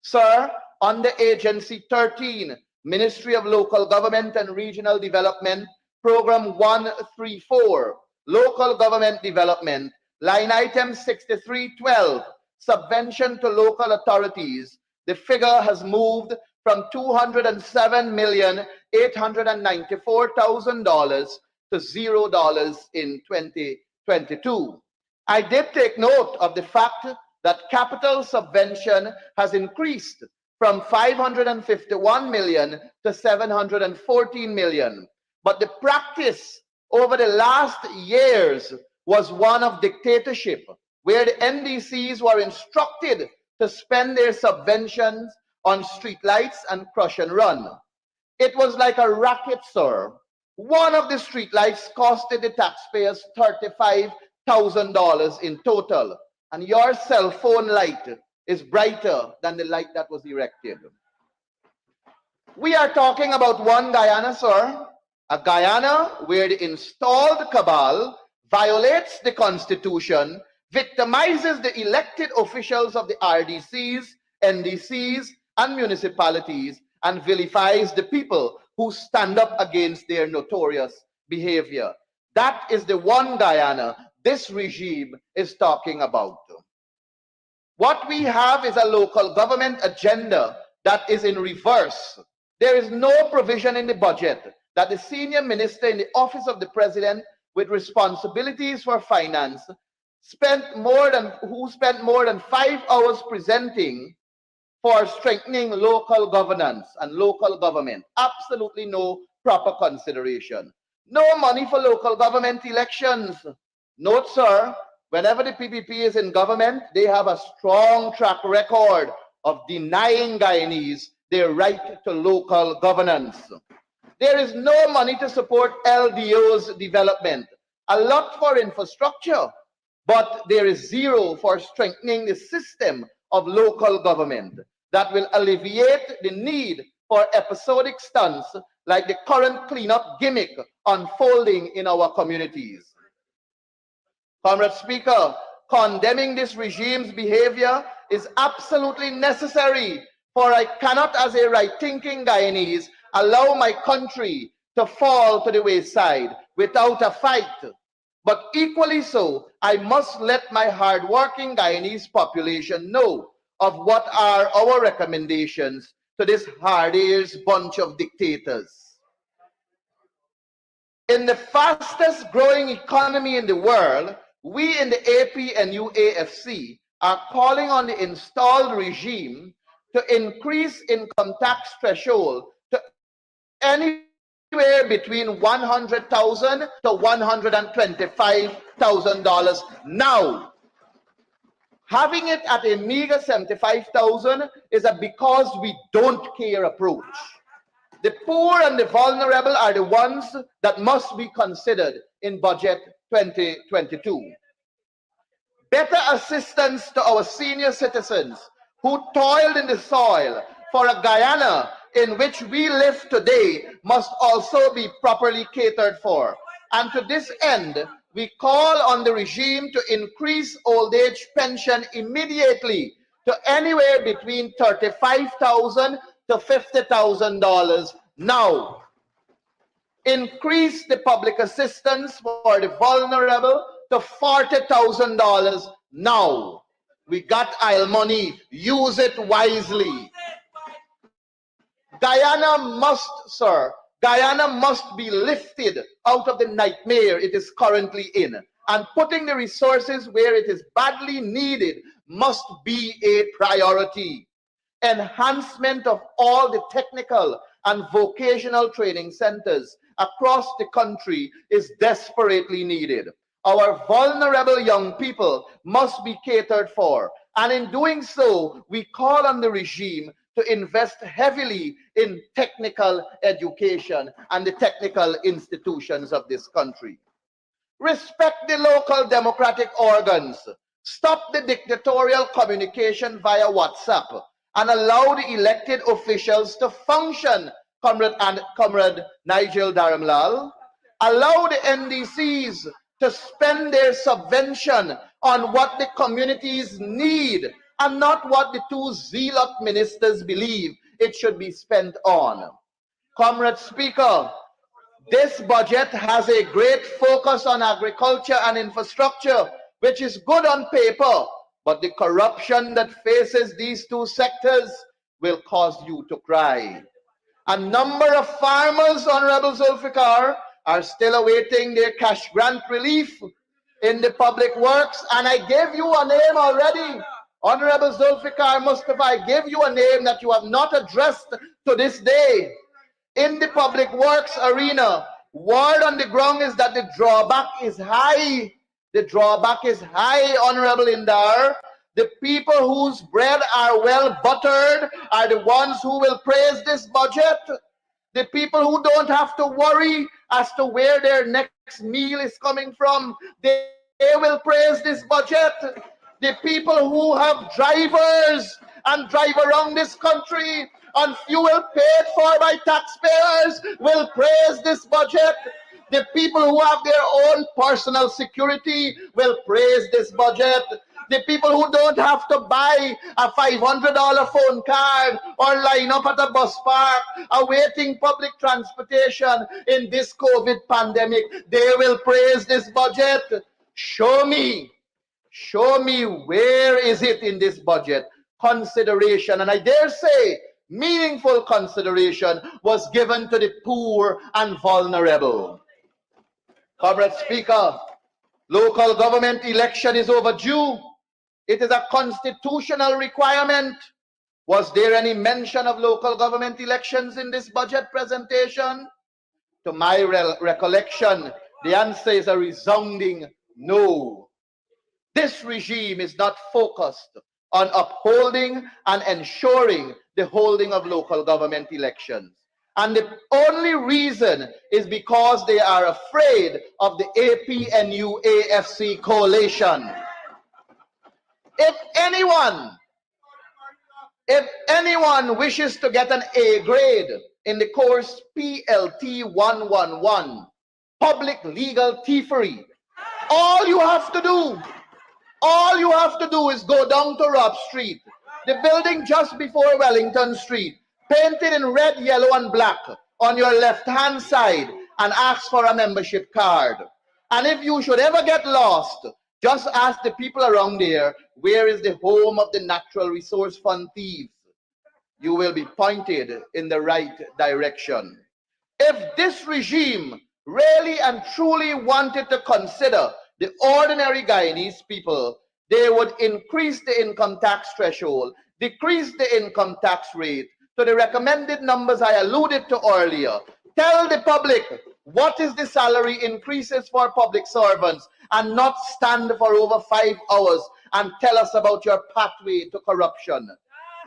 Sir, under Agency 13, Ministry of Local Government and Regional Development, Program 134, Local Government Development, line item 6312, subvention to local authorities, the figure has moved from $207,894,000 to $0 in 2022. I did take note of the fact that capital subvention has increased from 551 million to 714 million. But the practice over the last years was one of dictatorship, where the NDCs were instructed to spend their subventions on streetlights and crush and run. It was like a racket, sir. One of the streetlights costed the taxpayers $35,000 in total, and your cell phone light is brighter than the light that was erected. We are talking about one Guyana, sir. A Guyana where the installed cabal violates the Constitution, victimizes the elected officials of the RDCs, NDCs, and municipalities, and vilifies the people who stand up against their notorious behavior. That is the one Guyana this regime is talking about. What we have is a local government agenda that is in reverse. There is no provision in the budget that the senior minister in the office of the president with responsibilities for finance who spent more than 5 hours presenting for strengthening local governance and local government. Absolutely no proper consideration. No money for local government elections. Note, sir, whenever the PPP is in government, they have a strong track record of denying Guyanese their right to local governance. There is no money to support LDO's development. A lot for infrastructure, but there is zero for strengthening the system of local government. that will alleviate the need for episodic stunts like the current cleanup gimmick unfolding in our communities. Comrade Speaker, condemning this regime's behavior is absolutely necessary, for I cannot, as a right-thinking Guyanese, allow my country to fall to the wayside without a fight. But equally so, I must let my hard-working Guyanese population know of what are our recommendations to this hard-ears bunch of dictators. In the fastest growing economy in the world, we in the APNU AFC are calling on the installed regime to increase income tax threshold to anywhere between $100,000 to $125,000 now. Having it at a meager $75,000 is a because we don't care approach. The poor and the vulnerable are the ones that must be considered in Budget 2022. Better assistance to our senior citizens who toiled in the soil for a Guyana in which we live today must also be properly catered for. And to this end, we call on the regime to increase old age pension immediately to anywhere between $35,000 to $50,000 now. Increase the public assistance for the vulnerable to $40,000 now. We got IL money, use it wisely. Guyana must be lifted out of the nightmare it is currently in, and putting the resources where it is badly needed must be a priority. Enhancement of all the technical and vocational training centers across the country is desperately needed. Our vulnerable young people must be catered for, and in doing so, we call on the regime to invest heavily in technical education and the technical institutions of this country. Respect the local democratic organs. Stop the dictatorial communication via WhatsApp and allow the elected officials to function, Comrade Nigel Dharamlal. Allow the NDCs to spend their subvention on what the communities need and not what the two zealot ministers believe it should be spent on. Comrade Speaker, this budget has a great focus on agriculture and infrastructure, which is good on paper, but the corruption that faces these two sectors will cause you to cry. A number of farmers, Honorable Zulfikar, are still awaiting their cash grant relief in the public works, and I gave you a name already. Honorable Zulfikar Mustafa, I gave you a name that you have not addressed to this day. In the public works arena, word on the ground is that the drawback is high. The drawback is high, Honorable Indar. The people whose bread are well buttered are the ones who will praise this budget. The people who don't have to worry as to where their next meal is coming from, they will praise this budget. The people who have drivers and drive around this country on fuel paid for by taxpayers will praise this budget. The people who have their own personal security will praise this budget. The people who don't have to buy a $500 phone card or line up at a bus park awaiting public transportation in this COVID pandemic, they will praise this budget. Show me where is it in this budget? Consideration, and I dare say meaningful consideration was given to the poor and vulnerable. Comrade Speaker, local government election is overdue. It is a constitutional requirement. Was there any mention of local government elections in this budget presentation? To my recollection, the answer is a resounding no. This regime is not focused on upholding and ensuring the holding of local government elections. And the only reason is because they are afraid of the APNU AFC coalition. If If anyone wishes to get an A grade in the course PLT 111, Public Legal Thievery, all you have to do is go down to Rob Street, the building just before Wellington Street, painted in red, yellow, and black on your left-hand side, and ask for a membership card. And if you should ever get lost, just ask the people around there, where is the home of the Natural Resource Fund thieves? You will be pointed in the right direction. If this regime really and truly wanted to consider the ordinary Guyanese people, they would increase the income tax threshold, decrease the income tax rate to the recommended numbers I alluded to earlier. Tell the public what is the salary increases for public servants, and not stand for over 5 hours and tell us about your pathway to corruption.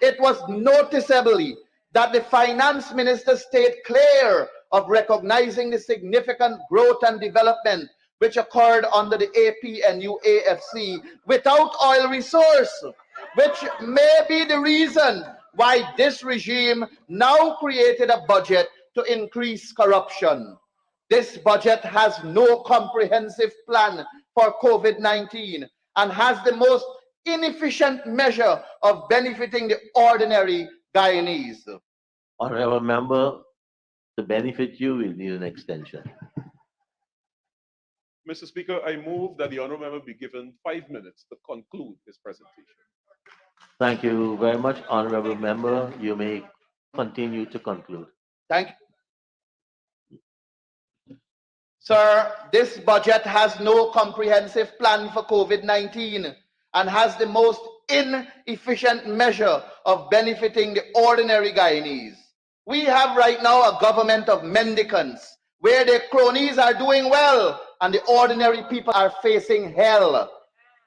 It was noticeably that the finance minister stayed clear of recognizing the significant growth and development which occurred under the APNU AFC without oil resource, which may be the reason why this regime now created a budget to increase corruption. This budget has no comprehensive plan for COVID-19 and has the most inefficient measure of benefiting the ordinary Guyanese. Honorable member, to benefit you, we'll need an extension. Mr. Speaker, I move that the honourable member be given 5 minutes to conclude his presentation. Thank you very much, honorable member. You may continue to conclude. Thank you. Sir, this budget has no comprehensive plan for COVID-19 and has the most inefficient measure of benefiting the ordinary Guyanese. We have right now a government of mendicants where the cronies are doing well and the ordinary people are facing hell.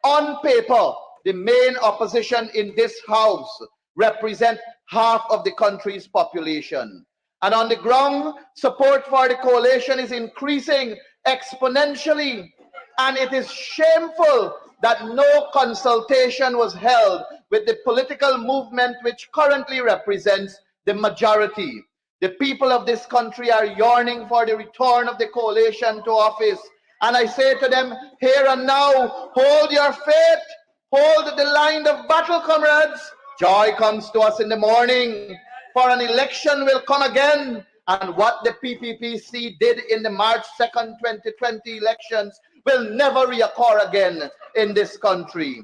On paper, the main opposition in this house represent half of the country's population. And on the ground, support for the coalition is increasing exponentially. And it is shameful that no consultation was held with the political movement which currently represents the majority. The people of this country are yearning for the return of the coalition to office. And I say to them, here and now, hold your faith, hold the line of battle, comrades. Joy comes to us in the morning, for an election will come again. And what the PPPC did in the March 2nd, 2020 elections will never reoccur again in this country.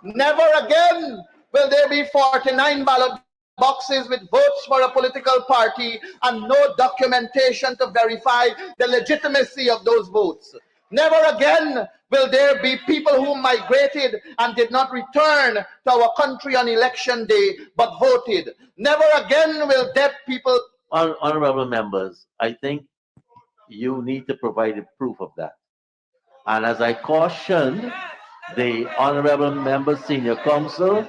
Never again will there be 49 ballot boxes with votes for a political party and no documentation to verify the legitimacy of those votes. Never again will there be people who migrated and did not return to our country on election day but voted. Never again will deaf people. Honorable members, I think you need to provide a proof of that. And as I cautioned the honorable member senior counsel,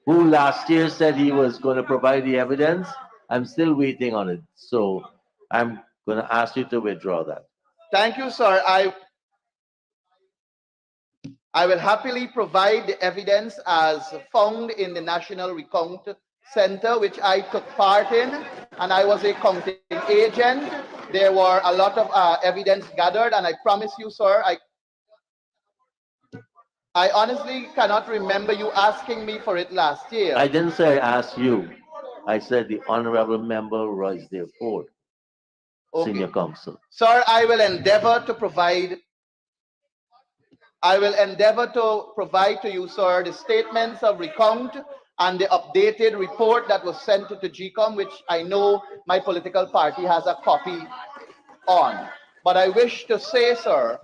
who last year said he was going to provide the evidence, I'm still waiting on it. So I'm going to ask you to withdraw that. Thank you, sir. I will happily provide the evidence as found in the National Recount Center, which I took part in, and I was a counting agent. There were a lot of evidence gathered, and I promise you, sir, I honestly cannot remember you asking me for it last year. I didn't say I asked you. I said the honorable member Royce Ford, Okay. senior counsel. Sir, I will endeavor to provide to you, sir, the statements of recount and the updated report that was sent to GCOM, which I know my political party has a copy on. But I wish to say, sir,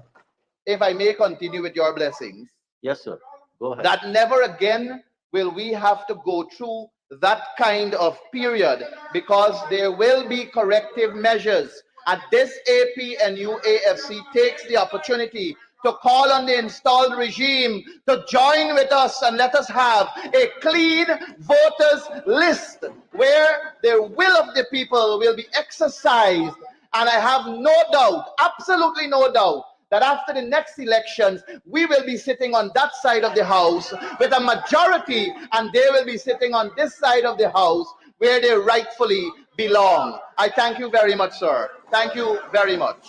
if I may continue with your blessings, Yes, sir. Go ahead. that never again will we have to go through that kind of period, because there will be corrective measures. And this APNU AFC takes the opportunity to call on the installed regime to join with us and let us have a clean voters list where the will of the people will be exercised. And I have no doubt, absolutely no doubt, that after the next elections, we will be sitting on that side of the house with a majority, and they will be sitting on this side of the house where they rightfully belong. I thank you very much, sir. Thank you very much.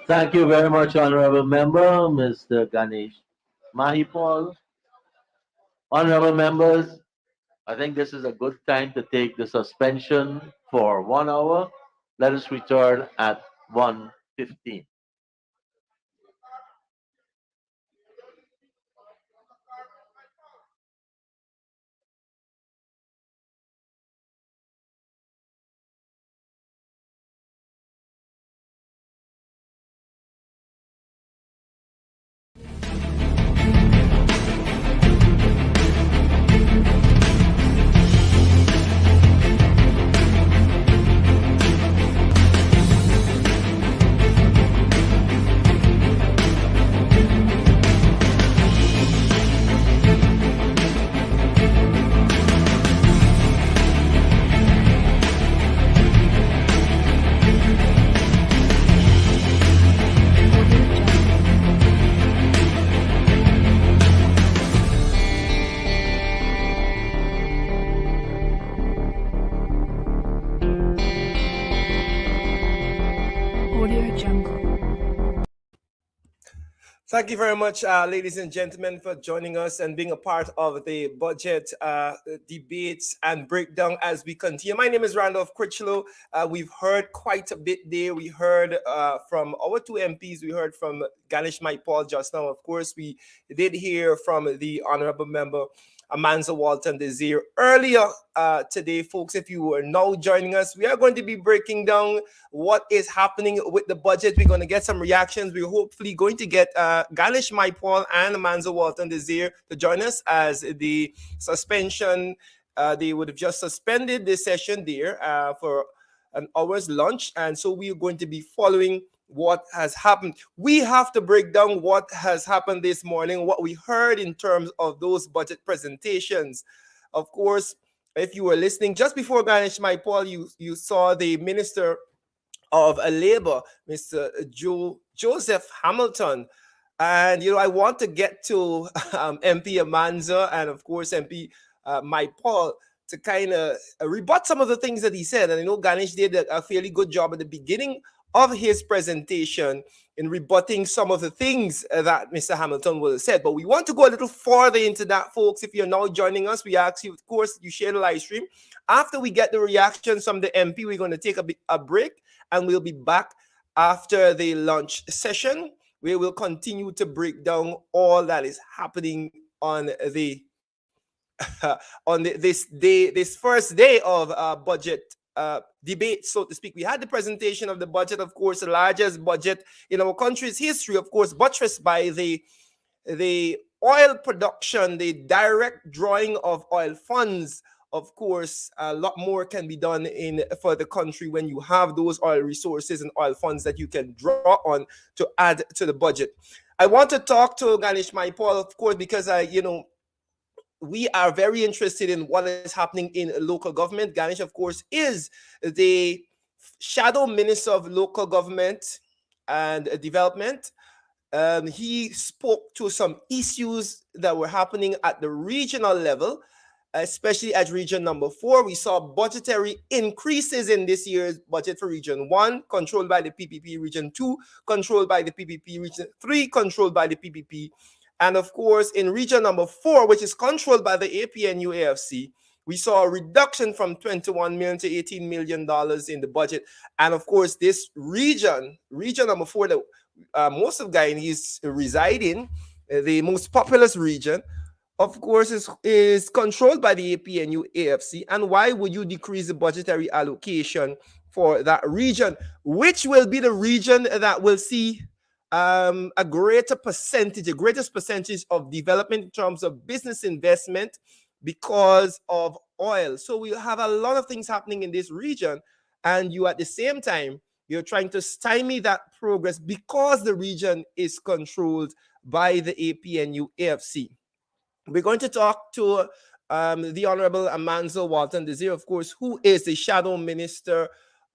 Thank you very much, Honorable Member, Mr. Ganesh Mahipal. Honorable members, I think this is a good time to take the suspension for 1 hour. Let us return at 1:15. Thank you very much, ladies and gentlemen, for joining us and being a part of the budget debates and breakdown as we continue. My name is Randolph Critchlow. We've heard quite a bit there. We heard from our two MPs. We heard from Ganesh Mahipal just now. Of course, we did hear from the Honorable Member Amanzo Walton Desir earlier today. Folks, if you are now joining us, we are going to be breaking down what is happening with the budget. We're going to get some reactions. We're hopefully going to get Ganesh Mahipal and Amanzo Walton Desir to join us as the suspension. They would have just suspended this session there for an hour's lunch. And so we are going to be following what has happened. We have to break down what has happened this morning, what we heard in terms of those budget presentations. Of course, if you were listening just before Ganesh Mahipal, you saw the Minister of Labor, Mr. Joseph Hamilton. And, I want to get to MP Amanzo and, of course, MP Mahipal to kind of rebut some of the things that he said. And I know Ganesh did a fairly good job at the beginning of his presentation in rebutting some of the things that Mr. Hamilton will have said. But we want to go a little further into that, folks. If you're now joining us, we ask you, of course, you share the live stream. After we get the reactions from the MP, we're going to take a break, and we'll be back after the lunch session, where we'll continue to break down all that is happening on the this first day of budget debate, so to speak. We had the presentation of the budget, of course, the largest budget in our country's history, of course, buttressed by the oil production, the direct drawing of oil funds. Of course, a lot more can be done for the country when you have those oil resources and oil funds that you can draw on to add to the budget. I want to talk to Ganesh Mahipal, of course, because we are very interested in what is happening in local government. Ganesh, of course, is the Shadow Minister of Local Government and Development. He spoke to some issues that were happening at the regional level, especially at Region Number 4. We saw budgetary increases in this year's budget for Region 1, controlled by the PPP, Region 2, controlled by the PPP, Region 3, controlled by the PPP. And of course, in Region Number 4, which is controlled by the APNU AFC, we saw a reduction from $21 million to $18 million in the budget. And of course, this Region Number 4, that most of Guyanese reside in, the most populous region, of course, is controlled by the APNU AFC. And why would you decrease the budgetary allocation for that region, which will be the region that will see a greatest percentage of development in terms of business investment because of oil? So we have a lot of things happening in this region, and you at the same time, you're trying to stymie that progress because the region is controlled by the APNU AFC. We're going to talk to the Honorable Amanzo Walton Desir, of course, who is the Shadow Minister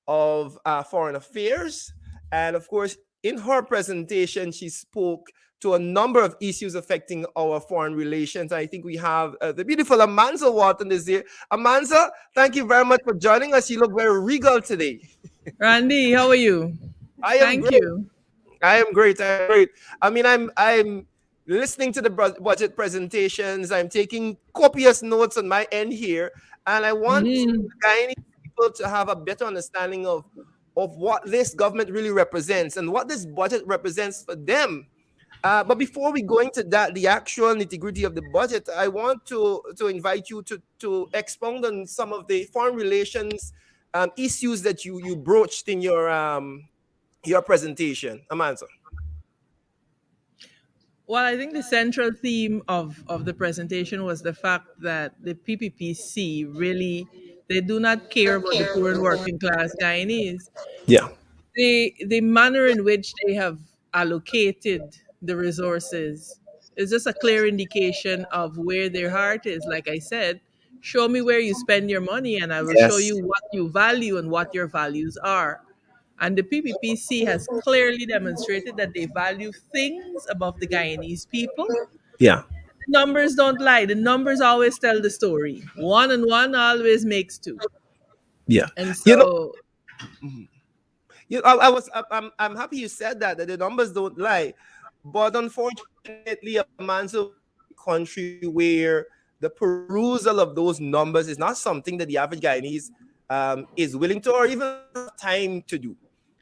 of Foreign Affairs. And of course, in her presentation, she spoke to a number of issues affecting our foreign relations. I think we have the beautiful Amanza Wharton is here. Amanza, thank you very much for joining us. You look very regal today. Randy, how are you? I am Thank great. you. I am great. I'm great. I mean, I'm listening to the budget presentations. I'm taking copious notes on my end here, and I want Mhm. Guyanese people to have a better understanding of what this government really represents and what this budget represents for them. But before we go into that, the actual nitty-gritty of the budget, I want to invite you to expound on some of the foreign relations issues that you broached in your presentation. Amanza. Well, I think the central theme of the presentation was the fact that the PPPC really they do not care about the poor and working class Guyanese. Yeah. The manner in which they have allocated the resources is just a clear indication of where their heart is. Like I said, show me where you spend your money, and I will show Yes. you what you value and what your values are. And the PPPC has clearly demonstrated that they value things above the Guyanese people. Yeah. The numbers don't lie. The numbers always tell the story. One and one always makes two. Yeah. And You know, so I'm happy you said that the numbers don't lie, but unfortunately, a man's a country where the perusal of those numbers is not something that the average Guyanese is willing to or even have time to do.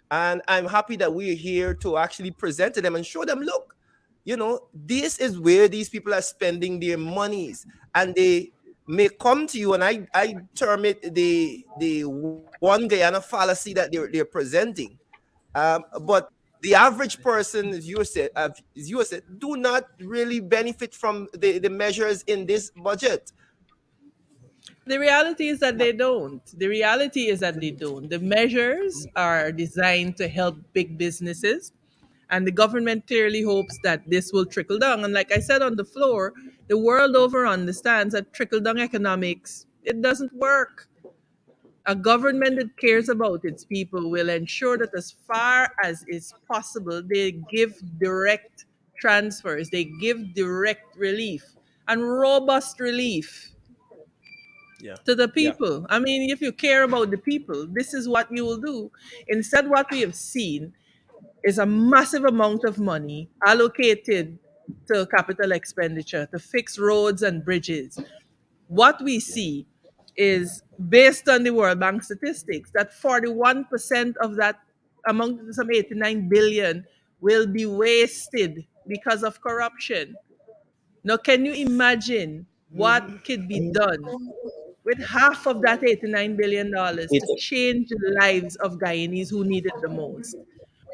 And I'm happy that we're here to actually present to them and show them, look, this is where these people are spending their monies, and they may come to you, and I term it the one Guyana fallacy that they're presenting. But the average person, as you said, do not really benefit from the measures in this budget. the reality is that they don't. The reality is that they don't. The measures are designed to help big businesses, and the government clearly hopes that this will trickle down. And like I said on the floor, the world over understands that trickle down economics, it doesn't work. A government that cares about its people will ensure that as far as is possible, they give direct transfers, they give direct relief and robust relief Yeah. to the people. I mean, if you care about the people, this is what you will do. Instead, what we have seen is a massive amount of money allocated to capital expenditure to fix roads and bridges. What we see is, based on the World Bank statistics, that 41% of that, among some 89 billion, will be wasted because of corruption. Now, can you imagine what could be done with half of that $89 billion to change the lives of Guyanese who need it the most?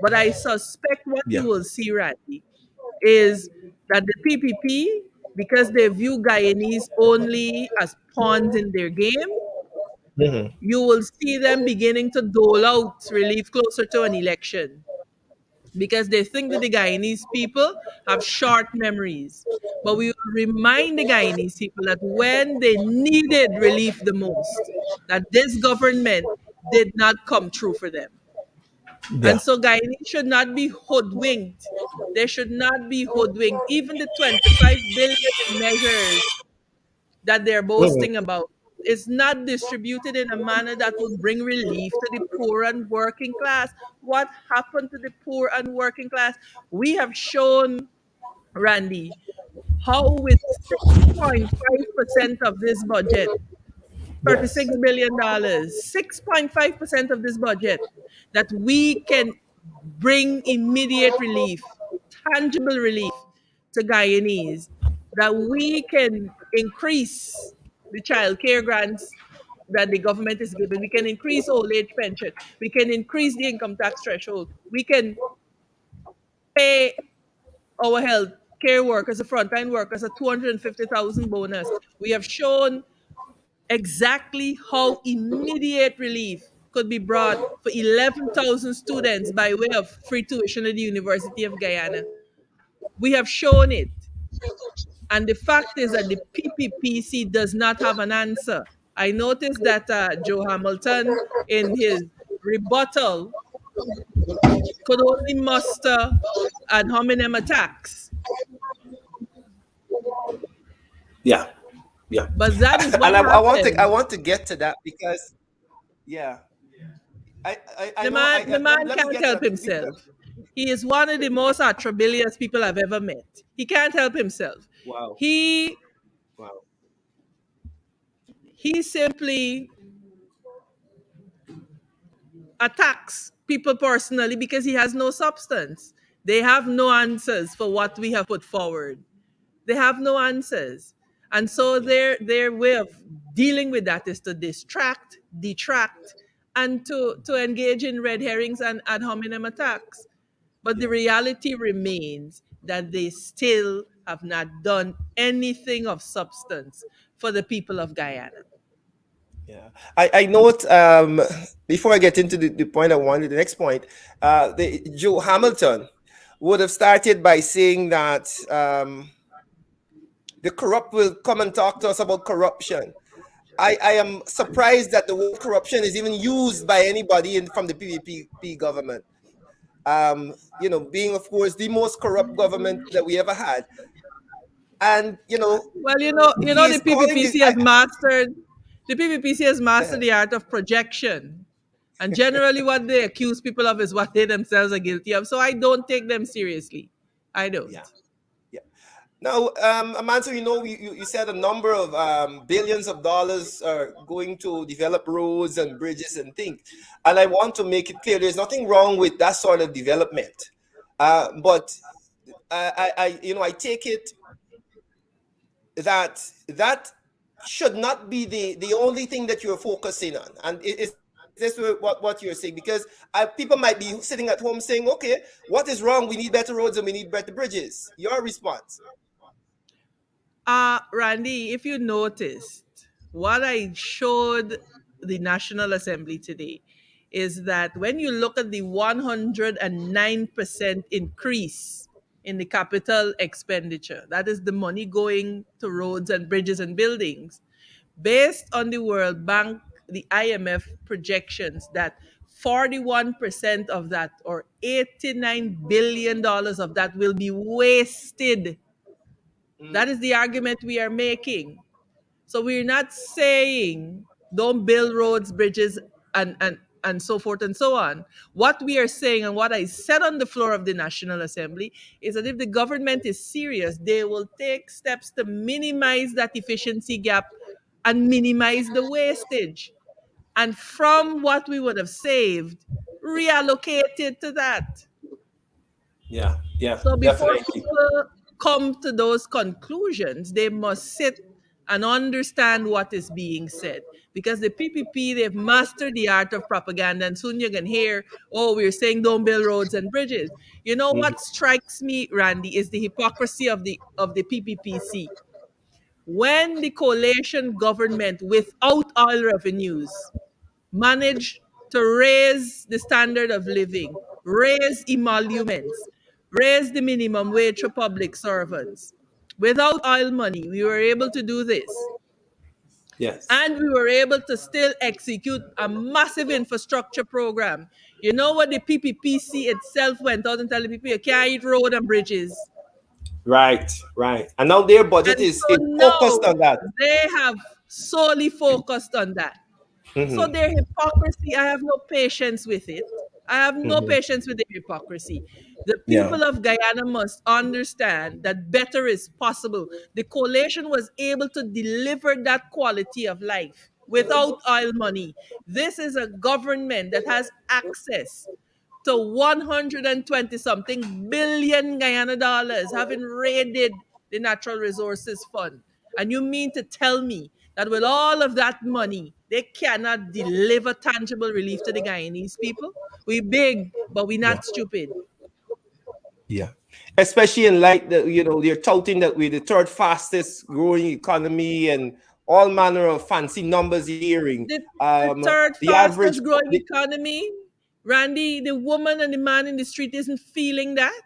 But I suspect what Yeah. you will see, Randy, is that the PPP, because they view Guyanese only as pawns in their game, Mhm. you will see them beginning to dole out relief closer to an election, because they think that the Guyanese people have short memories. But we will remind the Guyanese people that when they needed relief the most, that this government did not come true for them. Yeah. And so Guyanese should not be hoodwinked. They should not be hoodwinked. Even the 25 billion in measures that they're boasting about is not distributed in a manner that would bring relief to the poor and working class. What happened to the poor and working class? We have shown, Randy, how with 6.5% of this budget, $36 billion, 6.5% of this budget, that we can bring immediate relief, tangible relief to Guyanese, that we can increase the child care grants that the government is giving. We can increase old age pension. We can increase the income tax threshold. We can pay our health care workers, the frontline workers, a 250,000 bonus. We have shown exactly how immediate relief could be brought for 11,000 students by way of free tuition at the University of Guyana. We have shown it. And the fact is that the PPPC does not have an answer. I noticed that Joe Hamilton, in his rebuttal, could only muster ad hominem attacks. Yeah, yeah. But that is what And I happened. want to get to that because, yeah, I The know. man, the man Let me can't get to help that. himself. He is one of the most atrabilious people I've ever met. He can't help himself. Wow, He wow. he simply attacks people personally because he has no substance. They have no answers for what we have put forward. They have no answers. And so their way of dealing with that is to distract, detract, and to engage in red herrings and ad hominem attacks. But the reality remains that they still have not done anything of substance for the people of Guyana. Yeah, I note before I get into the point I wanted, the next point, Joe Hamilton would have started by saying that the corrupt will come and talk to us about corruption. I am surprised that the word corruption is even used by anybody from the PVP government. Being of course the most corrupt government that we ever had, and Well, he is the calling it. PPPC has mastered the art of projection. And generally what they accuse people of is what they themselves are guilty of. So I don't take them seriously. I don't. Yeah. Now, Amanso, you said a number of billions of dollars are going to develop roads and bridges and things. And I want to make it clear, there's nothing wrong with that sort of development. But I take it that should not be the only thing that you're focusing on. And is this what you're saying? Because people might be sitting at home saying, okay, what is wrong? We need better roads and we need better bridges. Your response? Randy, if you noticed, what I showed the National Assembly today is that when you look at the 109% increase in the capital expenditure, that is the money going to roads and bridges and buildings, based on the World Bank, the IMF projections that 41% of that, or $89 billion of that, will be wasted. That is the argument we are making. So we're not saying don't build roads, bridges, and so forth and so on. What we are saying, and what I said on the floor of the National Assembly, is that if the government is serious, they will take steps to minimize that efficiency gap and minimize the wastage. And from what we would have saved, reallocate it to that. Yeah, So before definitely. people come to those conclusions, they must sit and understand what is being said. Because the PPP, they've mastered the art of propaganda, and soon you can hear, oh, we're saying don't build roads and bridges. You know what strikes me, Randy, is the hypocrisy of the PPPC. When the coalition government, without oil revenues, managed to raise the standard of living, raise emoluments, raise the minimum wage for public servants. Without oil money, we were able to do this. Yes. And we were able to still execute a massive infrastructure program. You know what the PPPC itself went out and telling people, you can't eat road and bridges. Right. And now their budget And is so focused now on that. they have solely focused on that. So their hypocrisy, I have no patience with it. I have no patience with the hypocrisy. The Yeah. people of Guyana must understand that better is possible. The coalition was able to deliver that quality of life without oil money. This is a government that has access to 120 something billion Guyana dollars, having raided the Natural Resources Fund. And you mean to tell me that with all of that money, they cannot deliver tangible relief to the Guyanese people? We big, but we not stupid. Yeah. Especially in light that they're touting that we're the third fastest growing economy and all manner of fancy numbers you're hearing. The third The average fastest growing economy, Randy, the woman and the man in the street isn't feeling that.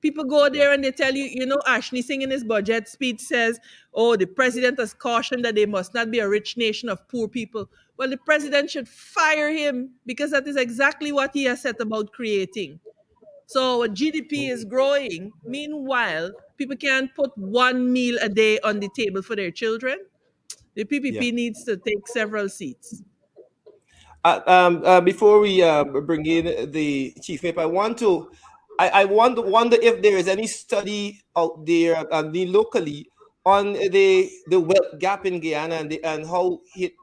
People go there and they tell you, Ashley Singh in his budget speech says, oh, the president has cautioned that they must not be a rich nation of poor people. Well, the president should fire him because that is exactly what he has set about creating. So GDP is growing. Meanwhile, people can't put one meal a day on the table for their children. The PPP Yeah. needs to take several seats. Before we bring in the chief whip, I wonder if there is any study out there locally on the wealth gap in Guyana and how it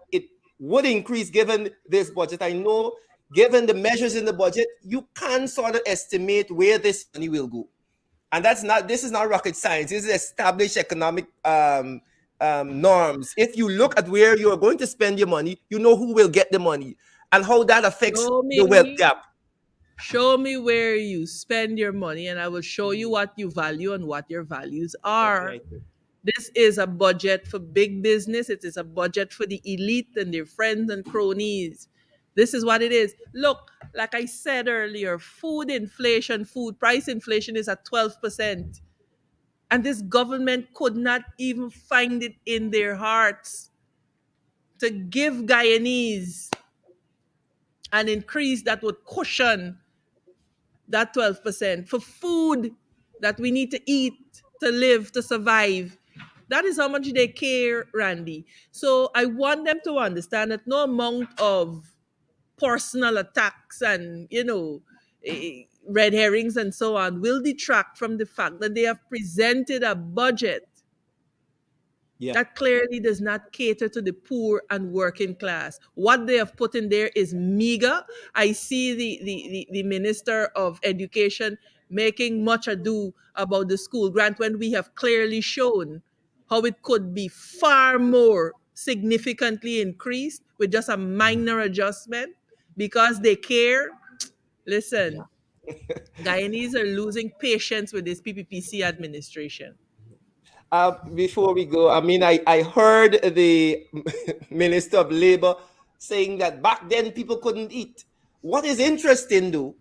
would increase given this budget. I know, given the measures in the budget, you can sort of estimate where this money will go, and this is not rocket science. This is established economic norms. If you look at where you are going to spend your money, you know who will get the money and how that affects Show the wealth me, gap. show me where you spend your money, and I will show you what you value and what your values are. Right. This is a budget for big business. It is a budget for the elite and their friends and cronies. This is what it is. Look, like I said earlier, food price inflation is at 12%. And this government could not even find it in their hearts to give Guyanese an increase that would cushion that 12% for food that we need to eat, to live, to survive. That is how much they care, Randy. So I want them to understand that no amount of personal attacks and, red herrings and so on will detract from the fact that they have presented a budget Yeah. that clearly does not cater to the poor and working class. What they have put in there is meager. I see the Minister of Education making much ado about the school grant when we have clearly shown how it could be far more significantly increased with just a minor adjustment because they care. Listen, Guyanese are losing patience with this PPPC administration. Before we go, I mean, I heard the Minister of Labor saying that back then people couldn't eat. What is interesting, though,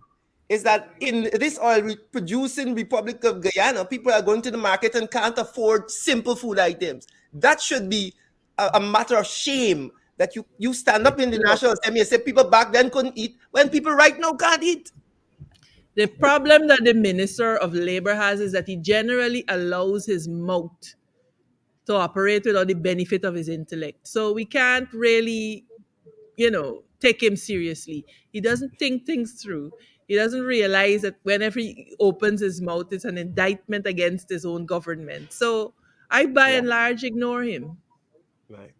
is that in this oil-producing Republic of Guyana, people are going to the market and can't afford simple food items. That should be a matter of shame that you stand up in the National Assembly and say people back then couldn't eat when people right now can't eat. The problem that the Minister of Labor has is that he generally allows his mouth to operate without the benefit of his intellect. So we can't really, take him seriously. He doesn't think things through. He doesn't realize that whenever he opens his mouth, it's an indictment against his own government. So I, by and large, ignore him. Right.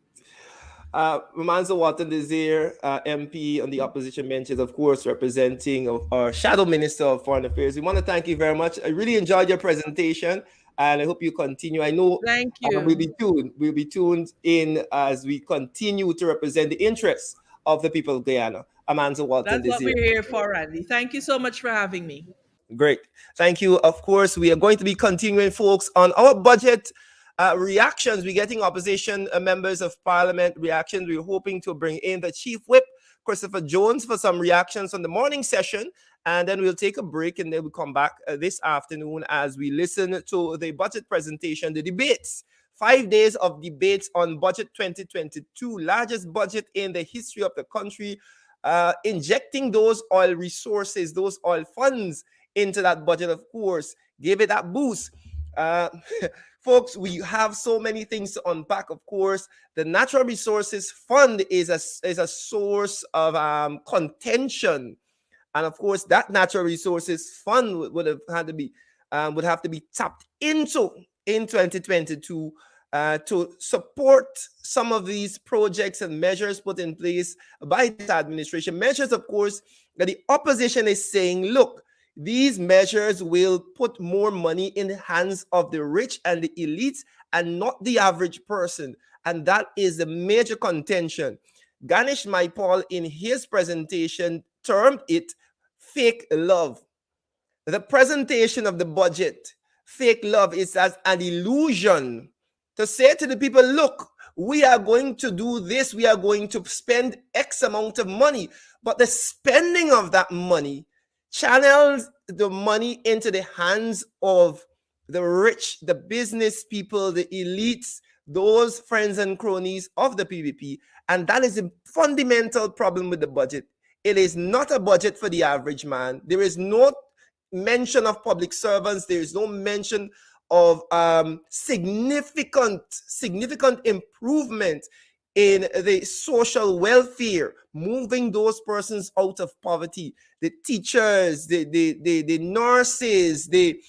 Mamanzo Watan Desir, MP on the opposition benches, of course, representing our Shadow Minister of Foreign Affairs. We want to thank you very much. I really enjoyed your presentation, and I hope you continue. I know Thank you. We'll be tuned in as we continue to represent the interests of the people of Guyana. Amanzo Watan That's what Desir. we're here for, Randy. Thank you so much for having me. Great. Thank you. Of course, we are going to be continuing, folks, on our budget reactions. We're getting opposition members of parliament reactions. We're hoping to bring in the Chief Whip, Christopher Jones, for some reactions on the morning session. And then we'll take a break and then we'll come back this afternoon as we listen to the budget presentation, the debates. 5 days of debates on budget 2022, largest budget in the history of the country, injecting those oil resources, those oil funds into that budget, of course, give it that boost. Folks, we have so many things to unpack. Of course, the Natural Resources Fund is a source of contention, and of course, that Natural Resources Fund would have to be tapped into in 2022 to support some of these projects and measures put in place by this administration. Measures, of course, that the opposition is saying, look, these measures will put more money in the hands of the rich and the elites and not the average person. And that is the major contention. Ganesh Maipal, in his presentation, termed it fake love. The presentation of the budget, fake love, is as an illusion to say to the people, look, we are going to do this, we are going to spend X amount of money. But the spending of that money channels the money into the hands of the rich, the business people, the elites, those friends and cronies of the PPP, And that is a fundamental problem with the budget. It is not a budget for the average man. There is no mention of public servants. There is no mention of significant improvement in the social welfare, moving those persons out of poverty. The teachers, the nurses, the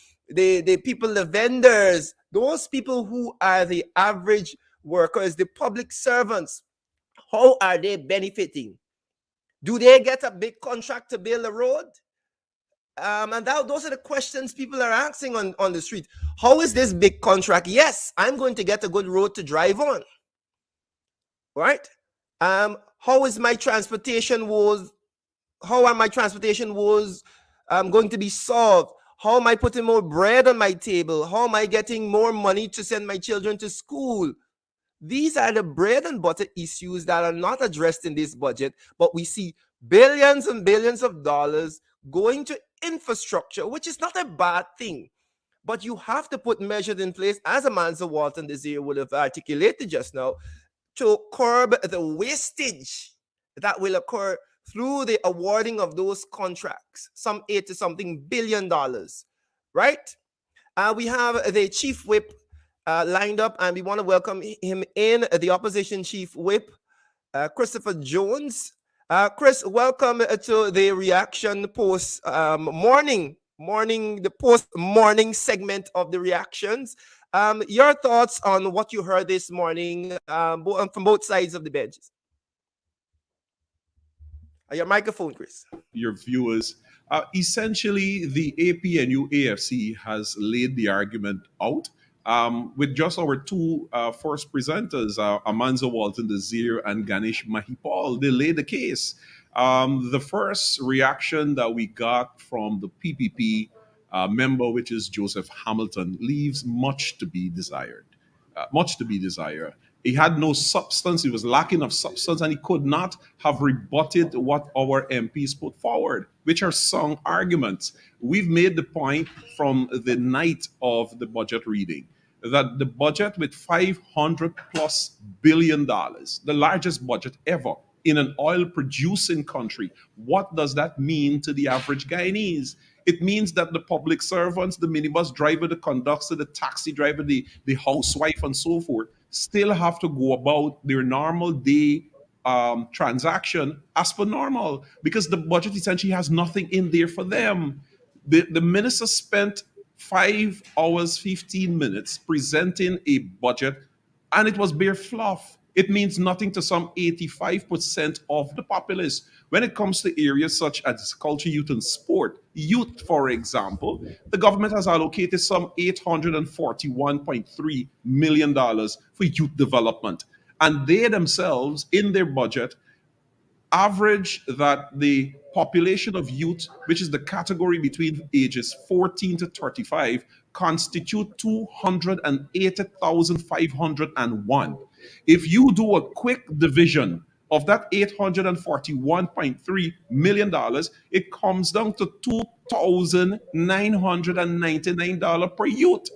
people, the vendors, those people who are the average workers, the public servants, how are they benefiting? Do they get a big contract to build a road? And those are the questions people are asking on the street. How is this big contract? Yes, I'm going to get a good road to drive on. Right? How is my transportation woes? How are my transportation woes going to be solved? How am I putting more bread on my table? How am I getting more money to send my children to school? These are the bread and butter issues that are not addressed in this budget, but we see billions and billions of dollars going to infrastructure, which is not a bad thing. But you have to put measures in place, as Amanza Walton Desir would have articulated just now, to curb the wastage that will occur through the awarding of those contracts, some $80-something billion, right? We have the chief whip lined up, and we want to welcome him in, the opposition chief whip, Christopher Jones. Chris, welcome to the reaction post the post morning segment of the reactions. Your thoughts on what you heard this morning from both sides of the benches. Your microphone, Chris. Your viewers. Essentially, the APNU AFC has laid the argument out with just our two first presenters, Amanza Walton Desir and Ganesh Mahipal. They laid the case. The first reaction that we got from the PPP member, which is Joseph Hamilton, leaves much to be desired. He had no substance. He was lacking of substance, and he could not have rebutted what our MPs put forward, which are sound arguments. We've made the point from the night of the budget reading that the budget with $500+ billion, the largest budget ever in an oil-producing country, what does that mean to the average Guyanese? It means that the public servants, the minibus driver, the conductor, the taxi driver, the housewife, and so forth, still have to go about their normal day transaction as per normal, because the budget essentially has nothing in there for them. The minister spent 5 hours, 15 minutes presenting a budget, and it was bare fluff. It means nothing to some 85% of the populace. When it comes to areas such as culture, youth, and sport, youth, for example, the government has allocated some $841.3 million for youth development. And they themselves, in their budget, average that the population of youth, which is the category between ages 14 to 35, constitute 280,501. If you do a quick division of that $841.3 million, it comes down to $2,999 per youth.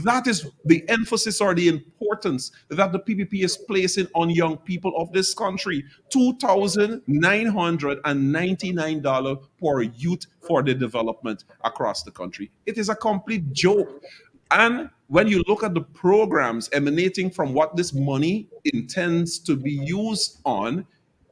That is the emphasis or the importance that the PPP is placing on young people of this country. $2,999 per youth for the development across the country. It is a complete joke. And when you look at the programs emanating from what this money intends to be used on,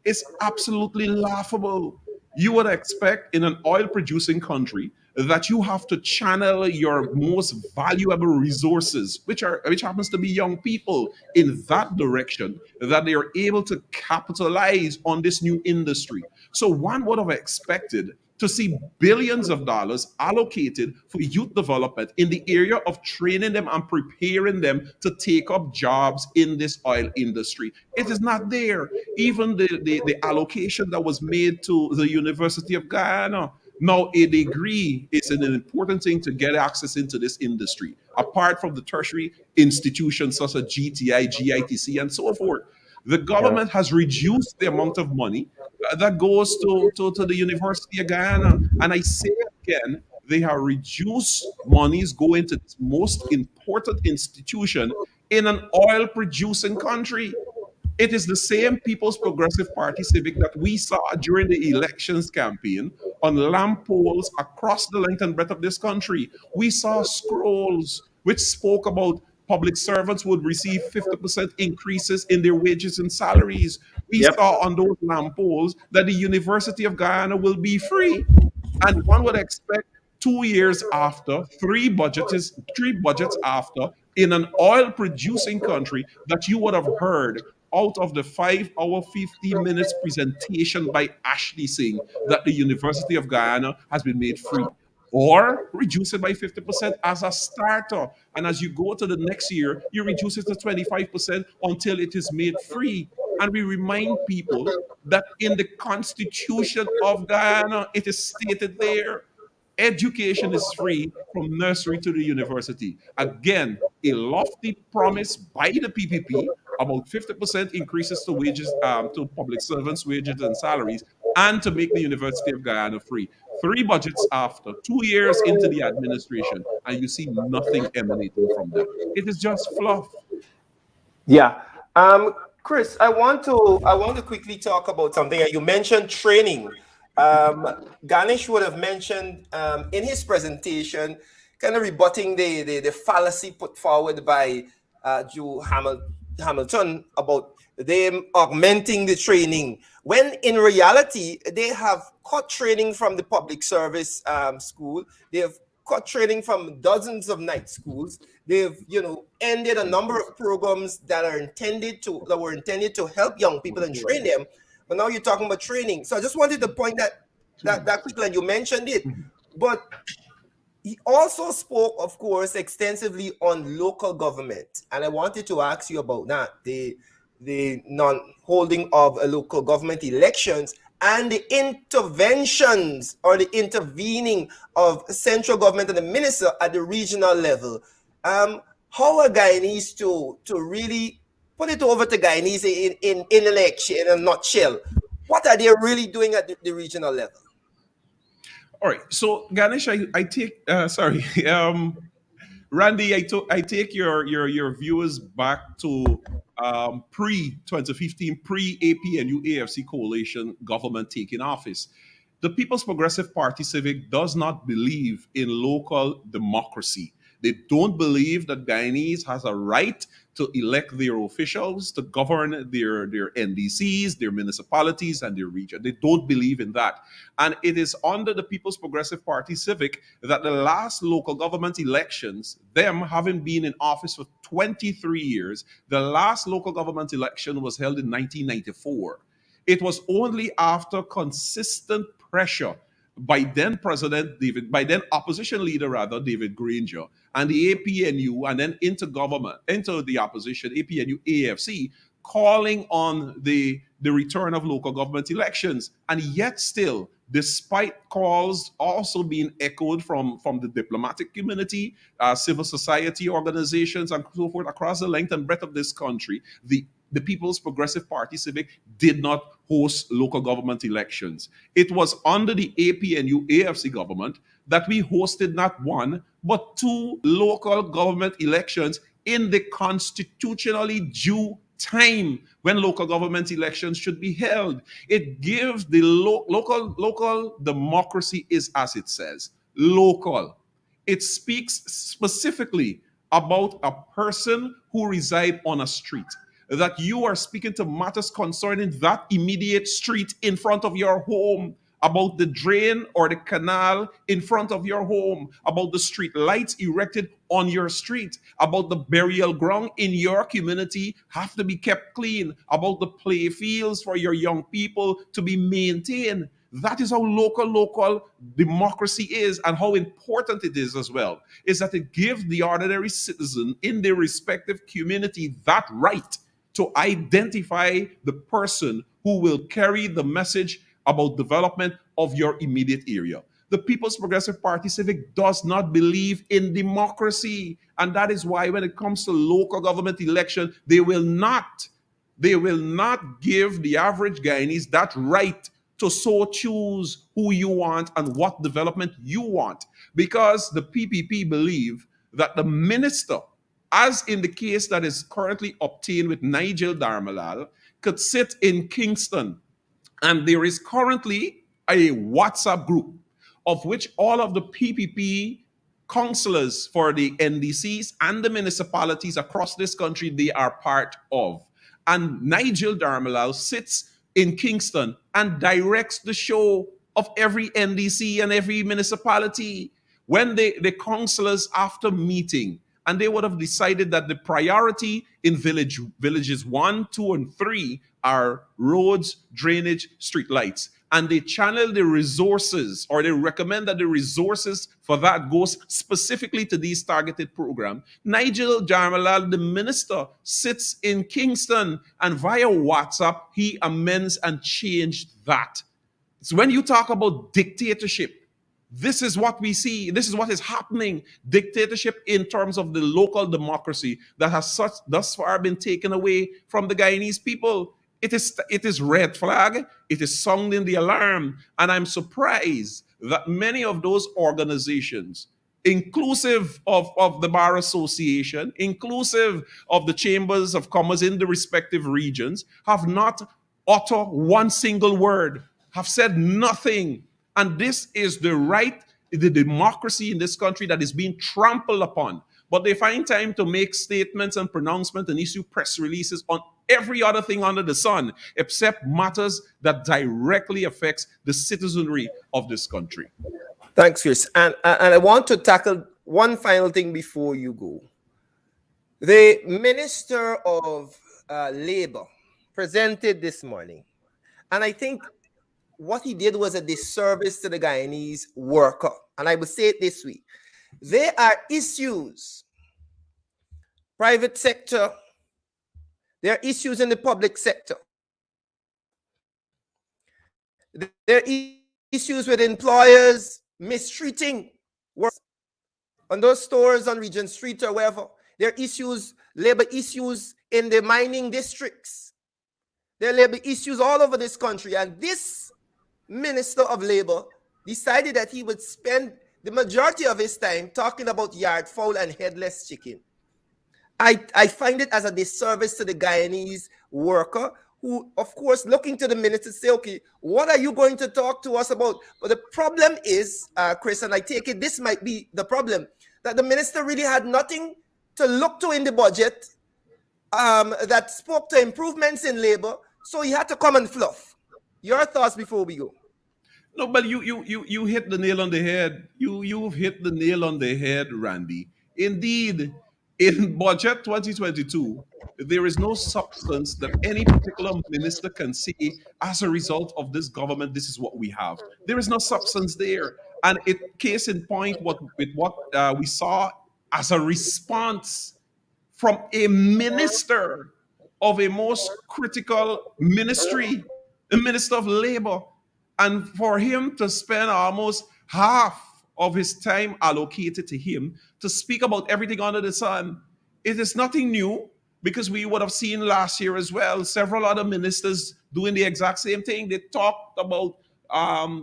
it's absolutely laughable. You would expect in an oil-producing country that you have to channel your most valuable resources, which happens to be young people, in that direction, that they are able to capitalize on this new industry. So one would have expected to see billions of dollars allocated for youth development in the area of training them and preparing them to take up jobs in this oil industry. It is not there. Even the allocation that was made to the University of Guyana. Now, a degree is an important thing to get access into this industry, apart from the tertiary institutions such as GTI, GITC, and so forth. The government has reduced the amount of money that goes to the University of Guyana. And I say again, they have reduced monies going to this most important institution in an oil-producing country. It is the same People's Progressive Party civic that we saw during the elections campaign on lamp poles across the length and breadth of this country. We saw scrolls which spoke about public servants would receive 50% increases in their wages and salaries. We Yep. saw on those lamp poles that the University of Guyana will be free. And one would expect 2 years after, three budgets after, in an oil producing country, that you would have heard out of the 5 hour, 50 minutes presentation by Ashley Singh that the University of Guyana has been made free. Or reduce it by 50% as a starter. And as you go to the next year, you reduce it to 25% until it is made free. And we remind people that in the Constitution of Guyana, it is stated there, education is free from nursery to the university. Again, a lofty promise by the PPP about 50% increases to wages, to public servants' wages and salaries, and to make the University of Guyana free. 3 budgets after, 2 years into the administration, and you see nothing emanating from that. It is just fluff. Yeah. Chris, I want to quickly talk about something. You mentioned training. Ganesh would have mentioned in his presentation, kind of rebutting the fallacy put forward by Joe Hamilton about them augmenting the training, when in reality they have cut training from the public service school. They have cut training from dozens of night schools. They've ended a number of programs that were intended to help young people and train them. But now you're talking about training. So I just wanted to point that quickly, and you mentioned it. But he also spoke, of course, extensively on local government. And I wanted to ask you about that, the non-holding of local government elections and the interventions or the intervening of central government and the minister at the regional level. How are Guyanese to really put it over to Guyanese in a nutshell? What are they really doing at the regional level? All right. So Ganesh, I take sorry, Randy, I take your viewers back to pre-2015, pre-APNU AFC coalition government taking office. The People's Progressive Party civic does not believe in local democracy. They don't believe that Guyanese has a right to elect their officials to govern their NDCs, their municipalities, and their region. They don't believe in that. And it is under the People's Progressive Party civic that the last local government elections, them having been in office for 23 years, the last local government election was held in 1994. It was only after consistent pressure by then opposition leader David Granger, and the APNU, and then into the opposition, APNU AFC, calling on the return of local government elections. And yet still, despite calls also being echoed from the diplomatic community, civil society organizations, and so forth across the length and breadth of this country, the People's Progressive Party civic did not host local government elections. It was under the APNU AFC government that we hosted not one, but 2 local government elections in the constitutionally due time when local government elections should be held. It gives the local democracy is, as it says, local. It speaks specifically about a person who resides on a street, that you are speaking to matters concerning that immediate street in front of your home, about the drain or the canal in front of your home, about the street lights erected on your street, about the burial ground in your community have to be kept clean, about the play fields for your young people to be maintained. That is how local democracy is, and how important it is as well, is that it gives the ordinary citizen in their respective community that right to identify the person who will carry the message about development of your immediate area. The People's Progressive Party civic does not believe in democracy. And that is why when it comes to local government election, they will not give the average Guyanese that right to so choose who you want and what development you want. Because the PPP believe that the minister, as in the case that is currently obtained with Nigel Darmalal, could sit in Kingston, and there is currently a WhatsApp group of which all of the PPP councillors for the NDCs and the municipalities across this country, they are part of. And Nigel Darmalal sits in Kingston and directs the show of every NDC and every municipality. When the councillors, after meeting, and they would have decided that the priority in villages 1, 2, and 3 are roads, drainage, street lights. And they channel the resources, or they recommend that the resources for that goes specifically to these targeted programs. Nigel Darmalal, the minister, sits in Kingston, and via WhatsApp, he amends and changed that. So when you talk about dictatorship, this is what we see. This is what is happening. Dictatorship in terms of the local democracy that has thus far been taken away from the Guyanese people. It is red flag. It is sounding the alarm. And I'm surprised that many of those organizations, inclusive of the Bar Association, inclusive of the chambers of commerce in the respective regions, have not uttered one single word, have said nothing. And this is the right, the democracy in this country that is being trampled upon. But they find time to make statements and pronouncements and issue press releases on every other thing under the sun, except matters that directly affects the citizenry of this country. Thanks, Chris. And I want to tackle one final thing before you go. The Minister of Labor presented this morning, and I think what he did was a disservice to the Guyanese worker. And I will say it this way. There are issues, private sector, there are issues in the public sector. There are issues with employers mistreating workers on those stores on Regent Street or wherever. There are issues, labor issues in the mining districts. There are labor issues all over this country. And this Minister of Labor decided that he would spend the majority of his time talking about yard fowl and headless chicken. I find it as a disservice to the Guyanese worker who, of course, looking to the minister to say, okay, what are you going to talk to us about? But the problem is, Chris, and I take it this might be the problem, that the minister really had nothing to look to in the budget that spoke to improvements in labor, so he had to come and fluff. Your thoughts before we go. No, but you hit the nail on the head. You've hit the nail on the head, Randy. Indeed, in budget 2022, there is no substance that any particular minister can say as a result of this government, this is what we have. There is no substance there. And case in point, what we saw as a response from a minister of a most critical ministry, the Minister of Labor, and for him to spend almost half of his time allocated to him to speak about everything under the sun, it is nothing new, because we would have seen last year as well several other ministers doing the exact same thing. They talked about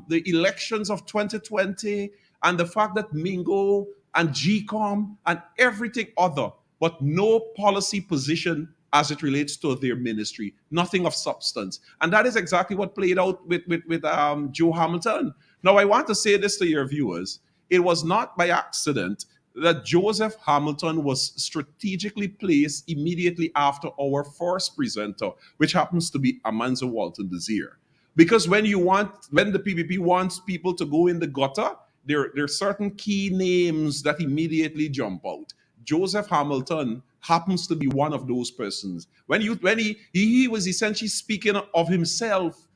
the elections of 2020 and the fact that Mingo and GCOM and everything other, but no policy position as it relates to their ministry, nothing of substance. And that is exactly what played out with Joe Hamilton. Now, I want to say this to your viewers. It was not by accident that Joseph Hamilton was strategically placed immediately after our first presenter, which happens to be Amanzo Walton Desir. Because when the PPP wants people to go in the gutter, there are certain key names that immediately jump out. Joseph Hamilton happens to be one of those persons. When he was essentially speaking of himself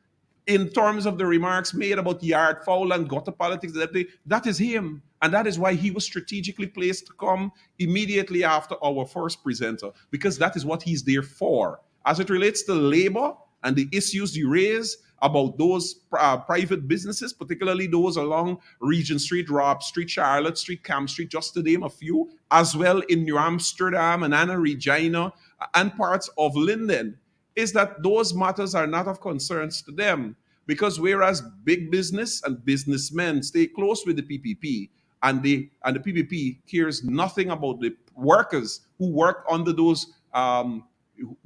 in terms of the remarks made about yard fowl and gutter politics, that is him. And that is why he was strategically placed to come immediately after our first presenter, because that is what he's there for. As it relates to labor and the issues you raise about those private businesses, particularly those along Regent Street, Robb Street, Charlotte Street, Camp Street, just to name a few, as well in New Amsterdam and Anna Regina and parts of Linden, is that those matters are not of concerns to them. Because whereas big business and businessmen stay close with the PPP, and the PPP cares nothing about the workers who work under those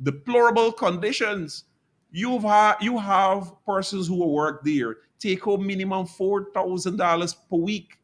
deplorable conditions. you have persons who work there take home minimum $4,000 per week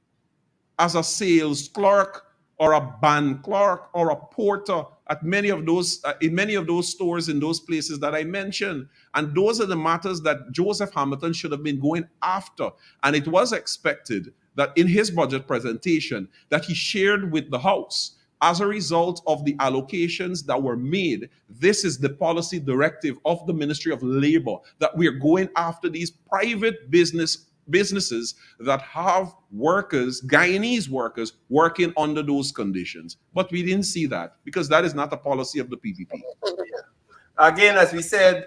as a sales clerk or a band clerk or a porter at many of those in many of those stores in those places that I mentioned. And those are the matters that Joseph Hamilton should have been going after. And it was expected that in his budget presentation that he shared with the House, as a result of the allocations that were made, this is the policy directive of the Ministry of Labor, that we're going after these private businesses that have workers, Guyanese workers, working under those conditions. But we didn't see that because that is not the policy of the PPP. Again, as we said,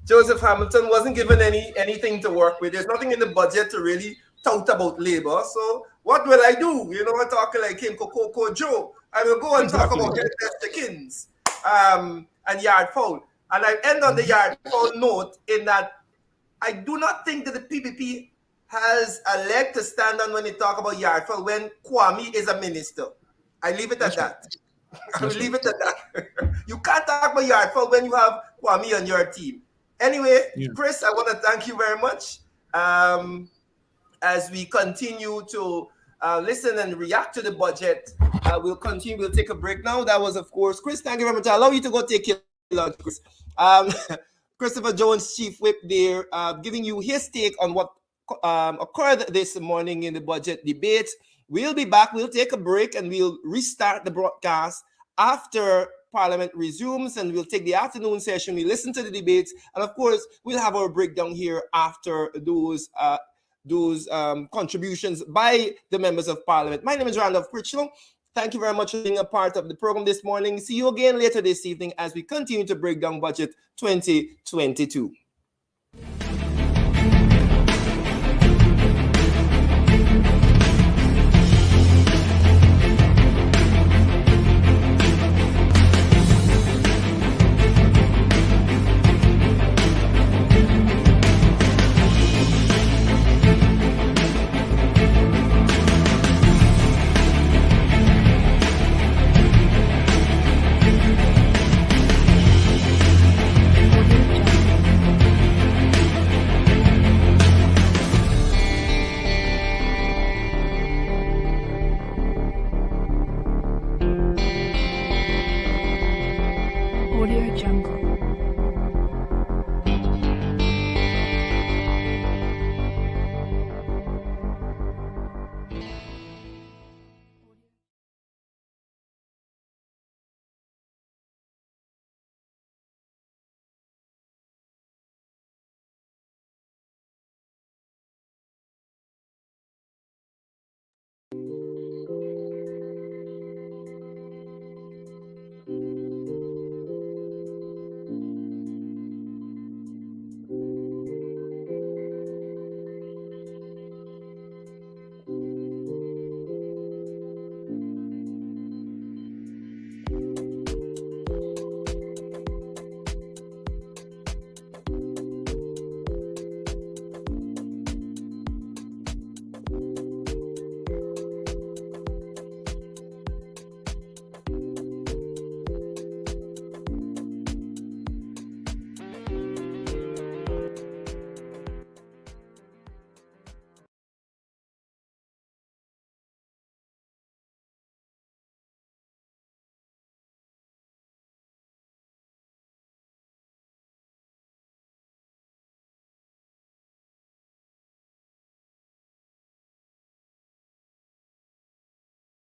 Joseph Hamilton wasn't given anything to work with. There's nothing in the budget to really tout about labor. So what will I do? You know, I'm talking like him, Coco Joe. I will go and talk about head chickens and yard fowl. And I end on the yard fowl note in that I do not think that the PPP has a leg to stand on when they talk about yard fowl when Kwame is a minister. I leave it at that. I will leave it at that. You can't talk about yard fowl when you have Kwame on your team. Anyway, Chris, I want to thank you very much. As we continue to listen and react to the budget, we'll continue. We'll take a break now. That was, of course, Chris. Thank you very much. I'll allow you to go take your lunch, Chris. Christopher Jones, Chief Whip there, giving you his take on what occurred this morning in the budget debate. We'll be back. We'll take a break and we'll restart the broadcast after Parliament resumes, and we'll take the afternoon session. We listen to the debates, and of course, we'll have our breakdown here after those contributions by the members of Parliament. My name is Randolph Critchlow. Thank you very much for being a part of the program this morning. See you again later this evening as we continue to break down Budget 2022.